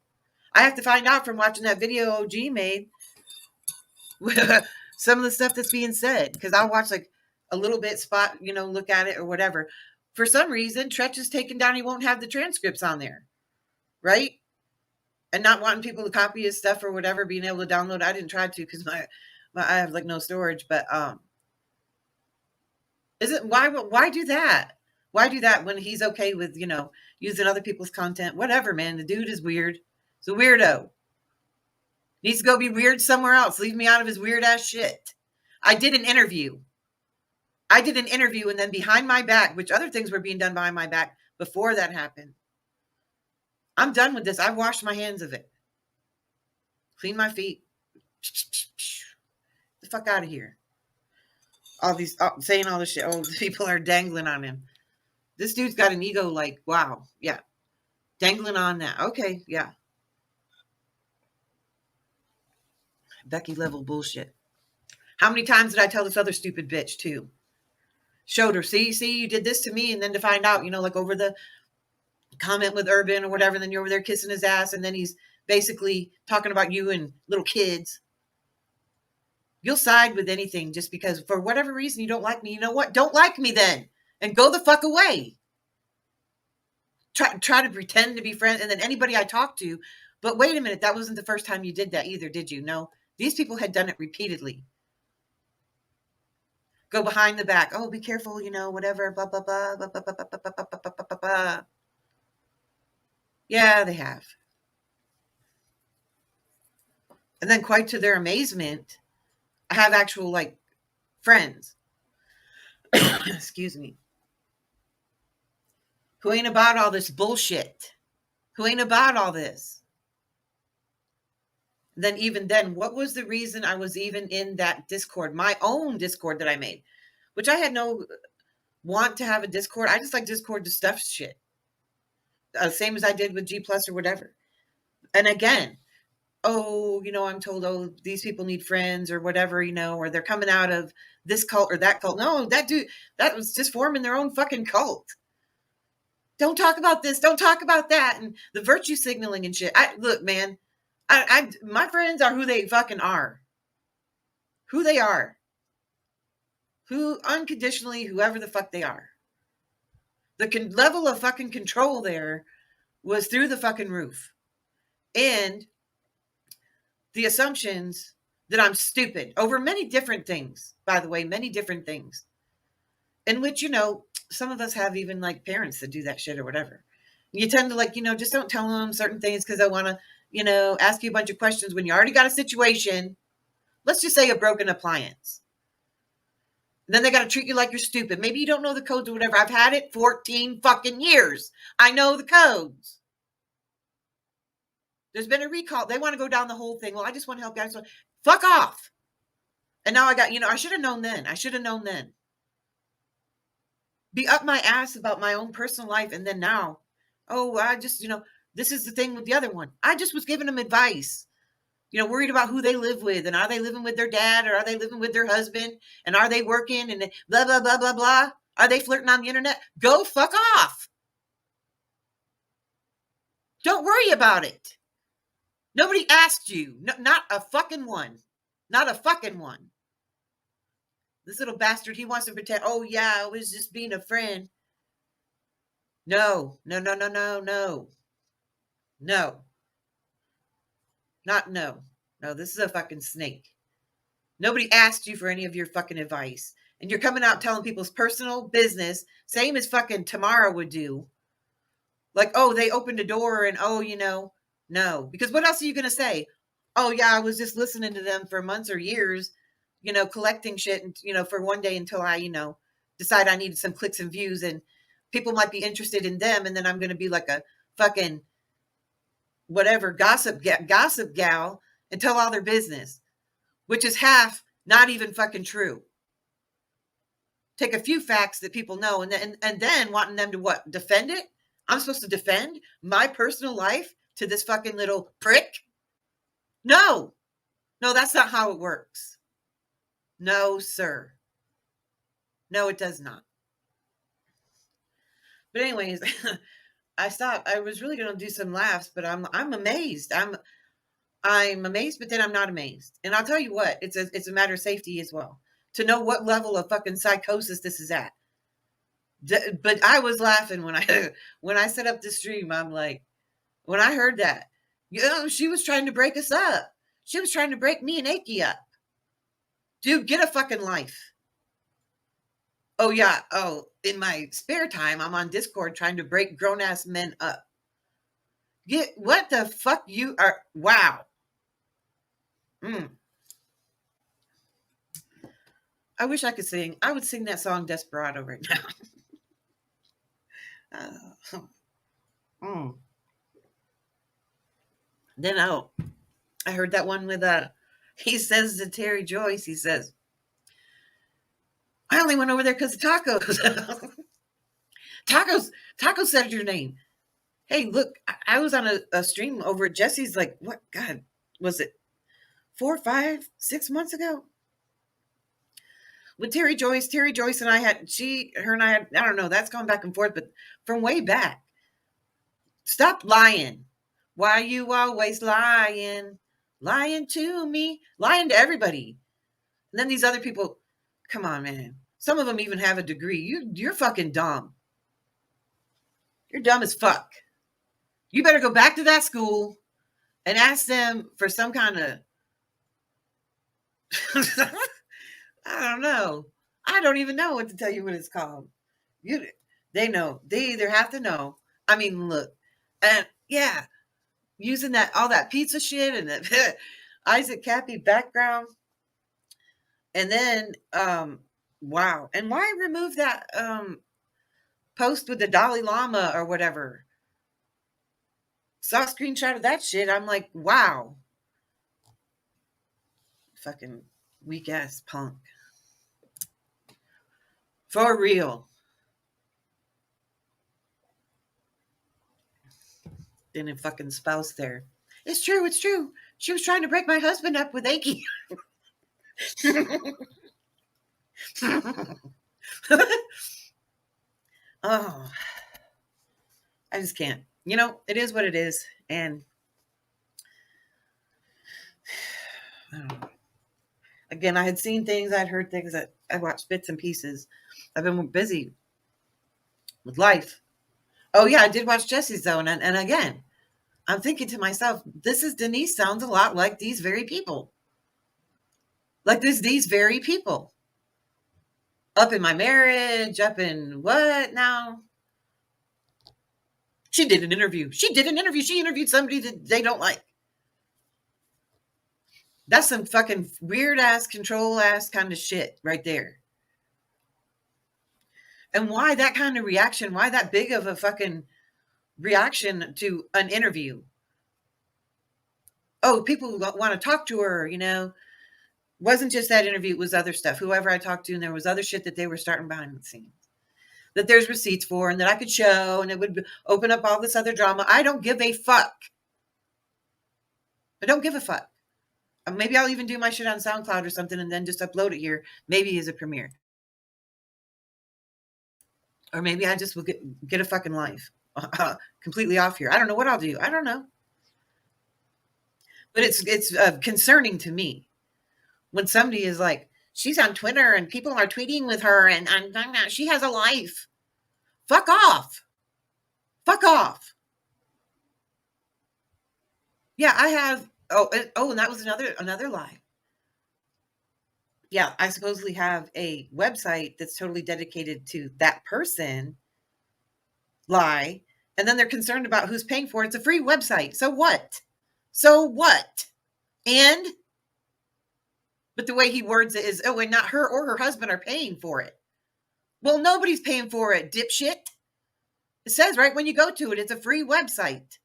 I have to find out from watching that video OG made some of the stuff that's being said. Because I'll watch like a little bit spot, look at it or whatever. For some reason, Treach is taken down. He won't have the transcripts on there. Right? And not wanting people to copy his stuff or whatever, being able to download. I didn't try to because I have like no storage. But why do that? Why do that when he's okay with, using other people's content? Whatever, man. The dude is weird. He's a weirdo. Needs to go be weird somewhere else. Leave me out of his weird ass shit. I did an interview. And then behind my back, which other things were being done behind my back before that happened. I'm done with this. I washed my hands of it. Clean my feet. The fuck out of here. All these saying all this shit. Oh, people are dangling on him. This dude's got an ego like, wow. Yeah. Dangling on that. Okay. Yeah. Becky level bullshit. How many times did I tell this other stupid bitch too? Showed her. See, you did this to me. And then to find out, like over the comment with Urban or whatever, and then you're over there kissing his ass, and then he's basically talking about you and little kids. You'll side with anything just because for whatever reason you don't like me. You know what? Don't like me then and go the fuck away. Try to pretend to be friends, and then anybody I talk to, but wait a minute, that wasn't the first time you did that either, did you? No, these people had done it repeatedly. Go behind the back. Oh, be careful, whatever, blah, blah, blah, blah, blah, blah, blah, blah, blah, blah, blah, blah. Yeah, they have. And then quite to their amazement, I have actual friends, excuse me, who ain't about all this bullshit, who ain't about all this. Then even then, what was the reason I was even in that Discord, my own Discord that I made, which I had no want to have a Discord. I just like Discord to stuff shit. Same as I did with G Plus or whatever. And again, I'm told, these people need friends or whatever, or they're coming out of this cult or that cult. No, that dude, that was just forming their own fucking cult. don't talk about this, don't talk about that, and the virtue signaling and shit. Look, man, my friends are who they fucking are. Who they are. Who unconditionally, whoever the fuck they are. The level of fucking control there was through the fucking roof. And the assumptions that I'm stupid over many different things, by the way, many different things. In which, you know, some of us have even like parents that do that shit or whatever. You tend to like, you know, just don't tell them certain things because I want to, you know, ask you a bunch of questions when you already got a situation. Let's just say a broken appliance. And then they got to treat you like you're stupid. Maybe you don't know the codes or whatever. I've had it 14 fucking years. I know the codes. There's been a recall. They want to go down the whole thing. Well, I just want to help you. Fuck off. And now I got, you know, I should have known then. I should have known then. Be up my ass about my own personal life. And then now, oh, I just, you know, this is the thing with the other one. I just was giving them advice. You know, worried about who they live with. And are they living with their dad or are they living with their husband? And are they working? And blah, blah, blah, blah, blah. Are they flirting on the internet? Go fuck off. Don't worry about it. Nobody asked you. No, not a fucking one. Not a fucking one. This little bastard, he wants to pretend, oh yeah, I was just being a friend. No, no, no, no, no, no. No. Not no. No, this is a fucking snake. Nobody asked you for any of your fucking advice. And you're coming out telling people's personal business, same as fucking Tamara would do. Like, oh, they opened a door and, oh, you know, no. Because what else are you going to say? Oh, yeah, I was just listening to them for months or years, you know, collecting shit, and, you know, for one day until I, you know, decide I needed some clicks and views and people might be interested in them. And then I'm going to be like a fucking whatever gossip gal and tell all their business, which is half not even fucking true. Take a few facts that people know and then wanting them to what? Defend it? I'm supposed to defend my personal life to this fucking little prick? No, that's not how it works. No, sir. No, it does not. But anyways, I stopped. I was really going to do some laughs, but I'm amazed. I'm amazed, but then I'm not amazed. And I'll tell you what, it's a matter of safety as well. To know what level of fucking psychosis this is at. But I was laughing when I set up the stream. I'm like, when I heard that, you know, she was trying to break us up. She was trying to break me and Aki up. Dude, get a fucking life. Oh, yeah. Oh, in my spare time, I'm on Discord trying to break grown-ass men up. What the fuck you are? Wow. I wish I could sing. I would sing that song Desperado right now. Then I heard that one with he says to Terry Joyce, he says, I only went over there because of tacos. Tacos said your name. Hey, look, I was on a stream over at Jesse's, like, what, God, was it 4, 5, 6 months ago? With Terry Joyce. Terry Joyce and I had, her and I had, I don't know, that's gone back and forth, but from way back. Stop lying. Why you always lying? Lying to me. Lying to everybody. And then these other people, come on, man. Some of them even have a degree. You're fucking dumb. You're dumb as fuck. You better go back to that school and ask them for some kind of, I don't know. I don't even know what to tell you what it's called. They know. They either have to know. I mean, look. And yeah, using all that pizza shit and the Isaac Cappy background. And then, wow. And why remove that post with the Dalai Lama or whatever? Saw a screenshot of that shit. I'm like, wow. Fucking weak ass punk. For real. Then a fucking spouse there. It's true. It's true. She was trying to break my husband up with Aki. Oh. I just can't. You know, it is what it is. And I don't know. Again, I had seen things, I'd heard things, that I watched bits and pieces. I've been busy with life. Oh yeah, I did watch Jesse's though, and again, I'm thinking to myself, Denise sounds a lot like these very people. Like these very people. Up in my marriage, up in what now? She did an interview. She interviewed somebody that they don't like. That's some fucking weird ass, control ass kind of shit right there. And why that kind of reaction? Why that big of a fucking reaction to an interview? Oh, people want to talk to her, you know. Wasn't just that interview, it was other stuff. Whoever I talked to, and there was other shit that they were starting behind the scenes that there's receipts for and that I could show, and it would open up all this other drama. I don't give a fuck. I don't give a fuck. Maybe I'll even do my shit on SoundCloud or something and then just upload it here, maybe as a premiere. Or maybe I just will get a fucking life completely off here. I don't know what I'll do. I don't know. But it's concerning to me when somebody is like, she's on Twitter and people are tweeting with her and she has a life. Fuck off. Fuck off. Yeah, I have. And that was another lie. Yeah, I supposedly have a website that's totally dedicated to that person. Lie. And then they're concerned about who's paying for it. It's a free website. So what? And but the way he words it is, and not her or her husband are paying for it. Well, nobody's paying for it, dipshit. It says right when you go to it, it's a free website.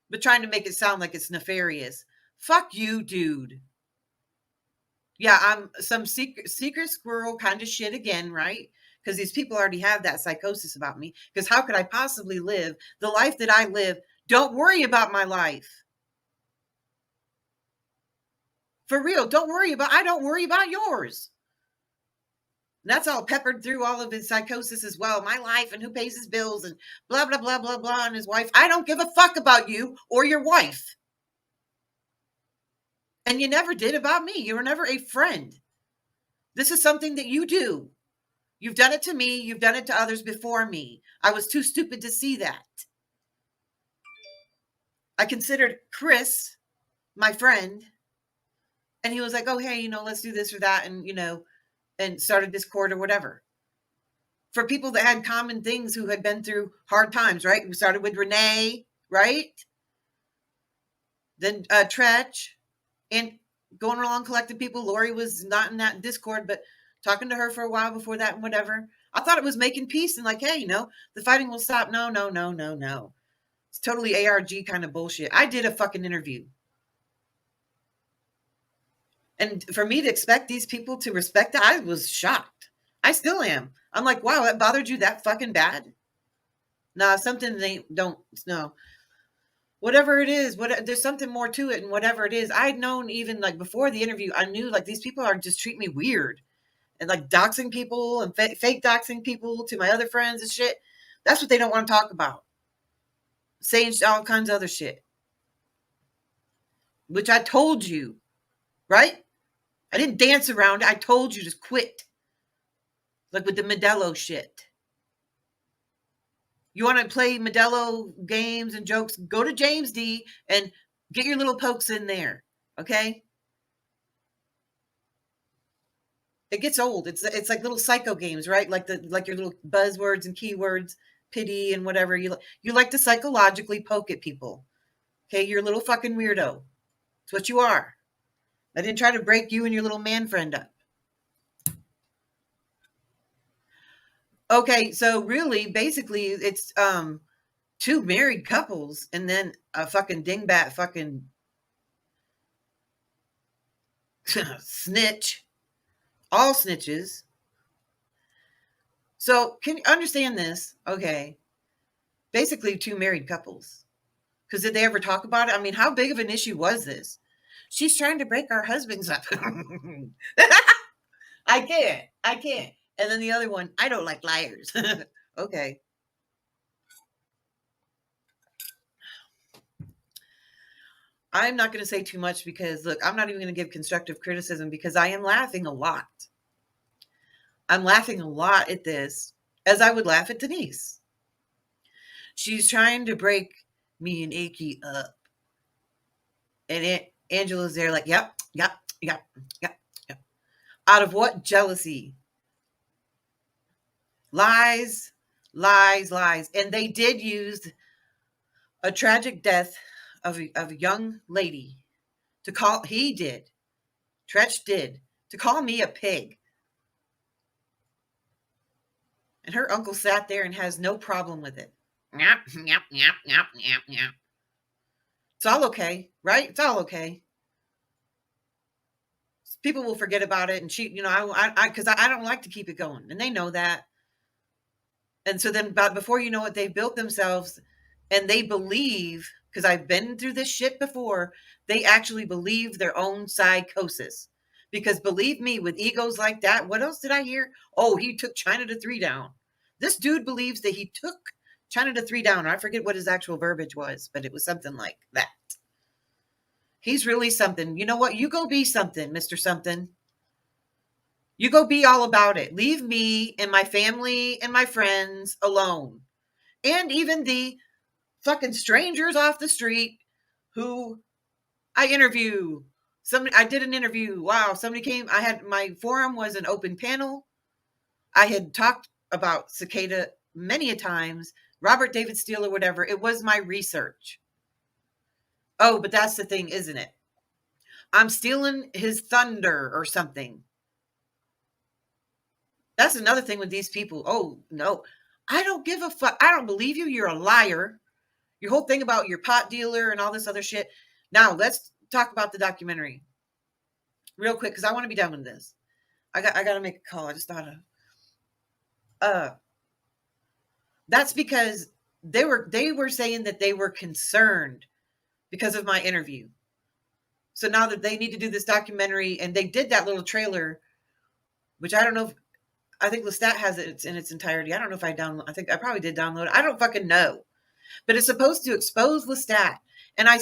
But trying to make it sound like it's nefarious. Fuck you, dude. Yeah, I'm some secret squirrel kind of shit again, right? Because these people already have that psychosis about me. Because how could I possibly live the life that I live? Don't worry about my life. For real, I don't worry about yours. And that's all peppered through all of his psychosis as well. My life and who pays his bills and blah, blah, blah, blah, blah, and his wife. I don't give a fuck about you or your wife. And you never did about me. You were never a friend. This is something that you do. You've done it to me. You've done it to others before me. I was too stupid to see that. I considered Chris my friend. And he was like, oh, hey, let's do this or that. And, and started Discord or whatever. For people that had common things who had been through hard times, right? We started with Renee, right? Then Tretch. And going along collecting people. Lori was not in that Discord, but talking to her for a while before that and whatever. I thought it was making peace and like, hey, the fighting will stop. No. It's totally ARG kind of bullshit. I did a fucking interview. And for me to expect these people to respect it, I was shocked. I still am. I'm like, wow, that bothered you that fucking bad? Nah, something they don't know. Whatever it is, there's something more to it, and whatever it is, I'd known even like before the interview, I knew like these people are just treating me weird and like doxing people and fake doxing people to my other friends and shit. That's what they don't want to talk about. Saying all kinds of other shit, which I told you, right? I didn't dance around it. I told you to quit. Like with the Modelo shit. You want to play Modelo games and jokes? Go to James D and get your little pokes in there. Okay? It gets old. It's like little psycho games, right? Like your little buzzwords and keywords, pity and whatever. You like to psychologically poke at people. Okay? You're a little fucking weirdo. It's what you are. I didn't try to break you and your little man friend up. Okay, so really, basically, it's two married couples and then a fucking dingbat fucking snitch. All snitches. So, can you understand this? Okay. Basically, two married couples. Because did they ever talk about it? I mean, how big of an issue was this? She's trying to break our husbands up. I can't. And then the other one, I don't like liars. Okay. I'm not going to say too much because, look, I'm not even going to give constructive criticism because I am laughing a lot. I'm laughing a lot at this, as I would laugh at Denise. She's trying to break me and Aki up. And Angela's there like, yep. Out of what? Jealousy. Lies. And they did use a tragic death of a young lady to call, Tretch did, to call me a pig. And her uncle sat there and has no problem with it. Yep. It's all okay, right? It's all okay. People will forget about it, and because I don't like to keep it going, and they know that. And so then, before you know it, they've built themselves, and they believe, because I've been through this shit before, they actually believe their own psychosis. Because believe me, with egos like that, what else did I hear? Oh, he took China to 3 down. This dude believes that he took China to 3 down. I forget what his actual verbiage was, but it was something like that. He's really something. You know what? You go be something, Mr. Something. You go be all about it. Leave me and my family and my friends alone. And even the fucking strangers off the street who I interview. I did an interview. Wow. Somebody came. My forum was an open panel. I had talked about Cicada many a times. Robert David Steele or whatever. It was my research. Oh, but that's the thing, isn't it? I'm stealing his thunder or something. That's another thing with these people. Oh, no. I don't give a fuck. I don't believe you. You're a liar. Your whole thing about your pot dealer and all this other shit. Now, let's talk about the documentary real quick because I want to be done with this. I got to make a call. I just thought of. That's because they were saying that they were concerned because of my interview. So now that they need to do this documentary, and they did that little trailer, which I don't know if, I think Lestat has it in its entirety. I don't know if I probably did download it. I don't fucking know. But it's supposed to expose Lestat. And I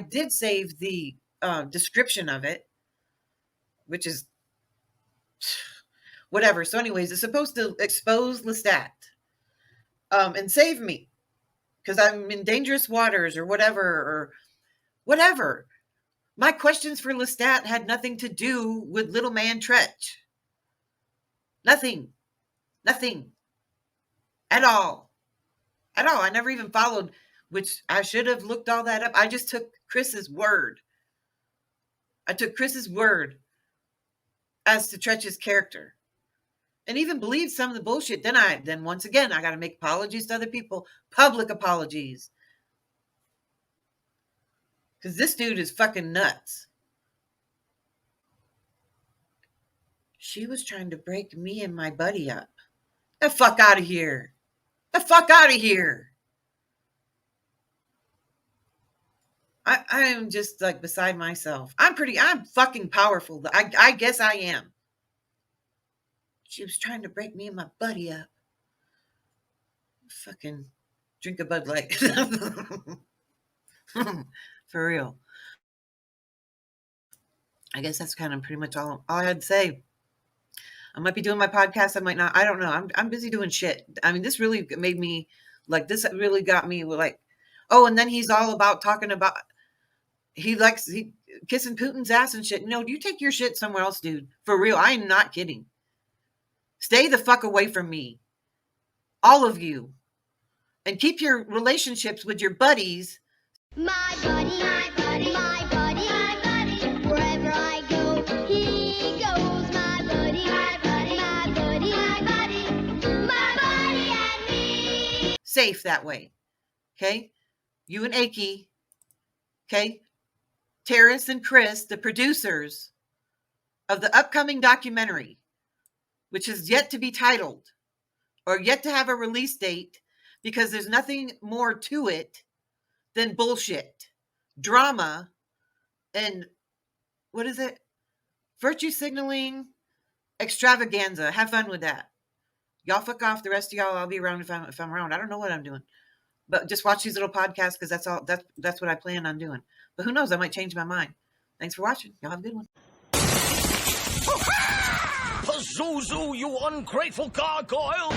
did save the description of it, which is whatever. So anyways, it's supposed to expose Lestat and save me because I'm in dangerous waters or whatever. My questions for Lestat had nothing to do with little man Tretch. Nothing. At all. I never even followed, which I should have looked all that up. I just took Chris's word. I took Chris's word as to Tretch's character. And even believed some of the bullshit. Then once again, I got to make apologies to other people. Public apologies. Because this dude is fucking nuts. She was trying to break me and my buddy up. The fuck out of here. I am just like beside myself. I'm fucking powerful. I guess I am. She was trying to break me and my buddy up. Fucking drink a Bud Light. For real. I guess that's kind of pretty much all I had to say. I might be doing my podcast. I might not. I don't know. I'm busy doing shit. I mean, this really made me like, this really got me like, oh, and then he's all about talking about, he kissing Putin's ass and shit. No, you take your shit somewhere else, dude. For real. I am not kidding. Stay the fuck away from me. All of you. And keep your relationships with your buddies. My buddy, wherever I go, he goes. My buddy, and me. Safe that way. Okay? You and Aki. Okay? Terrace and Chris, the producers of the upcoming documentary, which is yet to be titled or yet to have a release date, because there's nothing more to it than bullshit, drama, and what is it? Virtue signaling, extravaganza. Have fun with that. Y'all fuck off. The rest of y'all, I'll be around if I'm around. I don't know what I'm doing, but just watch these little podcasts because that's what I plan on doing. But who knows? I might change my mind. Thanks for watching. Y'all have a good one. Pazuzu, you ungrateful gargoyle!